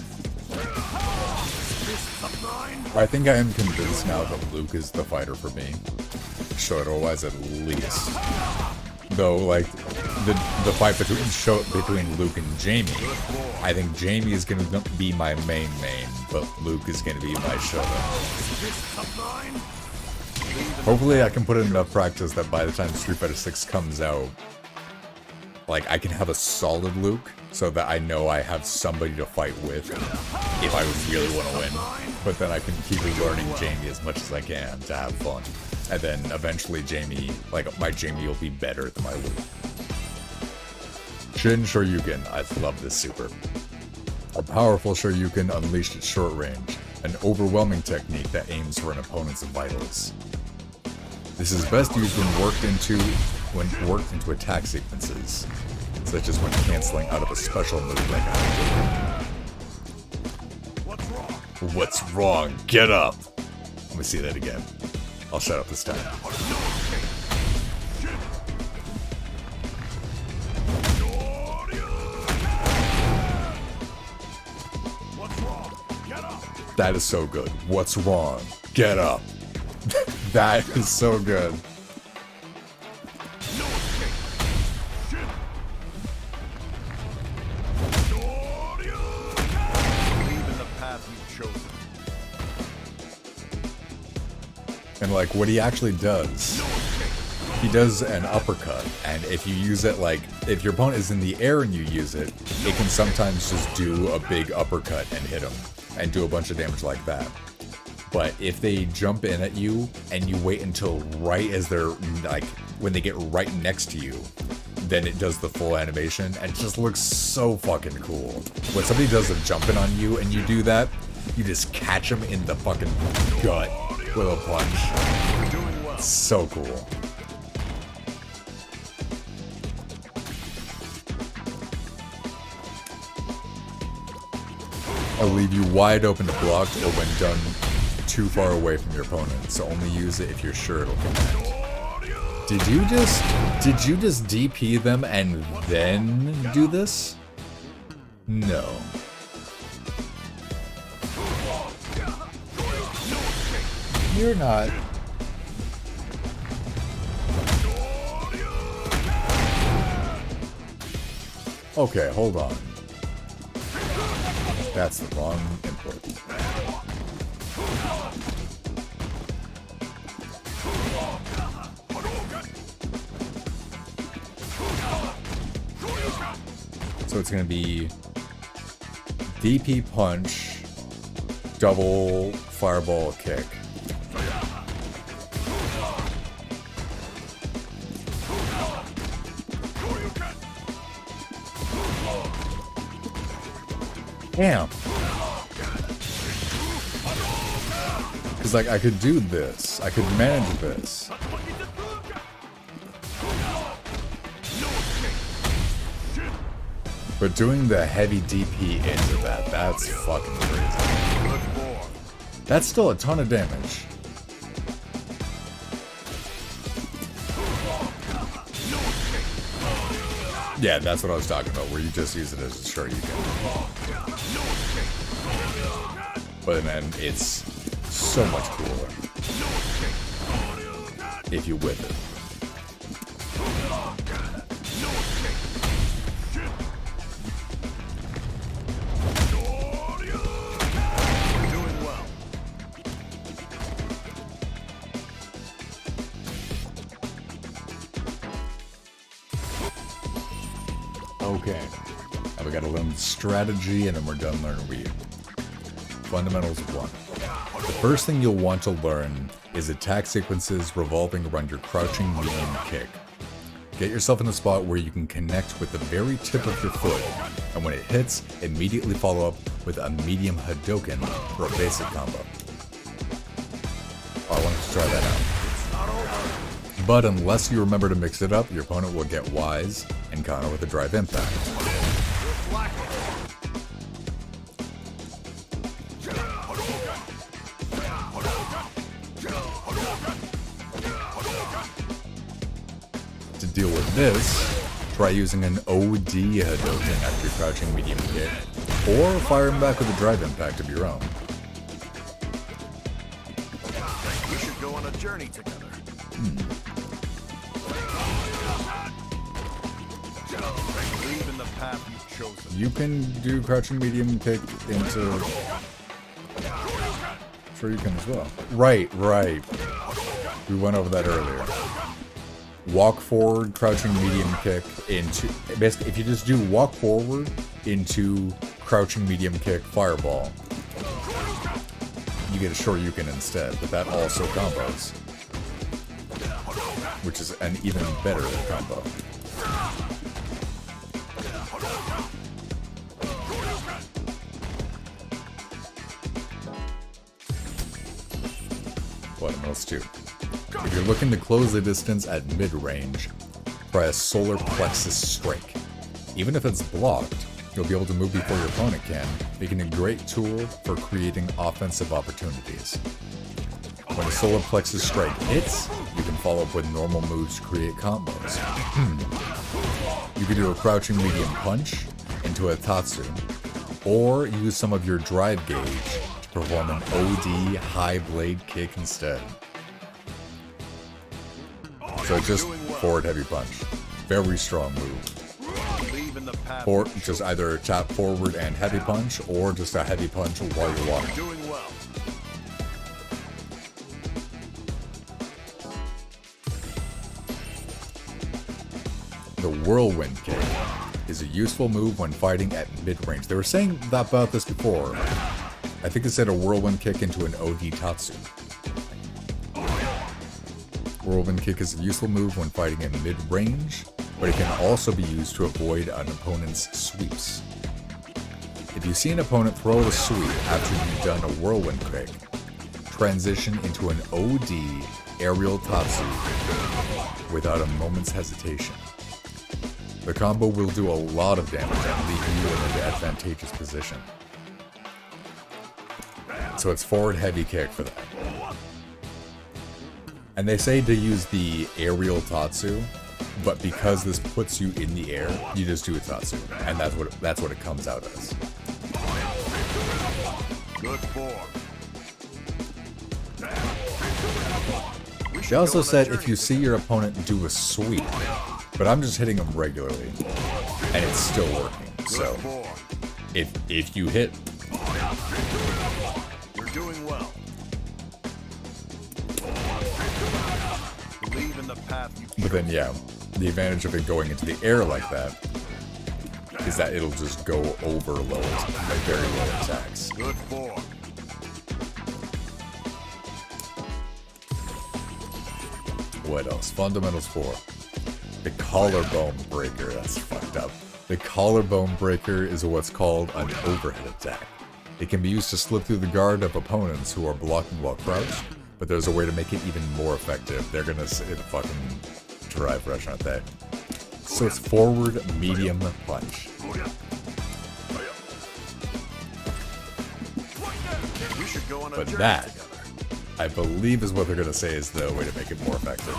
I think I am convinced now that Luke is the fighter for me. Shoto-wise at least. Though, like, the fight between Luke and Jamie, I think Jamie is going to be my main, but Luke is going to be my Shoto. Hopefully I can put in enough practice that by the time Street Fighter 6 comes out, like, I can have a solid Luke so that I know I have somebody to fight with if I really want to win. But then I can keep learning Jamie as much as I can to have fun. And then eventually Jamie, like, my Jamie will be better than my Luke. Shin Shoryuken. I love this super. A powerful Shoryuken unleashed at short range. An overwhelming technique that aims for an opponent's vitals. This is best used when worked into attack sequences, such as when canceling out of a special move like a What's wrong? Get up! Let me see that again. I'll shut up this time. That is so good. What's wrong? Get up! That is so good. And like what he actually does, he does an uppercut, and if you use it, like if your opponent is in the air and you use it, it can sometimes just do a big uppercut and hit him and do a bunch of damage like that. But if they jump in at you and you wait until right as they're like when they get right next to you, then it does the full animation and it just looks so fucking cool. When somebody does a jump in on you and you do that, you just catch them in the fucking gut with a punch. It's so cool. I'll leave you wide open to block or when done too far away from your opponent, so only use it if you're sure it'll connect. Did you just DP them and then do this? No. You're not. Okay, hold on. That's the wrong input. So it's going to be DP punch, double fireball kick. Damn. Because, like, I could do this. I could manage this. But doing the heavy DP into that, that's fucking crazy. That's still a ton of damage. Yeah, that's what I was talking about, where you just use it as a Shoryuken. But then it's so much cooler if you whip it. Okay, now we gotta learn strategy and then we're done learning Ryu. Fundamentals 1. The first thing you'll want to learn is attack sequences revolving around your crouching medium kick. Get yourself in a spot where you can connect with the very tip of your foot, and when it hits, immediately follow up with a medium Hadoken for a basic combo. I wanted to try that out. But unless you remember to mix it up, your opponent will get wise and counter with a drive impact. To deal with this, try using an OD Hadoken after your crouching medium kick, or fire him back with a drive impact of your own. We should go on a journey together. Believe in the path you've chosen. You can do crouching medium kick into Shoryuken as well. Right. We went over that earlier. walk forward, crouching medium kick into... Basically, if you just do walk forward into crouching medium kick fireball, you get a Shoryuken instead, but that also combos. Which is an even better combo. What else too? If you're looking to close the distance at mid-range, try a Solar Plexus Strike. Even if it's blocked, you'll be able to move before your opponent can, making a great tool for creating offensive opportunities. When a Solar Plexus Strike hits, you can follow up with normal moves to create combos. You can do a crouching medium punch into a Tatsu, or use some of your drive gauge to perform an OD high blade kick instead. So just forward heavy punch. Very strong move. Or just either tap forward and heavy punch, or just a heavy punch while you're walking. The Whirlwind Kick is a useful move when fighting at mid-range. They were saying about this before. I think it said a Whirlwind Kick into an OD Tatsu. Whirlwind Kick is a useful move when fighting in mid-range, but it can also be used to avoid an opponent's sweeps. If you see an opponent throw a sweep after you've done a Whirlwind Kick, transition into an OD aerial Tatsu without a moment's hesitation. The combo will do a lot of damage and leave you in an advantageous position. So it's forward heavy kick for that. And they say to use the aerial Tatsu, but because this puts you in the air, you just do a Tatsu, and that's what it comes out as. Good form. They also said if you see your opponent do a sweep, but I'm just hitting them regularly, and it's still working. So if you hit, You're doing well. Believe in the path you but then yeah, the advantage of it going into the air like that is that it'll just go over like very low attacks. Good form. What else? Fundamentals 4. The Collarbone Breaker. That's fucked up. The Collarbone Breaker is what's called an overhead attack. It can be used to slip through the guard of opponents who are blocking while crouched, but there's a way to make it even more effective. They're gonna hit a fucking drive rush, aren't they? So it's forward medium punch. We should go on a But journey that, together. I believe, is what they're gonna say is the way to make it more effective.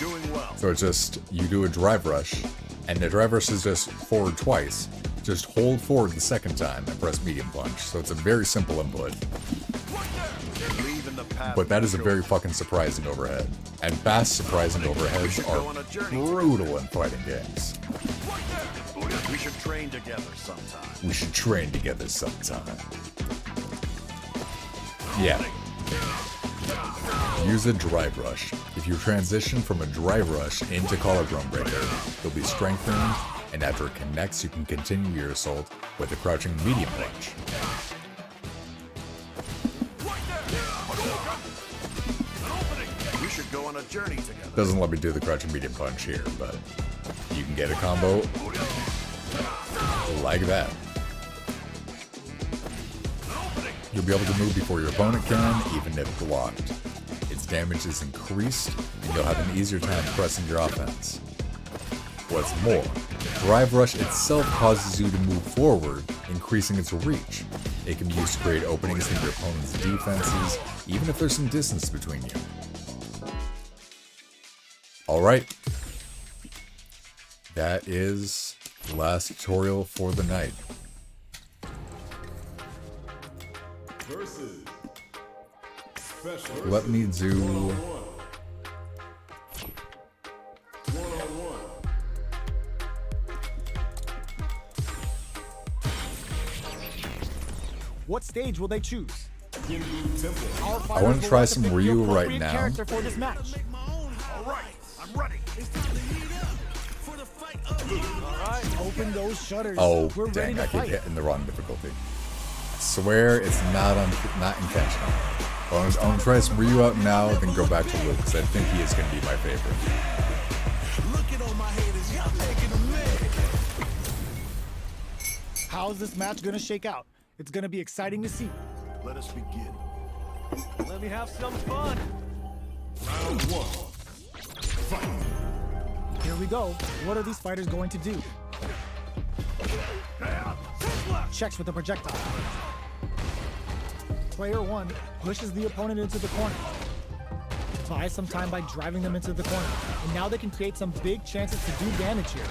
You're doing well. So it's just, you do a drive rush, and the drive rush is just forward twice. Just hold forward the second time and press medium punch. So it's a very simple input. Believe in the path But that you is a very fucking surprising overhead. And fast surprising overheads are brutal in fighting games. We should train together sometime. We should train together sometime. Yeah. Use a drive rush. If you transition from a drive rush into collarbone breaker, you'll be strengthened, and after it connects, you can continue your assault with a crouching medium punch. We should go on a journey together. Doesn't let me do the crouching medium punch here, but you can get a combo like that. You'll be able to move before your opponent can, even if blocked. Its damage is increased, and you'll have an easier time pressing your offense. What's more, Drive Rush itself causes you to move forward, increasing its reach. It can be used to create openings in your opponent's defenses, even if there's some distance between you. Alright. That is the last tutorial for the night. Versus special. Let me do... One-on-one. What stage will they choose? Ginbu Temple. Our I fighters want to will try have some pick the Ryu right appropriate now. character for this match. All right, I'm ready. Alright, open those shutters. Oh, We're ready dang, to I keep fight. hitting the wrong difficulty. I swear it's not intentional. I'm gonna try some Ryu out now, then go back to Luke, because I think he is going to be my favorite. Look at all my haters, y'all making them mad. How's this match gonna shake out? It's gonna be exciting to see. Let us begin. Let me have some fun. Round one. Fight. Here we go. What are these fighters going to do? Checks with the projectile. Player 1 pushes the opponent into the corner. Buys some time by driving them into the corner. And now they can create some big chances to do damage here.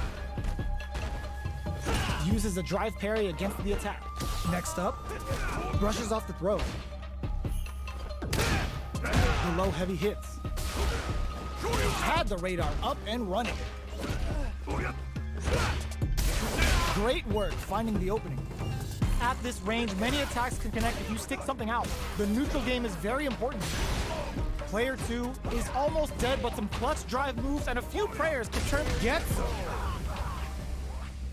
Uses a drive parry against the attack. Next up, brushes off the throw. The low heavy hits. Had the radar up and running. Great work finding the opening. At this range, many attacks can connect if you stick something out. The neutral game is very important. Player 2 is almost dead, but some clutch drive moves and a few prayers can turn gets him.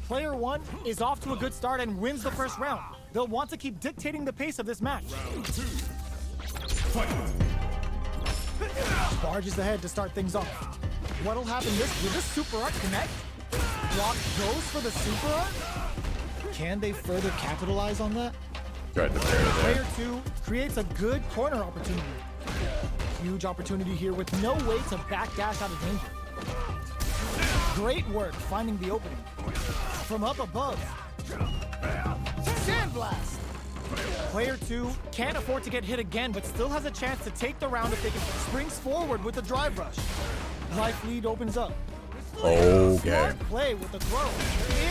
Player 1 is off to a good start and wins the first round. They'll want to keep dictating the pace of this match. Round two. Fight. Barges ahead to start things off. What'll happen will this super art connect? Block goes for the super art? Can they further capitalize on that? Tried to parry there. Player 2 creates a good corner opportunity. Huge opportunity here with no way to backdash out of danger. Great work finding the opening. From up above. Sandblast! Player 2 can't afford to get hit again, but still has a chance to take the round if they can springs forward with the drive rush. Life lead opens up. Okay. Smart play with the throw.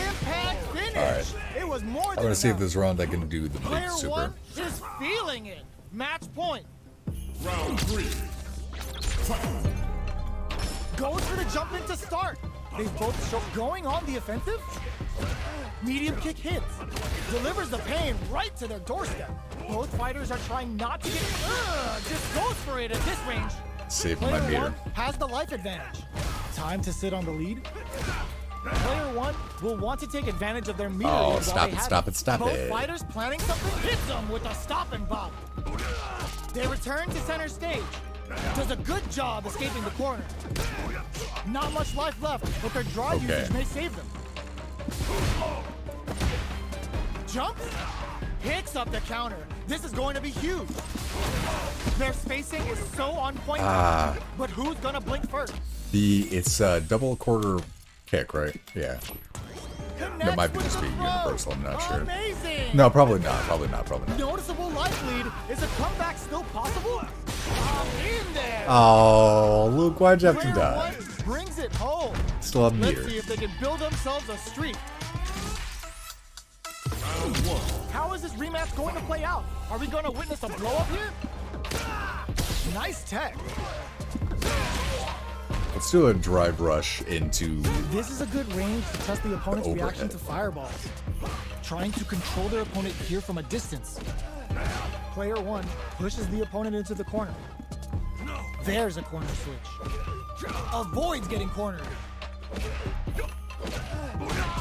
Impact finish. Alright. It was more I'm than gonna see if enough. this round I can do the big Player super. 1 is feeling it. Match point. Round three. Fight. Goes for the jump in to start. They both show going on the offensive. Medium kick hits. Delivers the pain right to their doorstep. Both fighters are trying not to get... just goes for it at this range. Save my Player meter. 1 has the life advantage. Time to sit on the lead. Player 1 will want to take advantage of their meter Oh, lead while stop they it, have stop it, stop Both it. fighters planning something hits them with a stop and bop. They return to center stage. Does a good job escaping the corner. Not much life left, but their drive Okay. usage may save them. Jumps, hits up the counter. This is going to be huge. Their spacing is so on point, but who's gonna blink first? It's double quarter kick, right? Yeah. Connects might be with just the be throw. universal, I'm not sure. Amazing. No, probably not. Probably not. Probably not. Noticeable life lead. Is a comeback still possible? In there. Oh, Luke, why'd you have to Player die? 1 brings it home. Still have Let's meter. see if they can build themselves a streak. Round one. How is this rematch going to play out? Are we going to witness a blow up here? Nice tech. Let's do a drive rush into. This is a good range to test the opponent's Overhead. reaction to fireballs. Trying to control their opponent here from a distance. Player 1 pushes the opponent into the corner. There's a corner switch. Avoids getting cornered.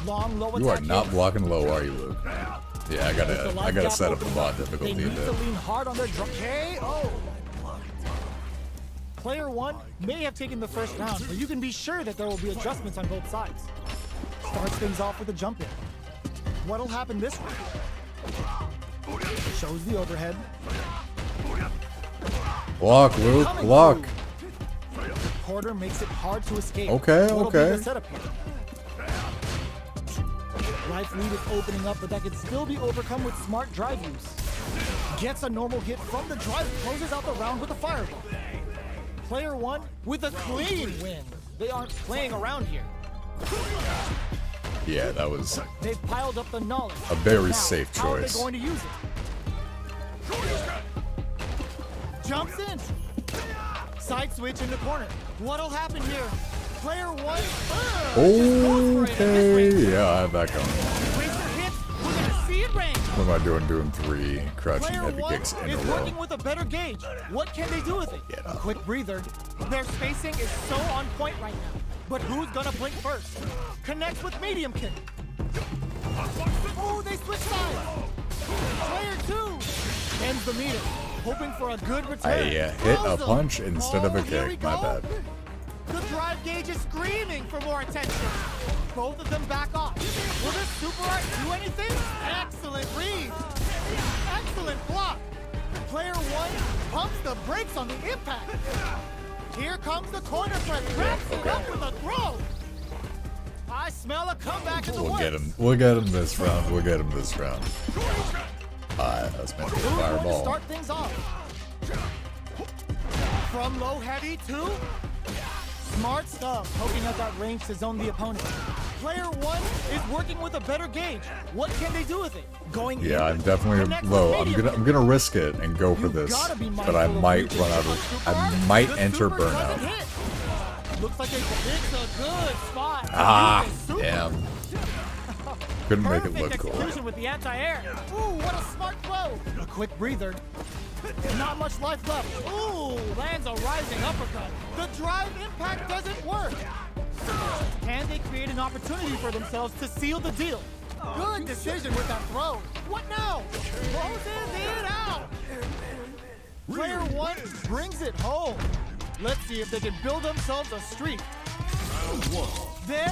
Long low attack. You are not hits. blocking low, are you, Luke? Yeah, I The gotta life gap set up the opening mod up. They difficulty need a to bit. lean hard on their drum. KO. Player 1 may have taken the first round, but you can be sure that there will be adjustments on both sides. Starts things off with a jump in. What'll happen this round? Shows the overhead. Block, Luke. Coming Block. through. Porter makes it hard to escape. Okay, What'll be okay. the setup here? Life lead is opening up, but that can still be overcome with smart drive use. Gets a normal hit from the drive, closes out the round with a fireball. Player 1 with a clean win. They aren't playing around here. Yeah, that was. They've piled up the knowledge. A very Now, safe how choice. are they going to use it? Jumps in. Side switch in the corner. What'll happen here? Player 1. just goes for it at this Okay. range. Yeah, I have that coming. Razor hit. We're gonna see it range. What am I doing? Doing 3 crouching Player heavy 1 kicks in a is row. working with a better gauge. What can they do with it? Get A up. quick breather. Their spacing is so on point right now. But who's gonna blink first? Connects with medium kick. Oh, they switch sides. Player 2 ends the meter, hoping for a good return. I hit a Throws them. punch instead of a Here we kick. My go. bad. The drive gauge is screaming for more attention. Both of them back off. Will this super art do anything? Excellent read. Excellent block. Player 1 pumps the brakes on the impact. Here comes the corner press. Wraps it up with a throw. I smell a comeback in the We'll works. get him. We'll get him this round. We'll get him this round. That's meant to be a Who's going to fireball. start things off? From low heavy to smart stuff, poking out that range to zone the opponent. Player 1 is working with a better gauge. What can they do with it? Going in, Yeah, I'm definitely connects low. with medium. I'm gonna risk it and go for You've this, gotta be but I mindful of might reaching run out for of. super I art. might The enter super doesn't burnout. hit. Looks like it's a good spot. Ah, Use the super. damn. Couldn't make it Perfect look cool. execution with the anti-air. Ooh, what a smart throw. A quick breather. Not much life left. Ooh, lands a rising uppercut. The drive impact doesn't work. Can they create an opportunity for themselves to seal the deal? Good decision with that throw. What now? Closes it out. Player 1 brings it home. Let's see if they can build themselves a streak.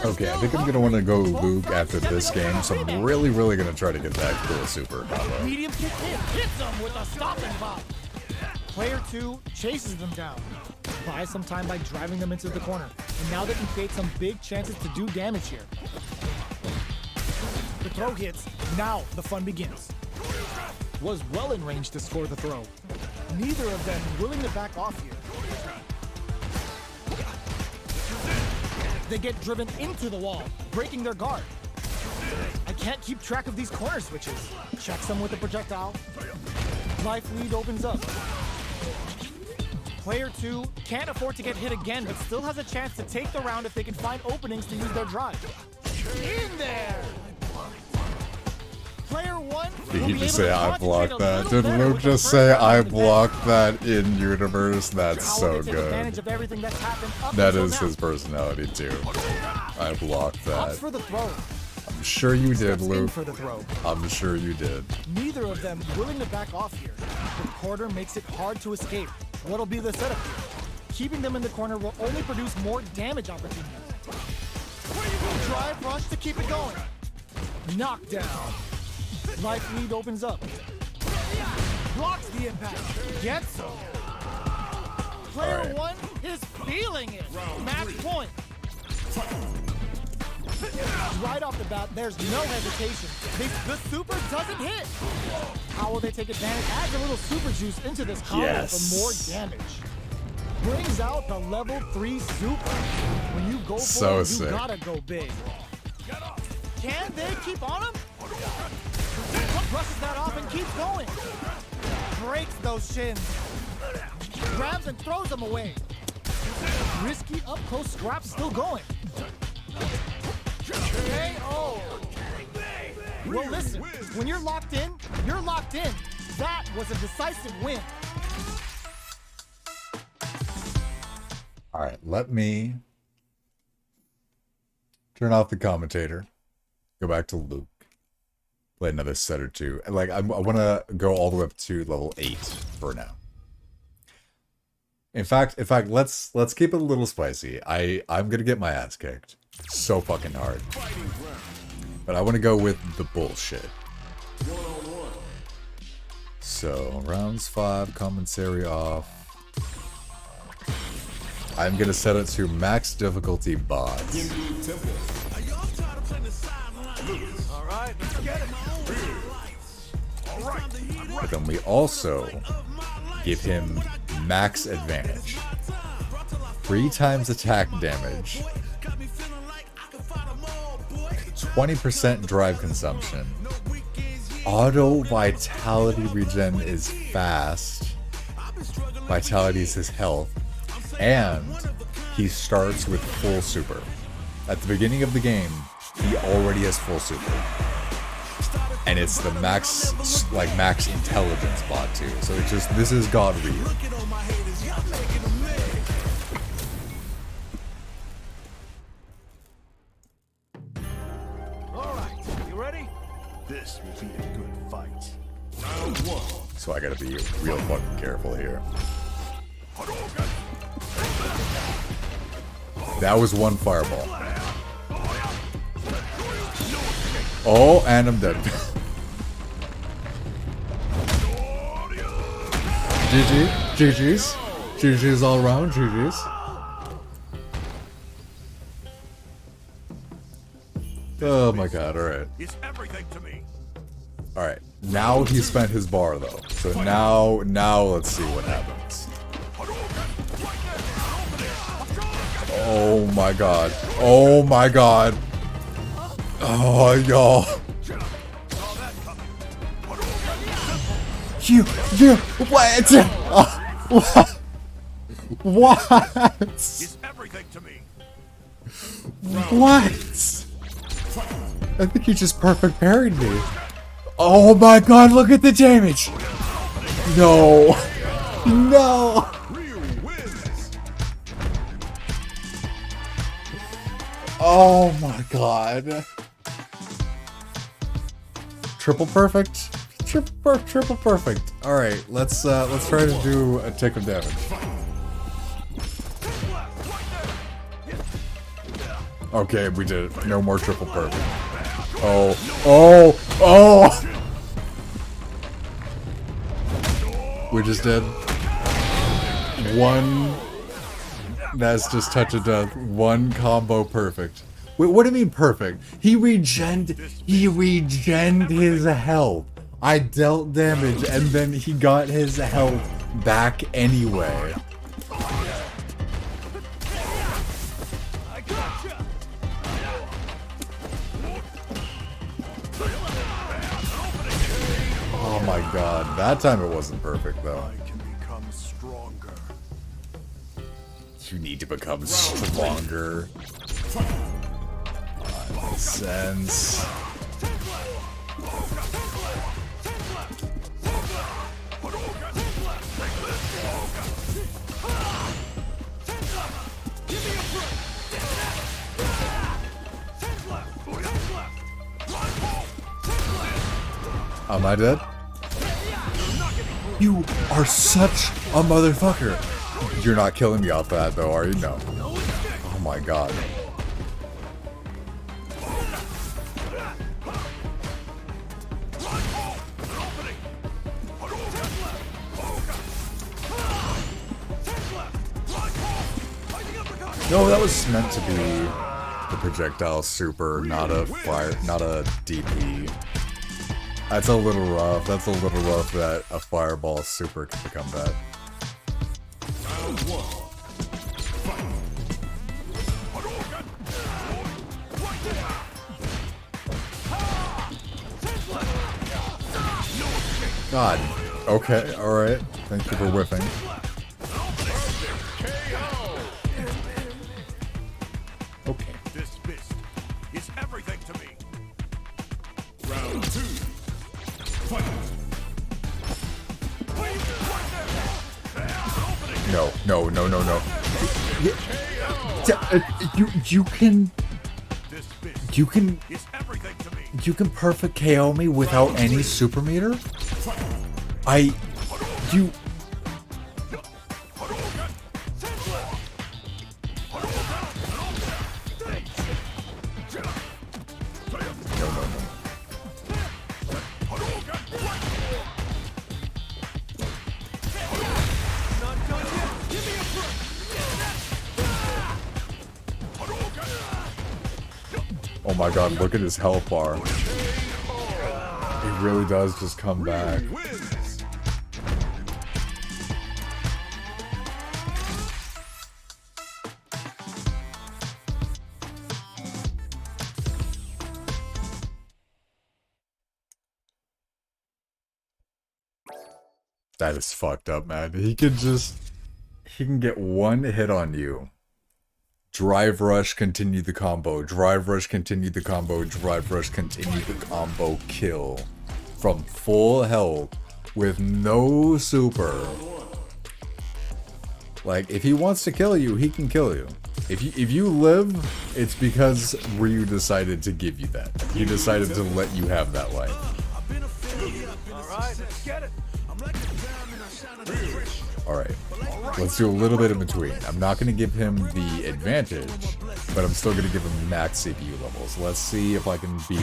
Okay, I think I'm gonna want to go Luke after this game, so I'm really gonna try to get that cool super combo. Medium kick in, hits them with a stopping pop. Player 2 chases them down. Buys some time by driving them into the corner. And now they can create some big chances to do damage here. The throw hits. Now the fun begins. Was well in range to score the throw. Neither of them willing to back off here. They get driven into the wall, breaking their guard. I can't keep track of these corner switches. Checks them with a projectile. Life lead opens up. Player 2 can't afford to get hit again, but still has a chance to take the round if they can find openings to use their drive. In there! Player 1 Did will he be just able say to I concentrate blocked a that? little Did better Luke with the just first say round I of the blocked that in universe? That's How will so they take advantage good. of everything that's happened up That until is now? his personality too. I blocked Opts that. for the throw. I'm sure you did, Steps in Luke. for the throw. I'm sure you did. Neither of them willing to back off here. The corner makes it hard to escape. What'll be the setup here? Keeping them in the corner will only produce more damage opportunities. Drive rush to keep it going. Knockdown. Life lead opens up. Blocks the impact. Gets him. Player All right. 1 is feeling it. Match point. Right off the bat, there's no hesitation. The super doesn't hit. How will they take advantage? Adds a little super juice into this combo Yes. for more damage. Brings out the level 3 super. When you go for So it, sick. you gotta go big. Can they keep on him? Brushes that off and keeps going. Breaks those shins. Grabs and throws them away. Risky up close scrap still going. KO. Well, listen, when you're locked in, you're locked in. That was a decisive win. All right, let me turn off the commentator. Go back to Luke. Play another set or two. Like I want to go all the way up to level 8 for now. In fact, let's keep it a little spicy. I'm gonna get my ass kicked so fucking hard, but I want to go with the bullshit. So rounds 5, commissary off. I'm gonna set it to max difficulty bots. But then we also give him max advantage. 3 times attack damage. 20% drive consumption. Auto vitality regen is fast. Vitality is his health. And he starts with full super. At the beginning of the game, he already has full super. And it's the max intelligence bot too. So it's just, this is God read. This will be a good fight. So I gotta be real fucking careful here. That was one fireball. Oh, and I'm dead. GG. GG's. GG's all around. GG's. Oh my god, alright. It's everything to me. Alright. Now he spent his bar though. So now let's see what happens. Oh my god. Oh my god. Oh y'all. You what? What? What? It's everything to me. What? I think he just perfect parried me. Oh my god, look at the damage! No! No! Ryu wins. Oh my god. Triple perfect? Triple perfect. Alright, let's try to do a tick of damage. Okay, we did it. No more triple perfect. Oh. We just did one. That's just touch of death. One combo perfect. Wait, what do you mean perfect? He regened his health. I dealt damage and then he got his health back anyway. Oh my god, that time it wasn't perfect though. I can become stronger. You need to become stronger. Makes sense. Am I dead? You are such a motherfucker. You're not killing me off that though, are you? No. Oh my god. No, that was meant to be the projectile super, not a fire, not a DP. That's a little rough. That's a little rough that a fireball super can become that. God. Okay, alright. Thank you for whiffing. Okay. This fist is everything to me. Round 2. Fight. No. You can This fist you can is everything to me. you can perfect KO me without any super meter? You No. Oh my god, look at his health bar. He really does just come back. Wins. That is fucked up, man. He can get one hit on you. Drive rush, continue the combo. Drive rush, continue the combo. Drive rush, continue the combo. Kill. From full health with no super. Like, if he wants to kill you, he can kill you. If you live, it's because Ryu decided to give you that. He decided to let you have that life. Alright, let's get it. I'm like a diamond, I shine at the fresh. Alright, let's do a little bit in between. I'm not going to give him the advantage, but I'm still going to give him max CPU levels. Let's see if I can beat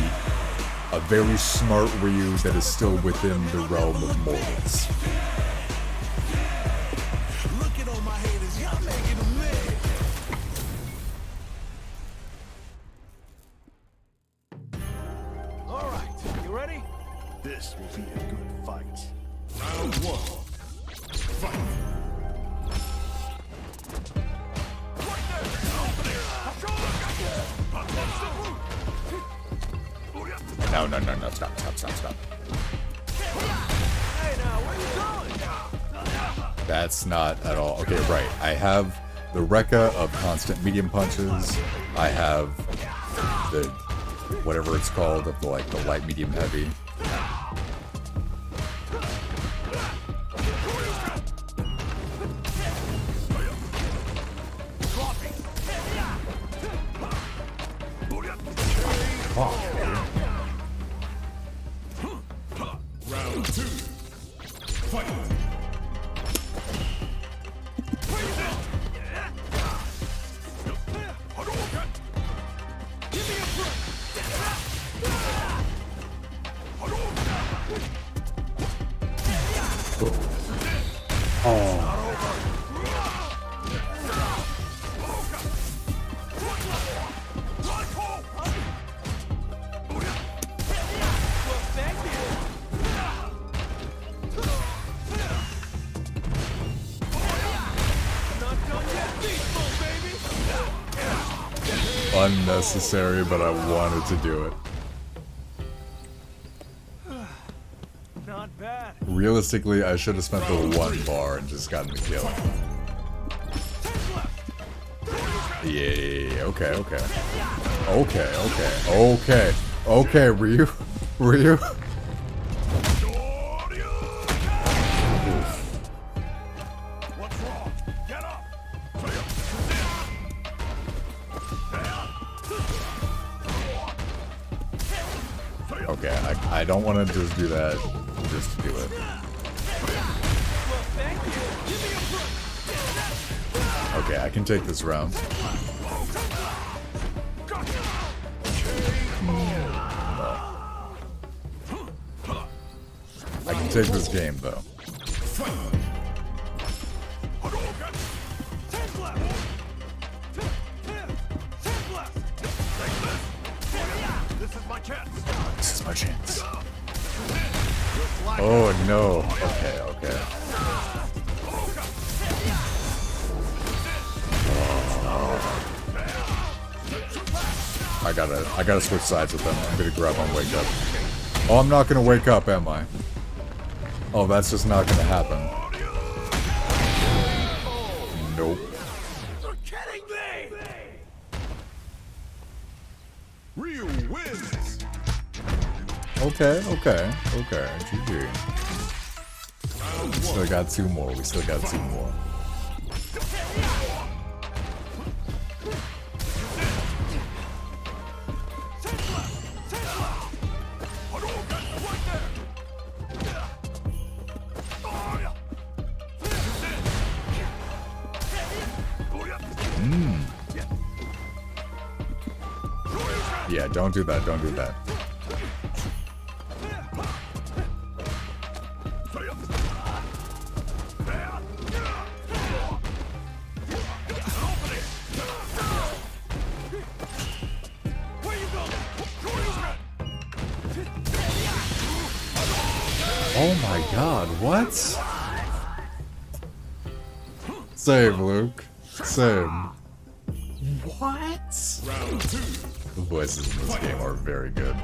a very smart Ryu that is still within the realm of mortals. Look at all my haters, y'all making them mad. Alright, you ready? This will be a good fight. Round one. Fight. No, stop. Hey now, where you going? That's not at all. Okay, right. I have the Rekka of constant medium punches. I have the whatever it's called of the the light, medium, heavy. Round two. Fight. Unnecessary, but I wanted to do it. Not bad. Realistically, I should have spent the 1 bar and just gotten the kill. Yeah, okay. Okay, Ryu. What's wrong? Get up. Okay, I don't want to just do that just to do it. Okay, I can take this round. I can take this game, though. This is my chance. This is my chance. Oh, no. Okay. I gotta switch sides with them. I'm gonna grab on wake up. Oh, I'm not gonna wake up, am I? Oh, that's just not gonna happen. Nope. You're kidding me! Ryu wins! Okay. GG. We still got 2 more. Yeah, don't do that. Oh my god, what? Save, Luke. Save. What? The voices in this game are very good.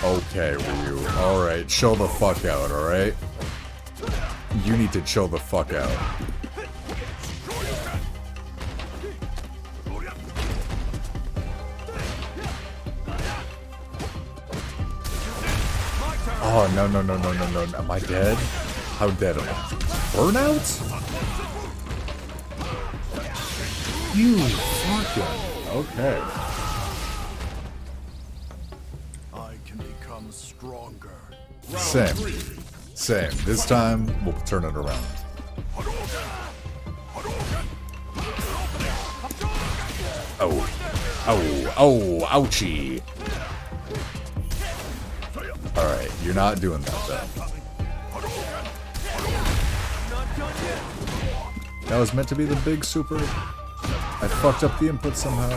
Okay, Ryu. Alright, chill the fuck out, alright? You need to chill the fuck out. Oh, no. Am I dead? How dead am I? Burnout? You fucking... Okay. I can become stronger. Same. Same. This time, we'll turn it around. Oh. Oh. Oh. Ouchie. Alright, you're not doing that, though. That was meant to be the big super. I fucked up the input somehow.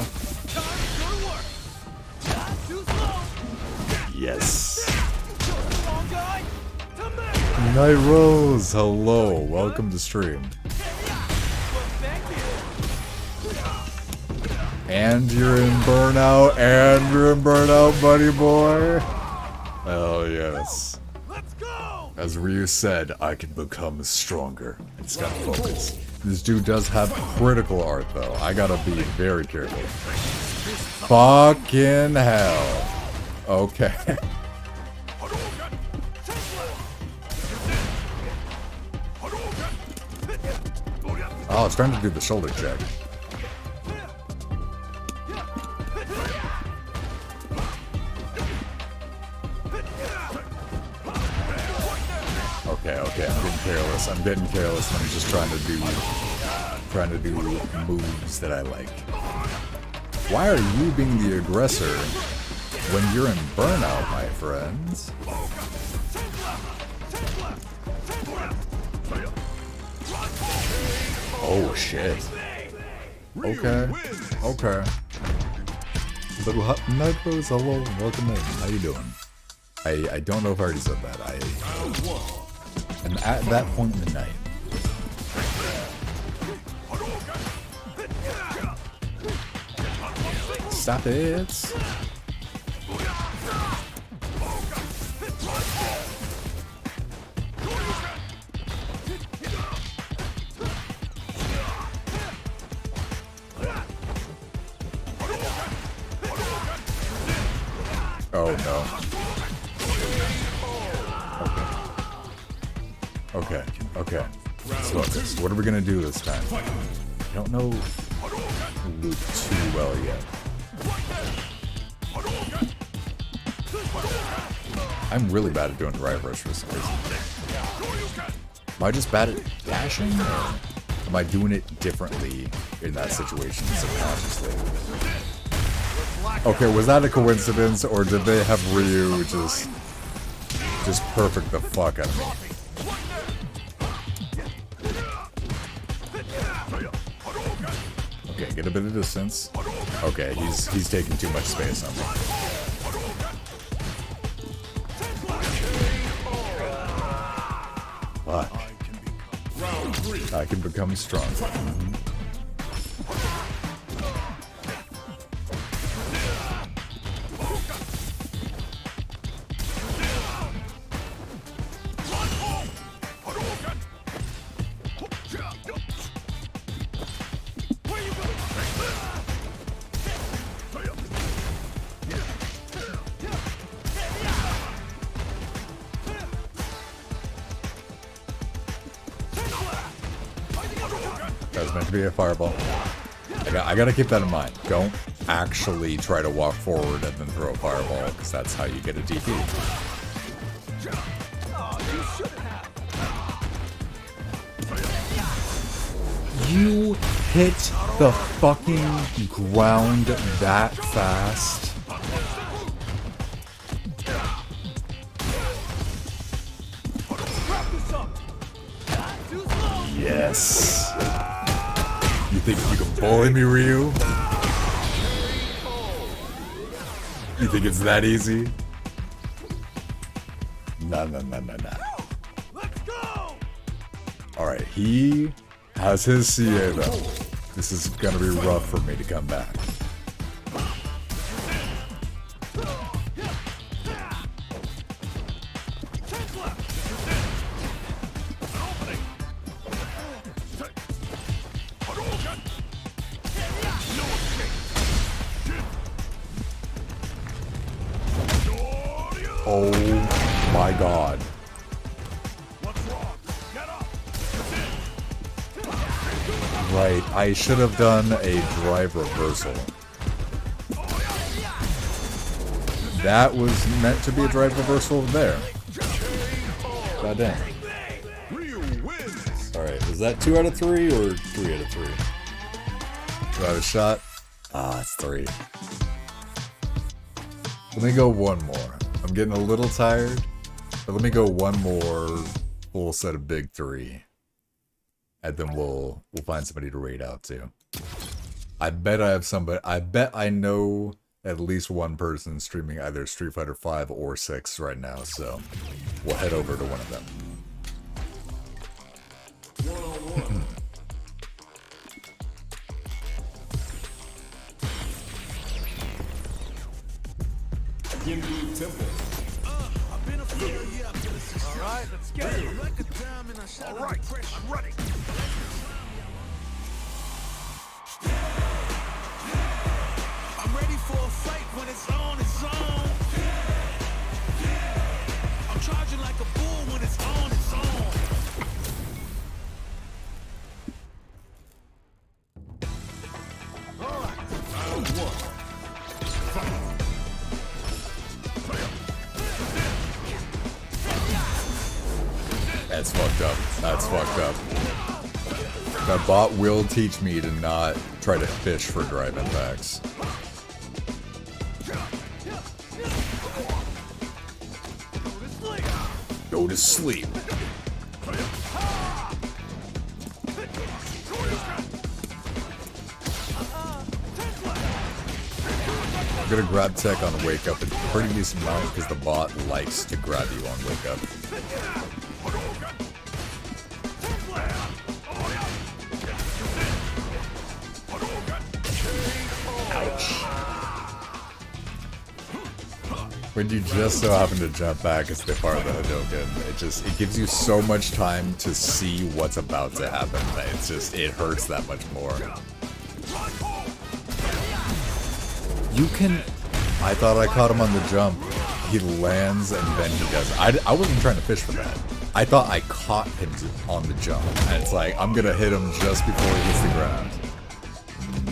Yes. Night Rose, hello. Welcome to stream. And you're in Burnout, and you're in Burnout, buddy boy. Oh, yes. As Ryu said, I can become stronger. I just gotta focus. This dude does have critical art, though. I gotta be very careful. Fucking hell. Okay. Oh, it's trying to do the shoulder check. Okay, I'm getting careless. I'm getting careless. I'm just trying to do moves that I like. Why are you being the aggressor when you're in Burnout, my friends? Oh shit. Okay. Okay. Little hot Nightros, hello, welcome in. How you doing? I don't know if I already said that. I'm at that point in the night. Stop it. Oh no. Okay. Let's focus. What are we gonna do this time? I don't know Luke too well yet. I'm really bad at doing drive rush for some reason. Am I just bad at dashing, or am I doing it differently in that situation subconsciously? Okay, was that a coincidence, or did they have Ryu just perfect the fuck out of me? Okay, get a bit of distance. Okay, he's taking too much space on me. Fuck. I can become strong. That was meant to be a fireball. I gotta keep that in mind. Don't actually try to walk forward and then throw a fireball, because that's how you get a DP. You hit the fucking ground that fast. Yes. You think you can bully me, Ryu? You think it's that easy? No. Alright, he has his CA though. This is gonna be rough for me to come back. Oh my god. right. I should have done a drive reversal. That was meant to be a drive reversal there. God damn. Ryu wins. Alright, was that 2 out of 3 or 3 out of 3? 2 out of shot? Ah, it's 3. Let me go one more. I'm getting a little tired, but let me go one more full set of big 3. And then we'll find somebody to raid out to. I bet I have somebody. I bet I know at least one person streaming either Street Fighter 5 or 6 right now, so we'll head over to one of them. Alright, let's get it. Alright, I'm ready. I'm ready for a fight when it's on, it's on. I'm charging like a bull when it's on, it's on. That's fucked up. That's fucked up. That bot will teach me to not try to fish for drive impacts. Go to sleep. I'm gonna grab tech on wake up a pretty decent amount because the bot likes to grab you on wake up. When you just so happen to jump back as the part of the Hadouken, it gives you so much time to see what's about to happen that it hurts that much more. You can... I thought I caught him on the jump. He lands and then he does... I wasn't trying to fish for that. I thought I caught him on the jump. And it's like, I'm gonna hit him just before he hits the ground.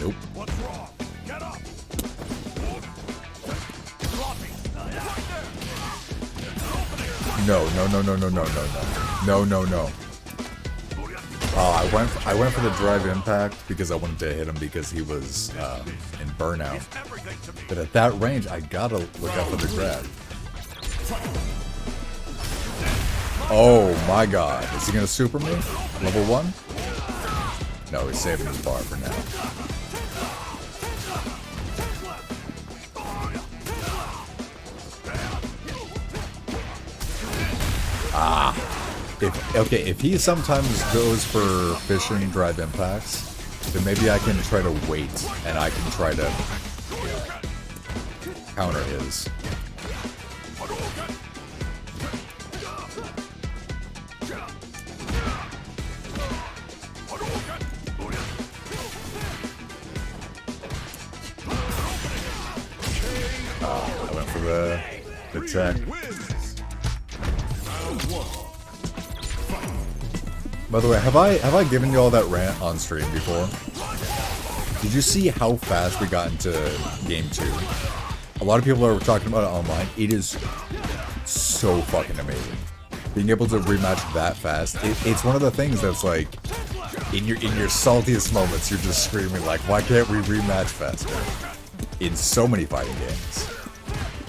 Nope. What's wrong? Get up. No. I went for the drive impact because I wanted to hit him because he was in burnout. But at that range, I gotta look out for the grab. Oh my god. Is he gonna super me? Level 1? No, he's saving his bar for now. If he sometimes goes for fishing drive impacts, then maybe I can try to wait and I can try to counter his. I went for the tech. By the way, have I given you all that rant on stream before? Did you see how fast we got into game 2? A lot of people are talking about it online. It is so fucking amazing. Being able to rematch that fast, it's one of the things that's like, in your saltiest moments, you're just screaming like, why can't we rematch faster? In so many fighting games.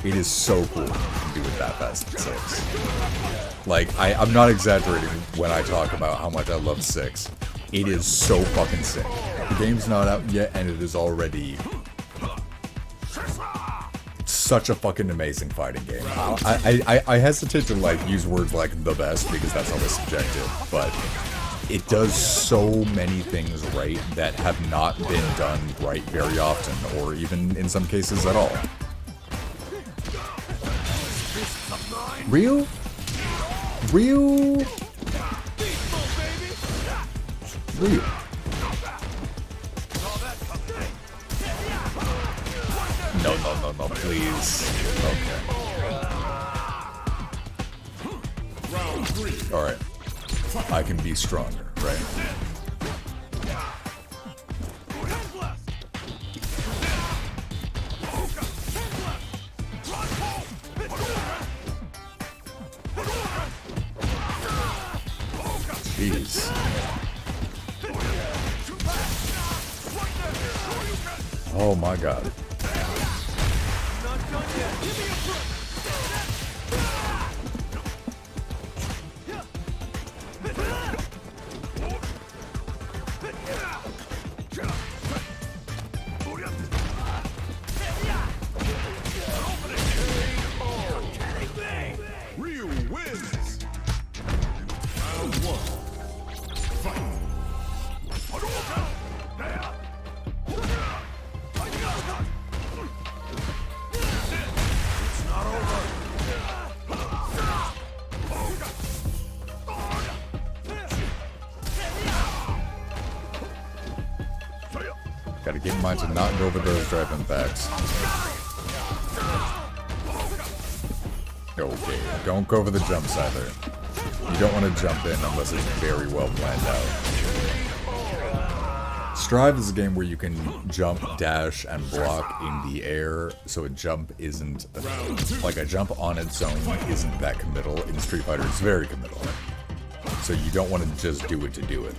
It is so cool to do it that fast in 6. Like, I'm not exaggerating when I talk about how much I love 6. It is so fucking sick. The game's not out yet, and it is already such a fucking amazing fighting game. I hesitate to, like, use words like the best, because that's always subjective, but it does so many things right that have not been done right very often, or even in some cases at all. Ryu? No, please. Okay. Alright. I can be stronger, right? Jeez. Oh my god. Ryu wins. Round 1. Fight. It's not over. Gotta keep in mind to not go over those drive impacts. Okay, don't go over the jumps either. You don't want to jump in unless it's very well planned out. Strive is a game where you can jump, dash, and block in the air, so a jump isn't, like a jump on its own isn't that committal. In Street Fighter, it's very committal. So you don't want to just do it to do it.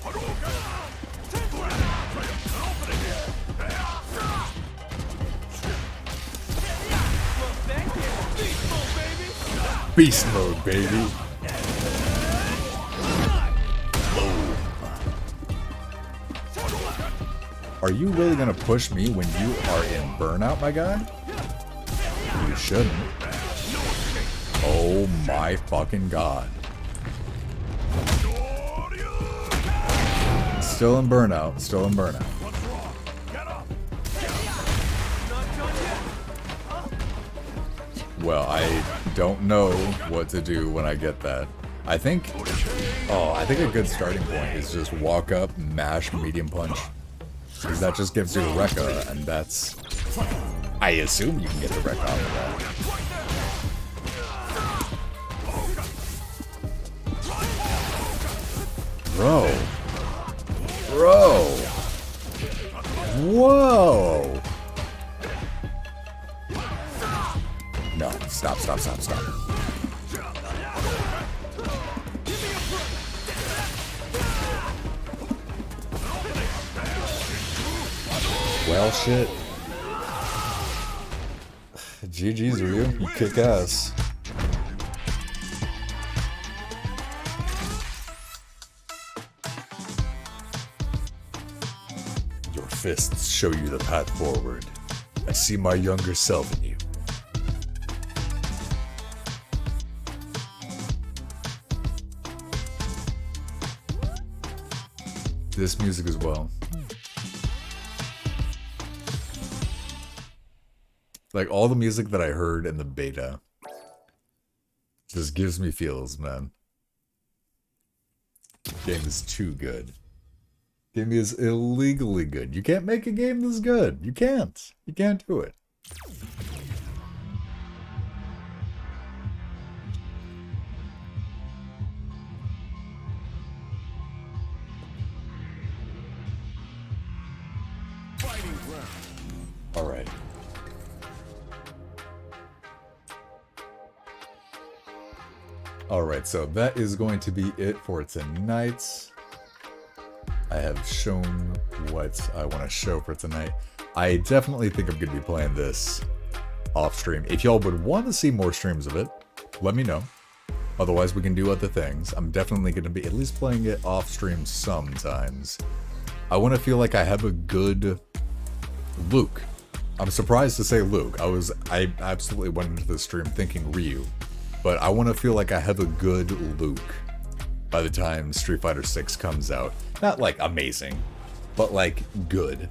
Beast mode, baby. Boom. Are you really gonna push me when you are in burnout, my guy? You shouldn't. Oh my fucking god. Still in burnout, still in burnout. Well, I don't know what to do when I get that. I think a good starting point is just walk up, mash medium punch. Because that just gives you a Rekka, and that's... I assume you can get the Rekka off of that. Bro. Whoa! No, stop. Well, shit. GG's, Ryu. You kick ass. Your fists show you the path forward. I see my younger self in you. This music as well. Like all the music that I heard in the beta just gives me feels, man. Game is too good. Game is illegally good. You can't make a game this good. You can't. You can't do it. Alright. Alright, so that is going to be it for tonight. I have shown what I want to show for tonight. I definitely think I'm going to be playing this off stream. If y'all would want to see more streams of it, let me know. Otherwise, we can do other things. I'm definitely going to be at least playing it off stream sometimes. I want to feel like I have a good Luke. I'm surprised to say Luke. I absolutely went into the stream thinking Ryu. But I want to feel like I have a good Luke by the time Street Fighter 6 comes out. Not like amazing, but like good.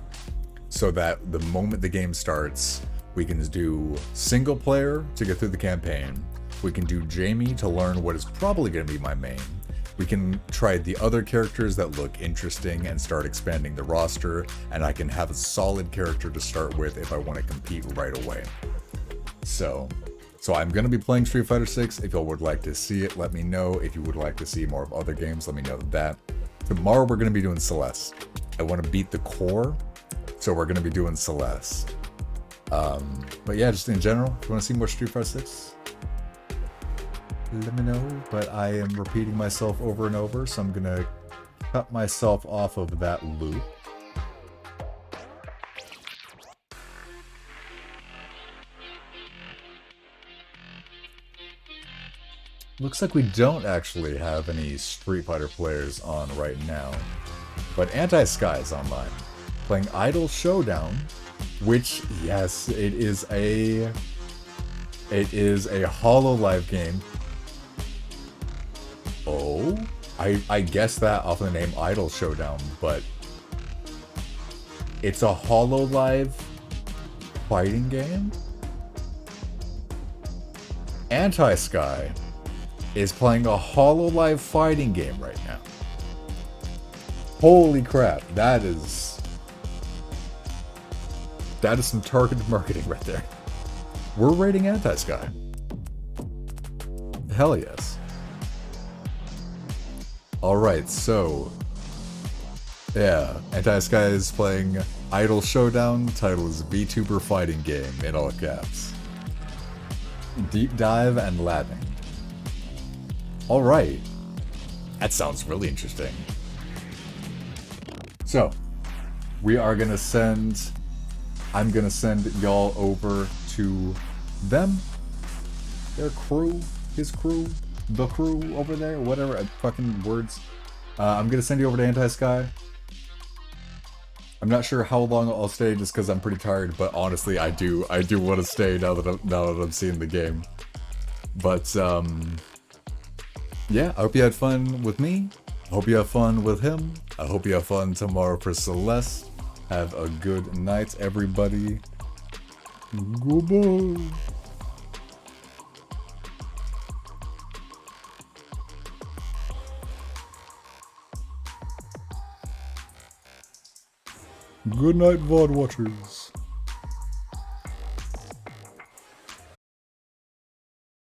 So that the moment the game starts, we can do single player to get through the campaign. We can do Jamie to learn what is probably going to be my main. We can try the other characters that look interesting and start expanding the roster, and I can have a solid character to start with if I want to compete right away. So I'm going to be playing Street Fighter 6. If y'all would like to see it, let me know. If you would like to see more of other games, let me know that. Tomorrow we're going to be doing Celeste. I want to beat the core, so we're going to be doing Celeste. But yeah, just in general, if you want to see more Street Fighter 6, let me know. But I am repeating myself over and over, so I'm going to cut myself off of that loop. Looks like we don't actually have any Street Fighter players on right now. But Anti-Sky is online, playing Idol Showdown, which, yes, it is a HoloLive game. Oh, I guessed that off the name Idol Showdown, but it's a HoloLive fighting game? Anti-Sky is playing a HoloLive fighting game right now. Holy crap, that is some targeted marketing right there. We're rating Anti-Sky. Hell yes. Alright, so yeah, Anti-Sky is playing Idol Showdown. Title is VTuber Fighting Game in all caps. Deep dive and laughing. Alright. That sounds really interesting. So, we are gonna send... I'm gonna send y'all over to them. Their crew. His crew. The crew over there. Whatever. Fucking words. I'm gonna send you over to Anti-Sky. I'm not sure how long I'll stay just because I'm pretty tired, but honestly, I do want to stay now that I'm seeing the game. But, yeah, I hope you had fun with me. I hope you have fun with him. I hope you have fun tomorrow for Celeste. Have a good night, everybody. Goodbye. Good night, VOD watchers.